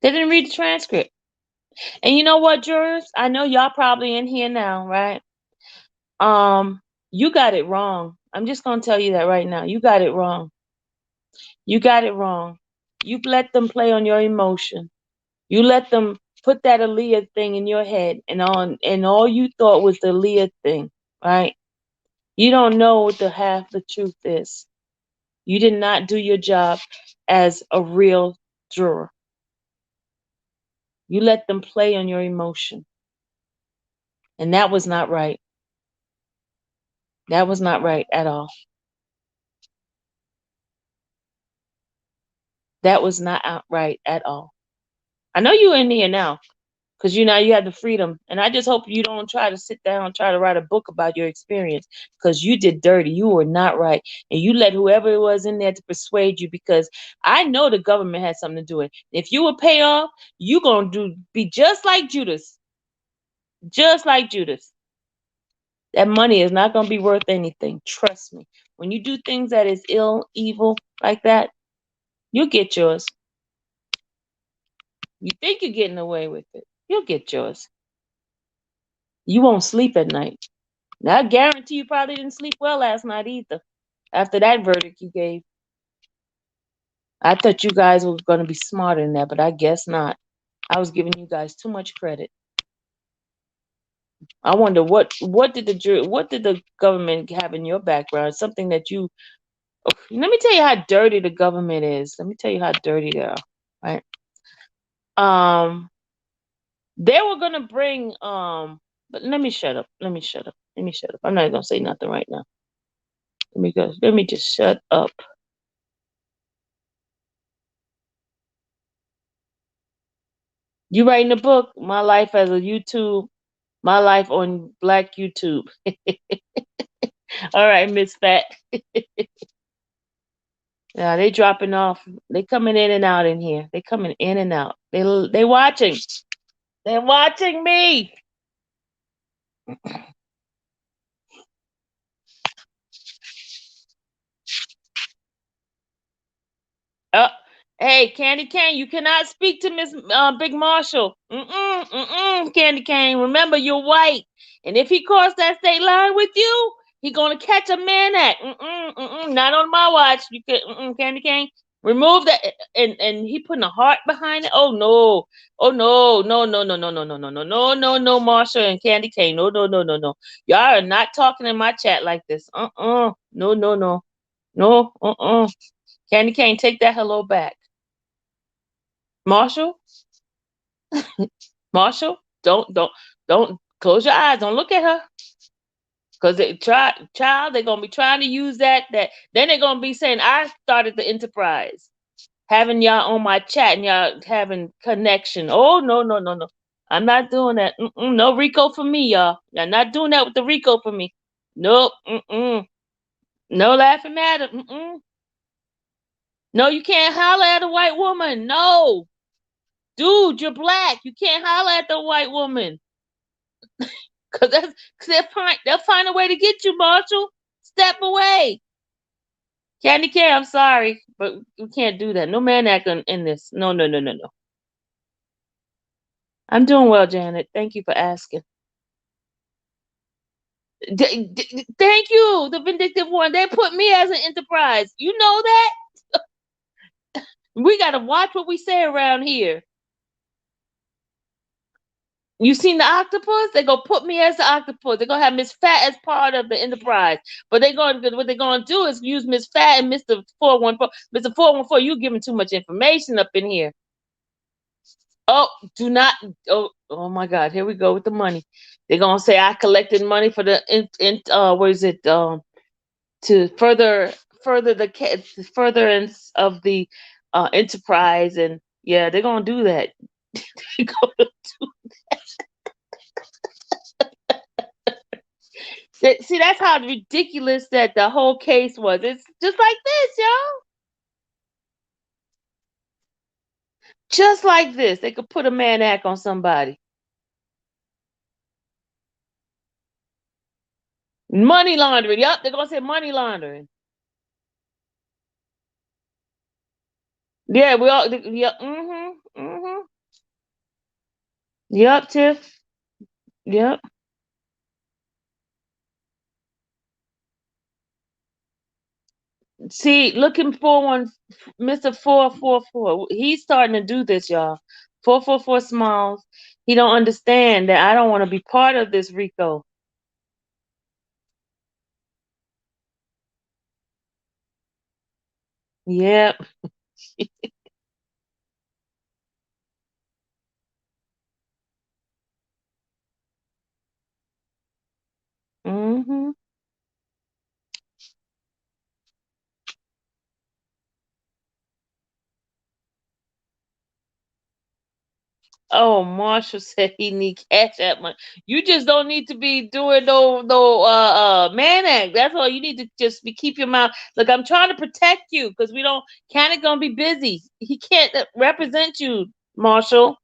They didn't read the transcript. And you know what, jurors? I know y'all probably in here now, right? You got it wrong. I'm just gonna tell you that right now. You got it wrong. You got it wrong. You let them play on your emotion. You let them put that Aaliyah thing in your head, and all you thought was the Aaliyah thing, right? You don't know what the half the truth is. You did not do your job as a real juror. You let them play on your emotion. And that was not right. That was not right at all. That was not right at all. I know you're in here now because you have the freedom. And I just hope you don't try to sit down and try to write a book about your experience because you did dirty. You were not right. And you let whoever it was in there to persuade you because I know the government had something to do with it. If you would pay off, you're going to be just like Judas. Just like Judas. That money is not going to be worth anything. Trust me. When you do things that is evil like that, you'll get yours. You think you're getting away with it. You'll get yours. You won't sleep at night. Now, I guarantee you probably didn't sleep well last night either. After that verdict you gave. I thought you guys were going to be smarter than that, but I guess not. I was giving you guys too much credit. I wonder what did the government have in your background? Something that you let me tell you how dirty the government is. Let me tell you how dirty they are. Right? Um, they were gonna bring but let me shut up. Let me shut up. Let me shut up. I'm not gonna say nothing right now. Let me go. Let me just shut up. You writing a book? My life as a YouTube. My life on Black YouTube. All right, Miss Fat. Yeah, they dropping off. They coming in and out in here. They coming in and out. They watching. They're watching me. Uh, hey, Candy Cane, you cannot speak to Miss Big Marshall. Candy Cane. Remember, you're white, and if he crossed that state line with you, he gonna catch a man at. Not on my watch. You can, Candy Cane. Remove that, and he putting a heart behind it. Oh no, oh no, no, no, no, no, no, no, no, no, no, no, no, Marshall and Candy Cane. No, no, no, no, no. Y'all are not talking in my chat like this. No, no, no, no. Candy Cane, take that hello back. Marshall, Marshall, don't close your eyes. Don't look at her. Cause they're gonna be trying to use that. Then they're gonna be saying I started the enterprise, having y'all on my chat and y'all having connection. Oh no, no, no, no. I'm not doing that. No Rico for me, y'all. I'm not doing that with the Rico for me. Nope. No laughing matter. No, you can't holler at a white woman. No. Dude, you're black. You can't holler at the white woman. Cause they'll find a way to get you, Marshall. Step away. Candy Cane, I'm sorry, but we can't do that. No man acting in this. No, no, no, no, no. I'm doing well, Janet. Thank you for asking. Thank you, the vindictive one. They put me as an enterprise. You know that? We gotta watch what we say around here. You seen the octopus? They gonna put me as the octopus. They're gonna have Miss Fat as part of the enterprise. But what they're gonna do is use Miss Fat and Mr. 414. Mr. 414, you giving too much information up in here. Oh, do not. Oh my God! Here we go with the money. They're gonna say I collected money for the what is it? To further the furtherance of the enterprise, and yeah, they're gonna do that. They're gonna do See, that's how ridiculous that the whole case was. It's just like this, y'all. Just like this. They could put a man act on somebody. Money laundering. Yup, they're gonna say money laundering. Yeah, we all yep, Yep, Tiff. Yep. See, looking for one, Mr. 444. He's starting to do this, y'all. 444 Smalls. He don't understand that I don't want to be part of this, Rico. Yep. hmm Oh, Marshall said he need cash app money. You just don't need to be doing no man act. That's all you need to just be keep your mouth. Look, I'm trying to protect you because we don't Can't gonna be busy. He can't represent you, Marshall.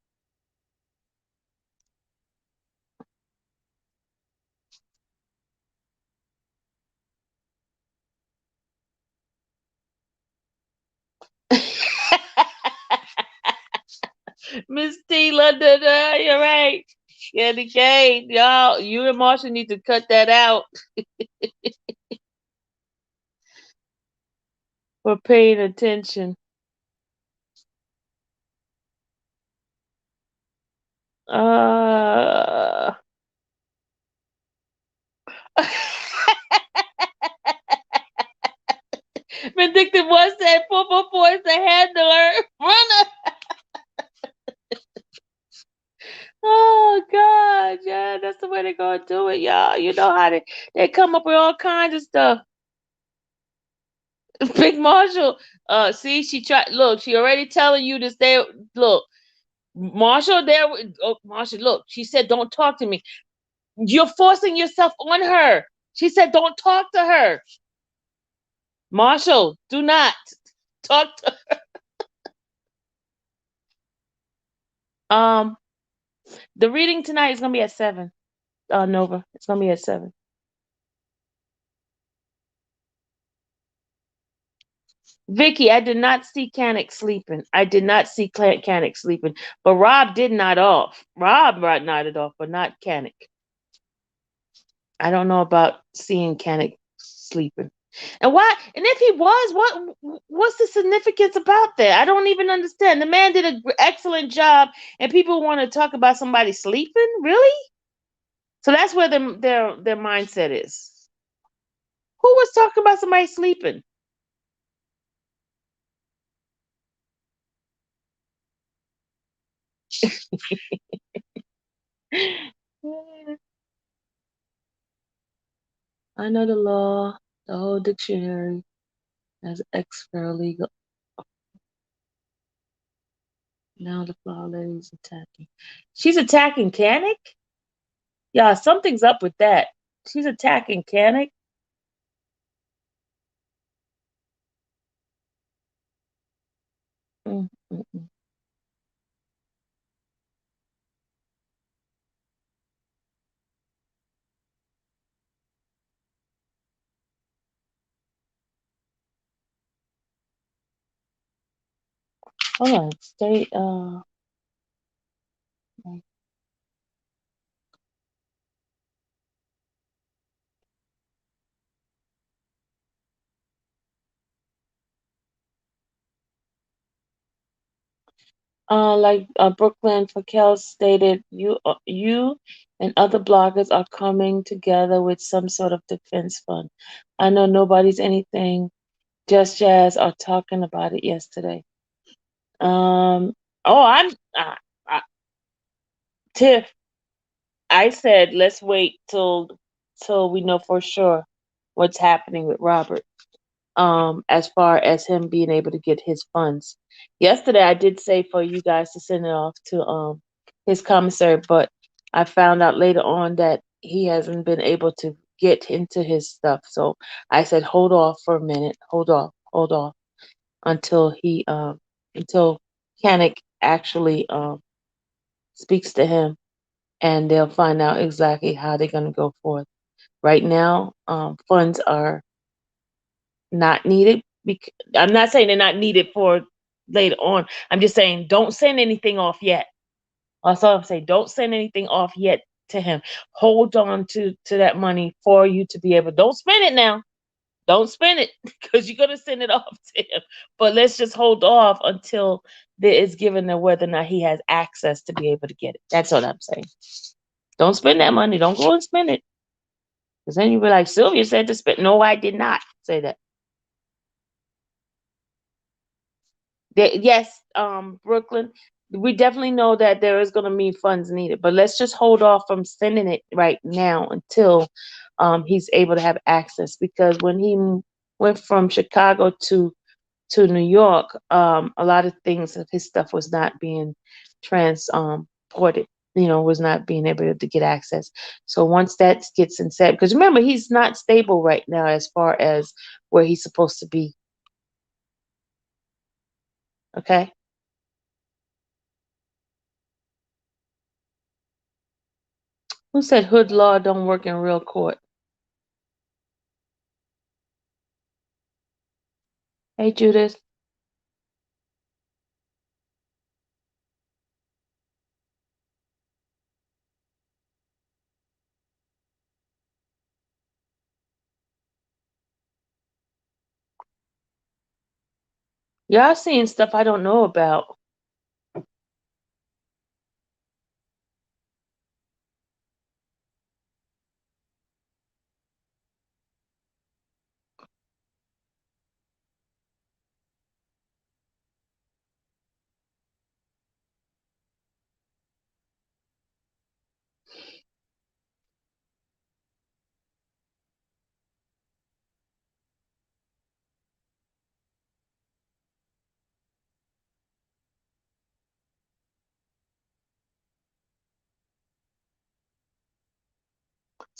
Miss T London, you're right. Candy cane, y'all. You and Marsha need to cut that out for paying attention. Uh Vindictive one said 444 is the handler. Runner. Oh God, yeah, that's the way they're gonna do it, y'all. You know how they come up with all kinds of stuff. Big Marshall, see, she tried. Look, she already telling you to stay. Look, Marshall, there. Oh, Marshall, look, she said, "Don't talk to me." You're forcing yourself on her. She said, "Don't talk to her." Marshall, do not talk to. Um, the reading tonight is gonna be at 7. Nova, it's gonna be at 7. Vicky, I did not see Canic sleeping. I did not see Canic sleeping, but Rob did nod off. Rob nodded off, but not Canic. I don't know about seeing Canic sleeping. And why? And if he was, what's the significance about that? I don't even understand. The man did an excellent job, and people want to talk about somebody sleeping. Really? So that's where their mindset is. Who was talking about somebody sleeping? I know the law, the whole dictionary as ex-paralegal. Now the flower lady's attacking. She's attacking Canic? Yeah, something's up with that. She's attacking Canic. Mm, mm, mm. Hold on. Stay like Brooklyn Fakel stated, you and other bloggers are coming together with some sort of defense fund. I know nobody's anything. Just Jazz are talking about it yesterday. Oh, I'm Tiff. I said let's wait till we know for sure what's happening with Robert. As far as him being able to get his funds. Yesterday I did say for you guys to send it off to his commissary, but I found out later on that he hasn't been able to get into his stuff. So I said hold off for a minute, hold off until he until Canic actually speaks to him, and they'll find out exactly how they're going to go forth. Right now, funds are not needed. I'm not saying they're not needed for later on. I'm just saying don't send anything off yet. That's all I'm saying. Don't send anything off yet to him. Hold on to that money for you to be able. Don't spend it now. Don't spend it because you're gonna send it off to him. But let's just hold off until there is given the whether or not he has access to be able to get it. That's what I'm saying. Don't spend that money. Don't go and spend it. Because then you'll be like, Sylvia said to spend. No, I did not say that. Yes, Brooklyn, we definitely know that there is going to be funds needed, but let's just hold off from sending it right now until he's able to have access. Because when he went from Chicago to New York, a lot of things of his stuff was not being transported. Was not being able to get access. So once that gets in set, because remember he's not stable right now as far as where he's supposed to be. Okay. Who said hood law don't work in real court? Hey, Judith. Y'all seeing stuff I don't know about.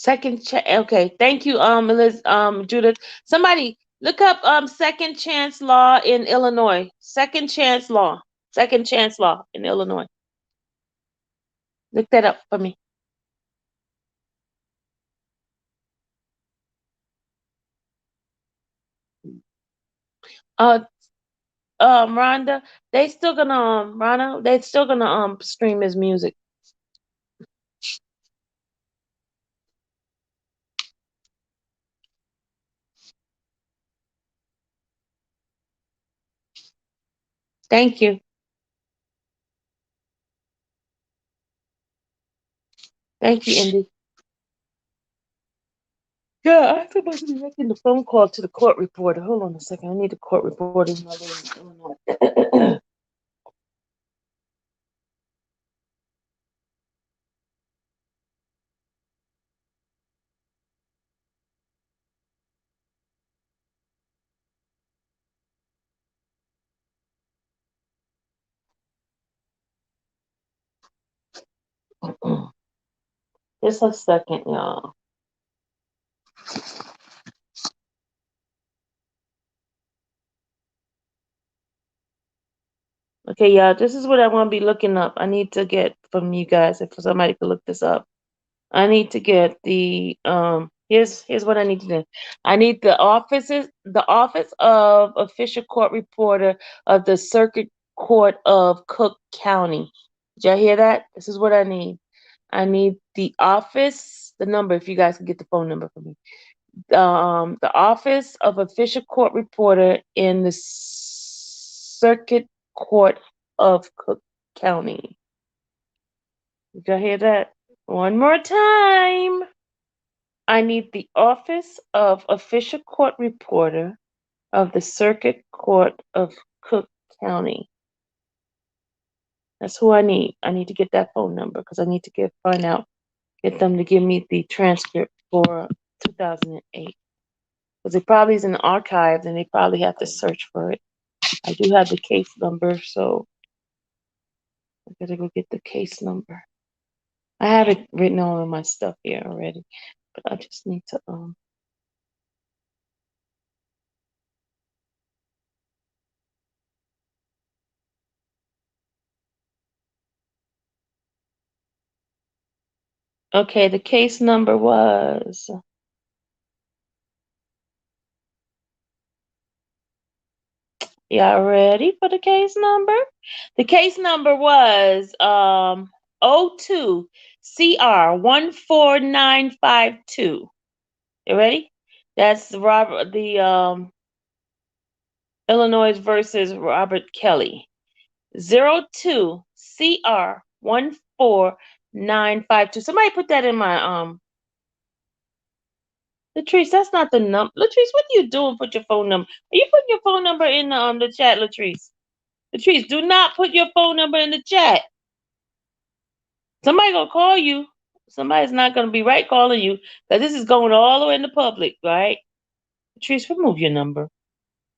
Okay, thank you, Judith. Somebody look up second chance law in Illinois. Second chance law. Second chance law in Illinois. Look that up for me. Uh, Rhonda, they still gonna stream his music. Thank you. Thank you, Indy. Yeah, I'm supposed to be making the phone call to the court reporter. Hold on a second. I need the court reporter in my room. Just a second, y'all. Okay, y'all, this is what I want to be looking up. I need to get from you guys, if somebody could look this up. I need to get the here's what I need to do. I need the office of official court reporter of the Circuit Court of Cook County. Did y'all hear that? This is what I need. I need the number, if you guys can get the phone number for me. The office of official court reporter in the Circuit Court of Cook County. Did y'all hear that? One more time. I need the office of official court reporter of the Circuit Court of Cook County. That's who I need. I need to get that phone number because I need to get them to give me the transcript for 2008. Because it probably is in the archives and they probably have to search for it. I do have the case number, so I gotta go get the case number. I have it written all in my stuff here already, but I just need to Okay, the case number was y'all ready for the case number? The case number was 02 CR 14952. You ready? That's the Illinois versus Robert Kelly. 02 CR 14952. Somebody put that in my Latrice, that's not the number. Latrice, what are you doing? Put your phone number. Are you putting your phone number in the chat, Latrice? Latrice, do not put your phone number in the chat. Somebody gonna call you. Somebody's not gonna be right calling you because this is going all the way in the public, right? Latrice, remove your number.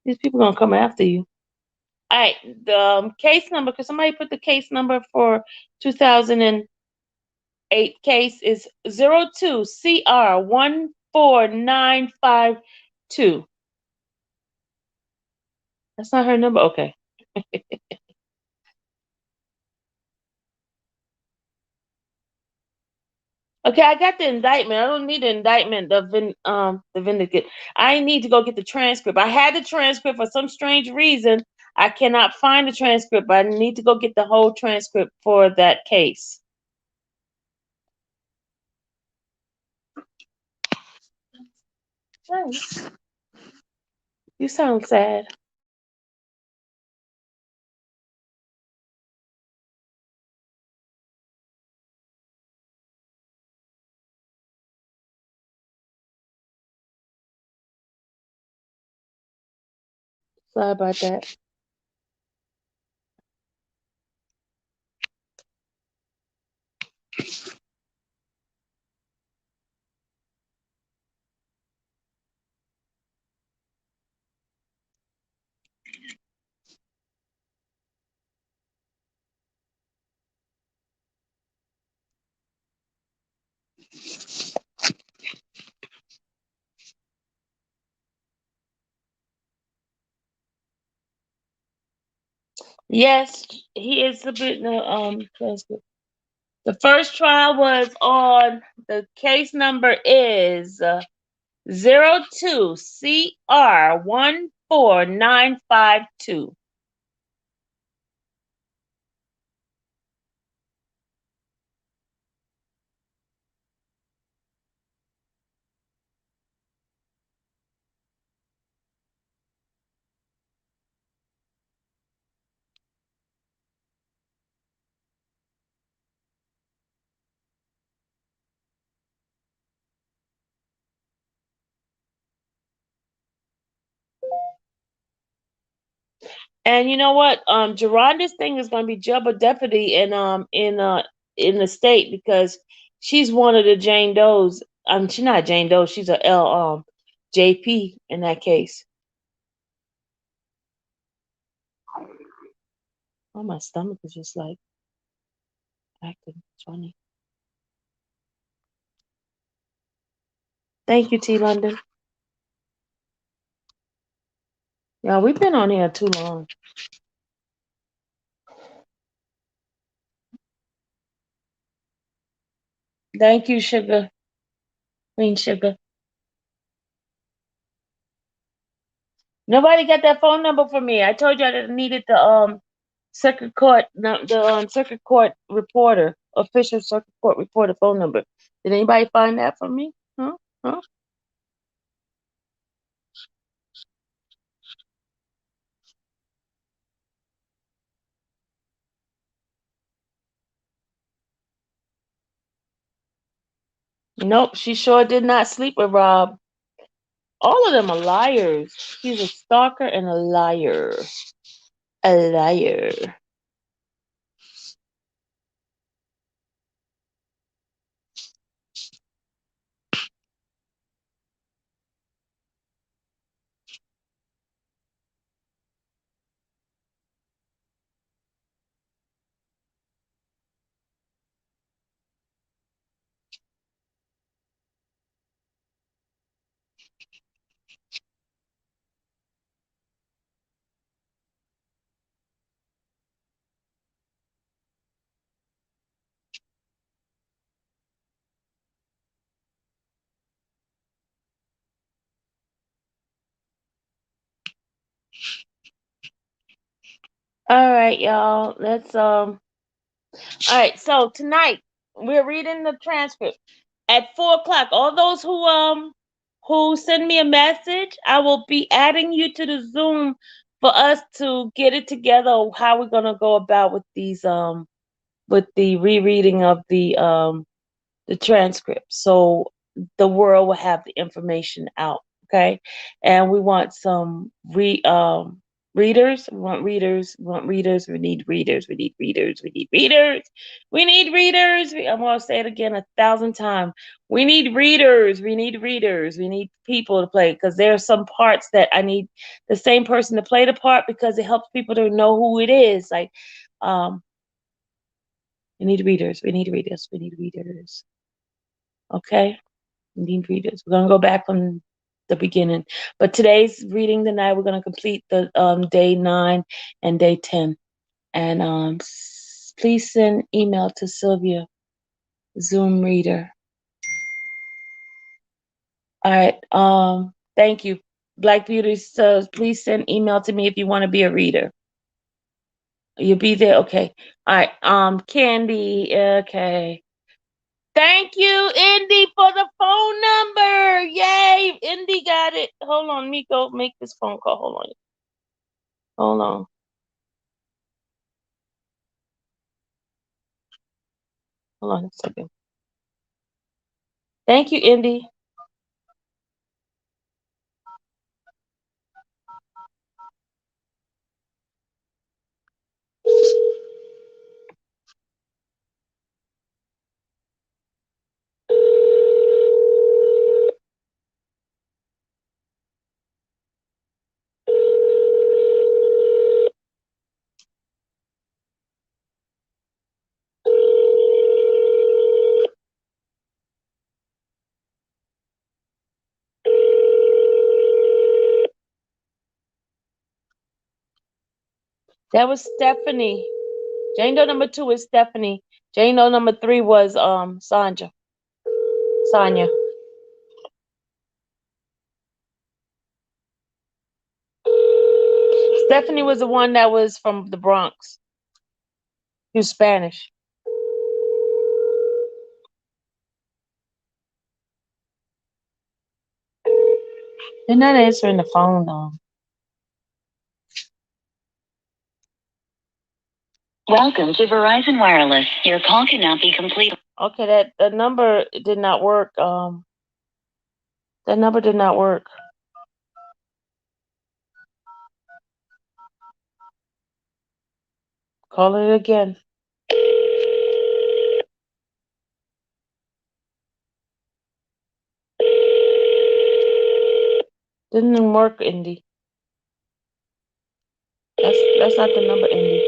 These people gonna come after you. All right, the case number. Could somebody put the case number for 2008 case is 02 CR 14952. That's not her number. Okay. Okay, I got the indictment. I don't need the indictment, the vindicate. I need to go get the transcript. I had the transcript for some strange reason. I cannot find the transcript, but I need to go get the whole transcript for that case. You sound sad. Sorry about that. Yes, he is submitting the transcript. The first trial was on, the case number is 02CR14952. And you know what? Geronda's thing is gonna be double deputy in the state because she's one of the Jane Does. She's not Jane Doe, she's a JP in that case. Oh, my stomach is just like acting funny. Thank you, T London. Yeah, we've been on here too long. Thank you, Sugar. Queen Sugar. Nobody got that phone number for me. I told you I needed the circuit court, no, the circuit court reporter, official circuit court reporter phone number. Did anybody find that for me? Huh? Huh? Nope, she sure did not sleep with Rob. All of them are liars. He's a stalker and a liar. A liar. All right, y'all. Let's All right, so tonight we're reading the transcript at 4 o'clock. All those who send me a message, I will be adding you to the Zoom for us to get it together. How we're gonna go about with the rereading of the transcript, so the world will have the information out. Okay, and we want some readers. We want readers. We want readers. We need readers. We need readers. We need readers. We need readers. I'm gonna say it again 1,000 times. We need readers. We need readers. We need people to play, because there are some parts that I need the same person to play the part, because it helps people to know who it is. Like, we need readers. We need readers. We need readers. Okay, we need readers. We're gonna go back from the beginning. But today's reading tonight, we're gonna complete the day 9 and day 10. And please send email to Sylvia, Zoom reader. All right. Thank you. Black Beauty says, please send email to me if you want to be a reader. You'll be there. Okay. All right. Candy. Okay. Thank you, Indy, for the phone number. Yay, Indy got it. Hold on, let me go make this phone call. Hold on. Hold on. Hold on a second. Thank you, Indy. That was Stephanie. Jane Doe number 2 is Stephanie. Jane Doe number 3 was Sonya. Stephanie was the one that was from the Bronx. She was Spanish. They're not answering the phone though. Welcome to Verizon Wireless. Your call cannot be completed. Okay, that number did not work. That number did not work. Call it again. Didn't work, Indy. That's not the number, Indy.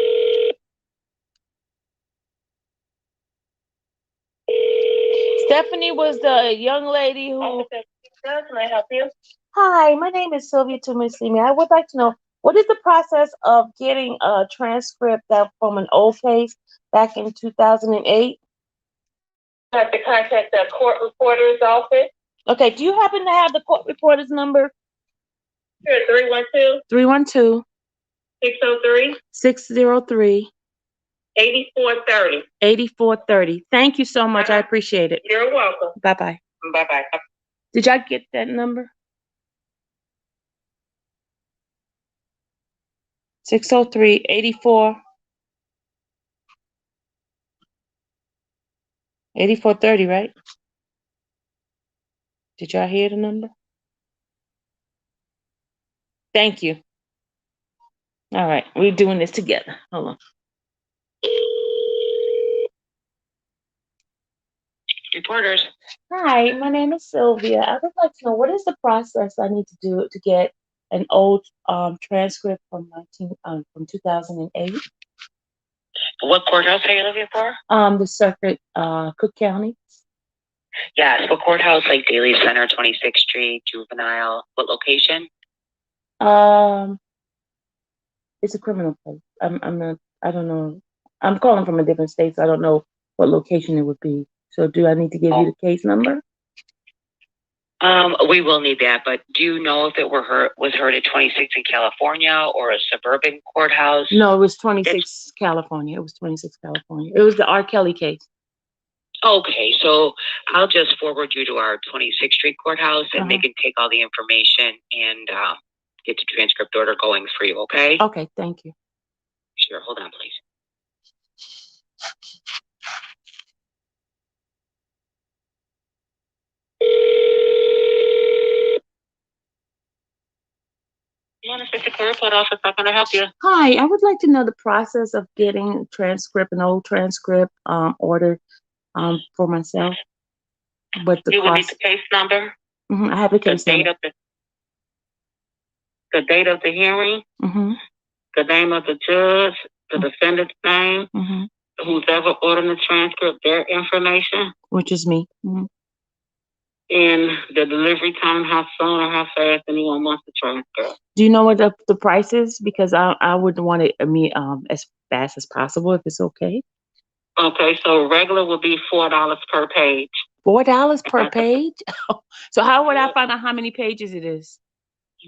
Stephanie was the young lady who. Can I help you? Hi, my name is Sylvia Tumisimi. I would like to know what is the process of getting a transcript from an old case back in 2008? You have to contact the court reporter's office. Okay, do you happen to have the court reporter's number? Sure, 312. 312. 603. 603. 8430. 8430. Thank you so much. I appreciate it. You're welcome. Bye-bye. Bye-bye. Did y'all get that number? 603 84 8430, right? Did y'all hear the number? Thank you. All right, we're doing this together. Hold on. Reporters. Hi, my name is Sylvia. I would like to know what is the process I need to do to get an old transcript from 2008. What courthouse are you looking for? The circuit, Cook County. Yes, what courthouse? Like Daly Center, 26th Street, Juvenile. What location? It's a criminal case. I don't know. I'm calling from a different state, so I don't know what location it would be. So do I need to give you the case number? We will need that, but do you know if it was heard at 26 in California or a suburban courthouse? No, it was 26 California. It was 26 California. It was the R. Kelly case. Okay, so I'll just forward you to our 26th Street courthouse, and they can take all the information and get the transcript order going for you, okay? Okay, thank you. Sure, hold on, please. Assistant Clerk Report Office, how can I help you? Hi, I would like to know the process of getting an old transcript order for myself. But you will need the case number. I have the case number. The date of the hearing. The name of the judge, the defendant's name, who's ever ordering the transcript, their information, which is me. And the delivery time, how soon or how fast anyone wants the transcript. Do you know what the price is? Because I would want it as fast as possible, if it's okay. Okay, so regular will be $4 per page. $4 per page? So how would I find out how many pages it is?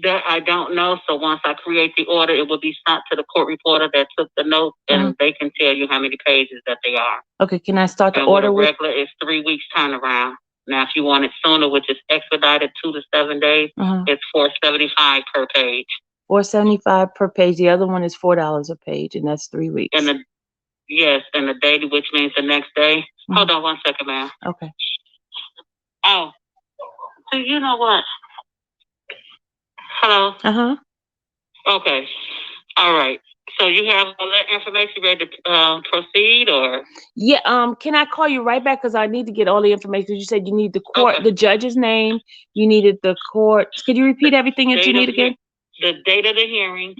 That I don't know. So once I create the order, it will be sent to the court reporter that took the notes, and they can tell you how many pages that they are. Okay, can I start the order with regular is 3 weeks turnaround. Now, if you want it sooner, which is expedited 2 to 7 days, it's $4.75 per page. $4.75 per page. The other one is $4 a page, and that's 3 weeks. And the daily, which means the next day. Hold on 1 second, ma'am. Okay. Oh, so you know what? Hello. Okay. All right. So you have all that information ready to proceed, or? Yeah. Can I call you right back, because I need to get all the information. You said you need the court, the judge's name. You needed the court. Could you repeat everything that you need again? The date of the hearing.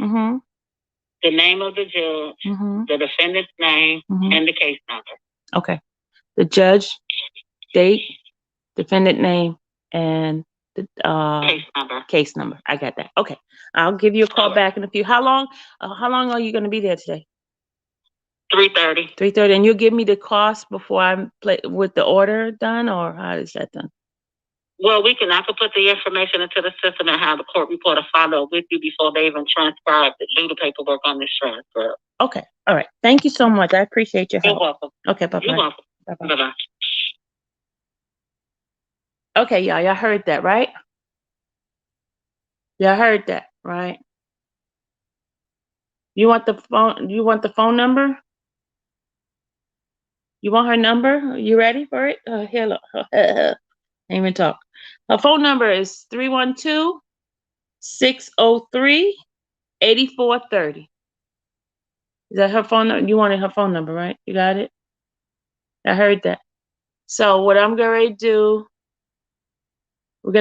The name of the judge. The defendant's name, and the case number. Okay. The judge, date, defendant name, and The Case number. I got that. Okay. I'll give you a call Alright. back in a few. How long are you going to be there today? 3:30. 3:30. And you'll give me the cost before I play with the order done, or how is that done? Well, I can put the information into the system and have the court reporter follow up with you before they even transcribe to do the paperwork on this transfer. Okay. All right. Thank you so much. I appreciate your You're help. welcome. Okay. Bye-bye. You're welcome. Bye-bye. Bye-bye. Okay, y'all heard that, right? Y'all heard that, right? You want the phone number? You want her number? You ready for it? Here, look. Ain't even talk. Her phone number is 312-603-8430. Is that her phone number? You wanted her phone number, right? You got it? I heard that. So what I'm going to do, I'm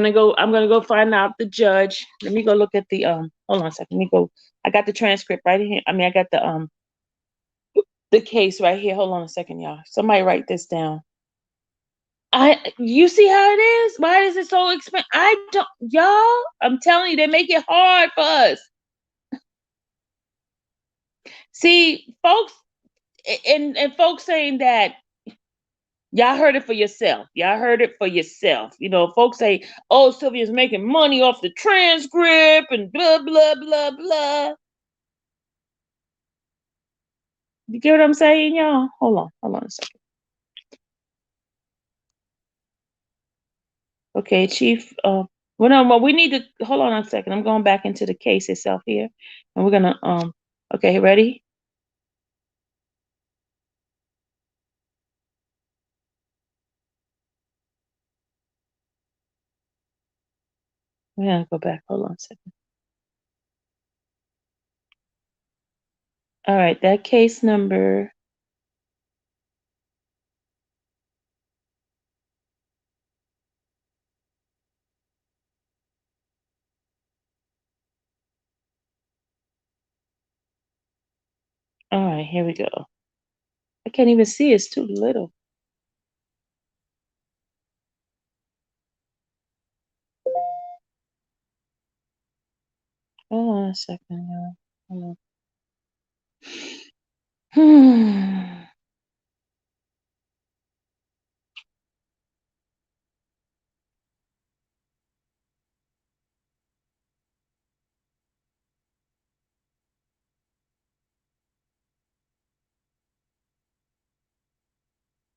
going to go find out the judge. Let me go look at the, hold on a second. Let me go. I got the transcript right here. I mean, I got the case right here. Hold on a second, y'all. Somebody write this down. You see how it is? Why is it so expensive? Y'all, I'm telling you, they make it hard for us. See, folks, and folks saying that, y'all heard it for yourself. Y'all heard it for yourself. You know, folks say, oh, Sylvia's making money off the transcript and blah, blah, blah, blah. You get what I'm saying, y'all? Hold on a second. Okay, Chief, we need to, hold on a second. I'm going back into the case itself here. And we're gonna, okay, ready? We're gonna go back. Hold on a second. All right, that case number. All right, here we go. I can't even see, it's too little. Hold on a second, y'all. Hold on.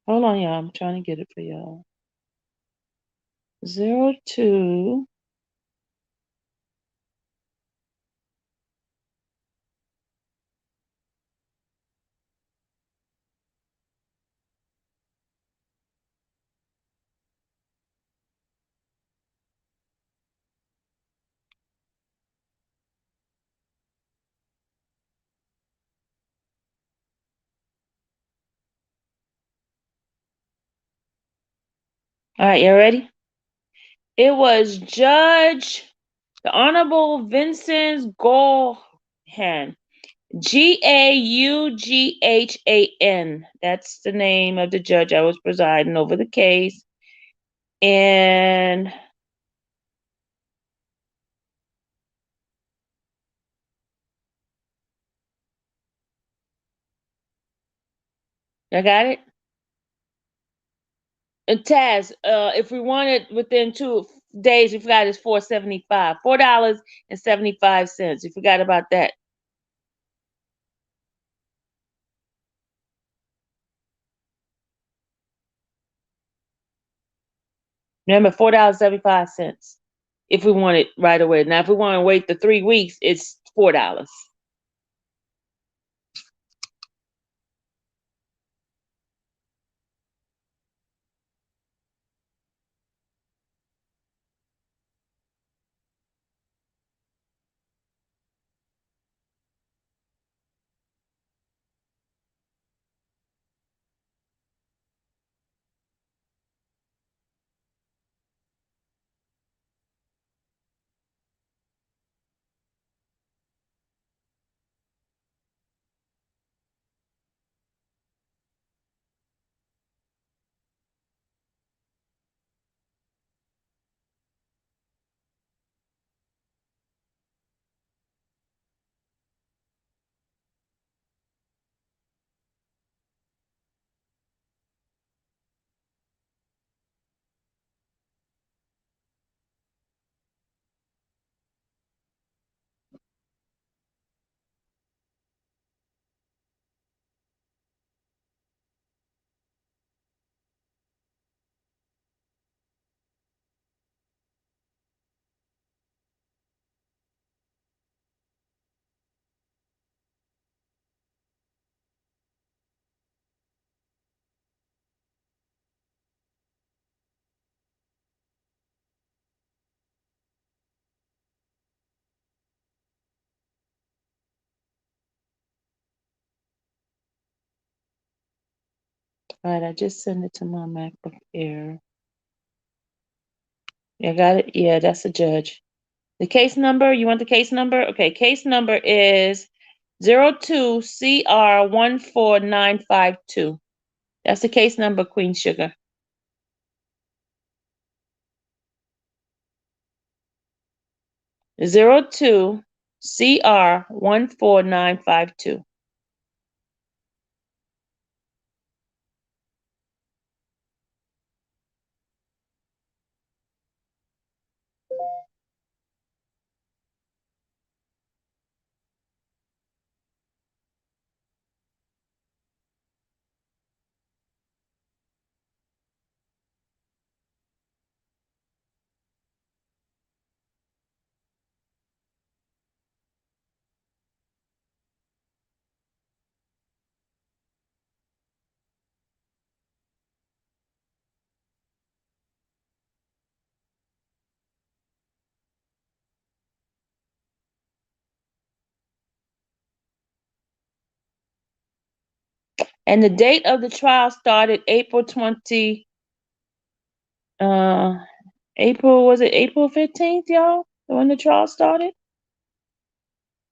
Hold on, y'all. I'm trying to get it for y'all. 02. All right, you ready? It was the Honorable Vincent Gaughan. Gaughan. That's the name of the judge. I was presiding over the case. And I got it. And Taz, if we want it within 2 days, we forgot it's $4.75. $4.75. You forgot about that. Remember, $4.75. If we want it right away. Now, if we want to wait the 3 weeks, it's $4. Right, I just sent it to my MacBook Air. Yeah, got it? Yeah, that's the judge. The case number, you want the case number? Okay, case number is 02CR14952. That's the case number, Queen Sugar. 02CR14952. And the date of the trial started April 20, was it April 15th, y'all? When the trial started?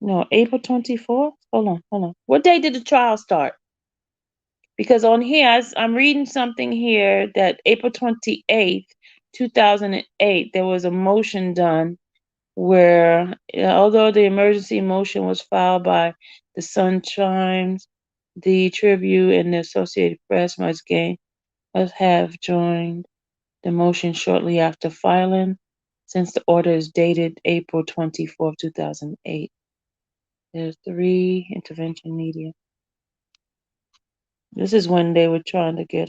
No, April 24th? Hold on. What day did the trial start? Because on here, I'm reading something here that April 28th, 2008, there was a motion done where, although the emergency motion was filed by the Sun Chimes, the Tribune, and the Associated Press must have joined the motion shortly after filing, since the order is dated April 24th, 2008. There's 3 intervention needed. This is when they were trying to get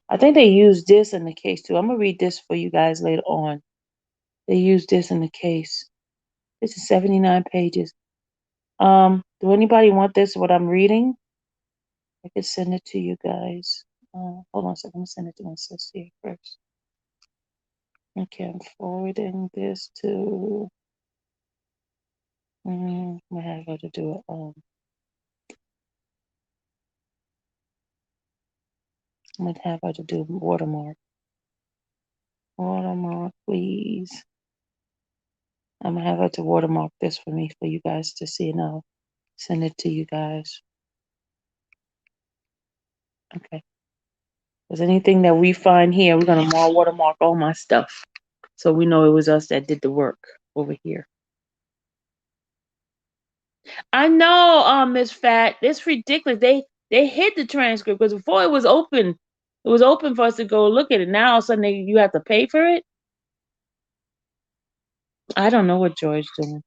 I think they used this in the case too. I'm gonna read this for you guys later on. They used this in the case. This is 79 pages. Do anybody want this? What I'm reading? I could send it to you guys. Hold on a second. I'm gonna send it to my sister here first. Okay, I'm forwarding this to. I'm gonna have her to do it. I'm gonna have her to do watermark. Watermark, please. I'm gonna have her to watermark this for me for you guys to see, and I'll send it to you guys. Okay. Because anything that we find here, we're gonna watermark all my stuff, so we know it was us that did the work over here. I know, Miss Fat, it's ridiculous. They hid the transcript because before it was open for us to go look at it. Now all of a sudden you have to pay for it. I don't know what George's doing.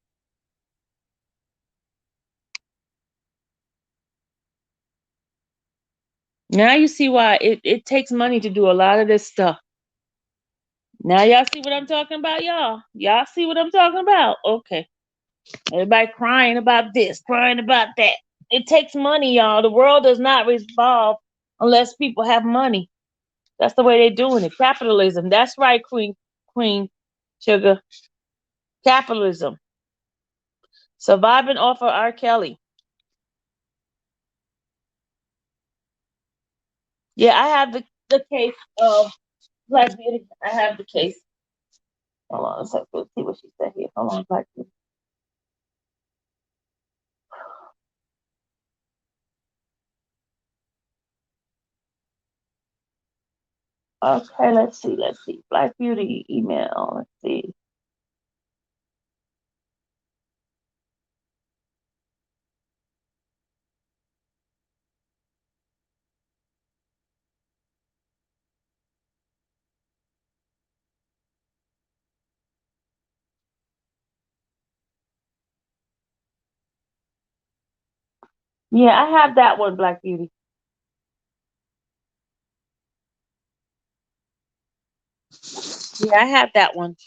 Now you see why it takes money to do a lot of this stuff. Now y'all see what I'm talking about, y'all? Y'all see what I'm talking about? Okay. Everybody crying about this, crying about that. It takes money, y'all. The world does not revolve unless people have money. That's the way they're doing it. Capitalism. That's right, Queen Sugar. Capitalism. Surviving off of R. Kelly. Yeah, I have the case of Black Beauty. I have the case. Hold on a second. Let's see what she said here. Hold on, Black Beauty. Okay, let's see. Black Beauty email. Let's see. Yeah, I have that one, Black Beauty. Yeah, I have that one.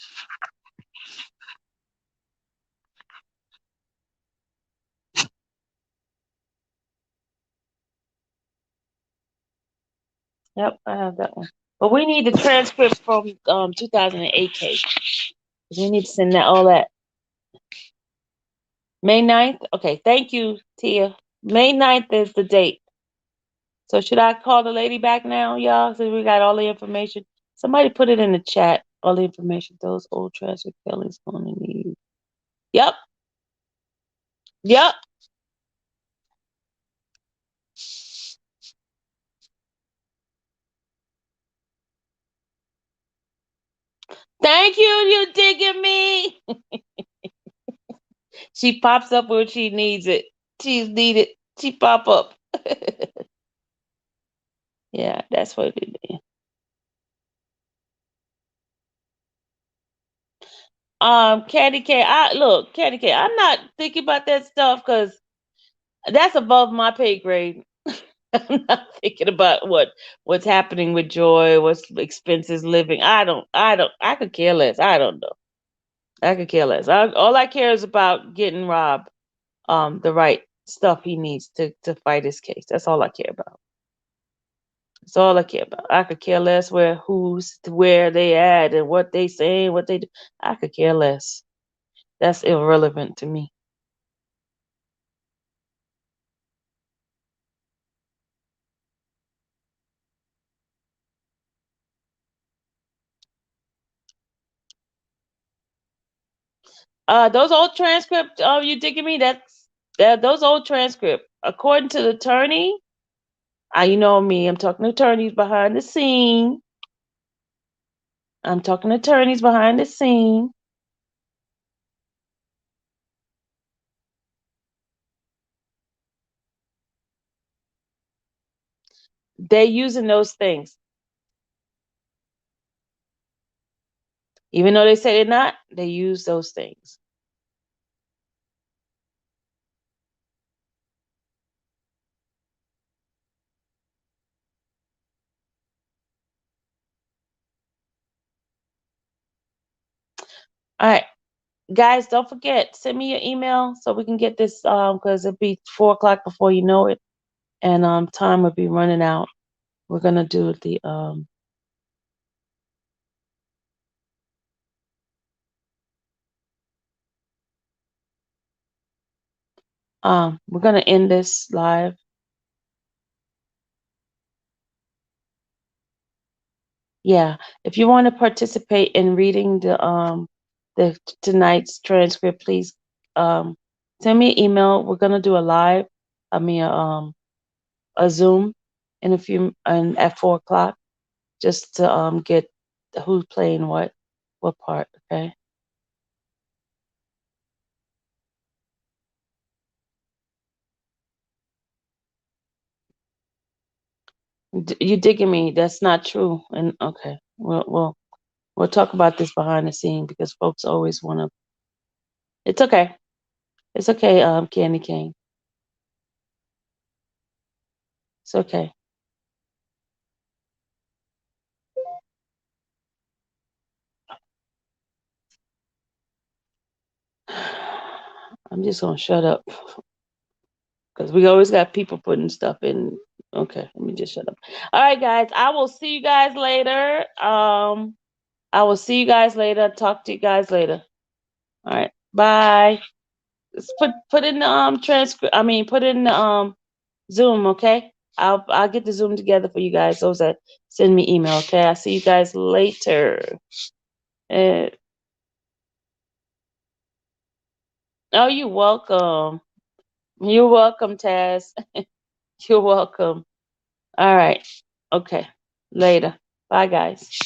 Yep, I have that one. But we need the transcript from 2008 case. We need to send all that. May 9th? Okay, thank you, Tia. May 9th is the date. So should I call the lady back now, y'all? Since we got all the information. Somebody put it in the chat. All the information. Those old transcript Kelly's gonna need. Yep. Yep. Thank you. You digging me? She pops up when she needs it. She's needed. She pop up. Yeah, that's what it is. Candy K, Candy K, I'm not thinking about that stuff because that's above my pay grade. I'm not thinking about what's happening with Joy, what's expenses living. I could care less. I don't know. I could care less. All I care is about getting Rob the right stuff he needs to fight his case. That's all I care about. That's all I care about. I could care less where they at and what they saying, what they do. I could care less. That's irrelevant to me. Those old transcript. Oh, you digging me? Those old transcript. According to the attorney, you know me. I'm talking to attorneys behind the scene. I'm talking to attorneys behind the scene. They're using those things, even though they say they're not. They use those things. All right. Guys, don't forget, send me your email so we can get this because it'll be 4 o'clock before you know it, and time will be running out. We're gonna do the we're gonna end this live. Yeah, if you want to participate in reading the tonight's transcript, please send me an email. We're gonna do a live, a Zoom in a few and at 4 o'clock, just to get who's playing what part. Okay. You digging me? That's not true. And okay, we'll talk about this behind the scene because folks always want to. It's okay. It's okay. Candy Cane. It's okay. I'm just gonna shut up because we always got people putting stuff in. Okay, let me just shut up. All right, guys. I will see you guys later. I will see you guys later. Talk to you guys later. All right. Bye. Just put in the transcript. Put in the Zoom. Okay. I'll get the Zoom together for you guys. Those that send me email. Okay. I'll see you guys later. Uh, oh, you're welcome. You're welcome, Taz. You're welcome. All right. Okay. Later. Bye, guys.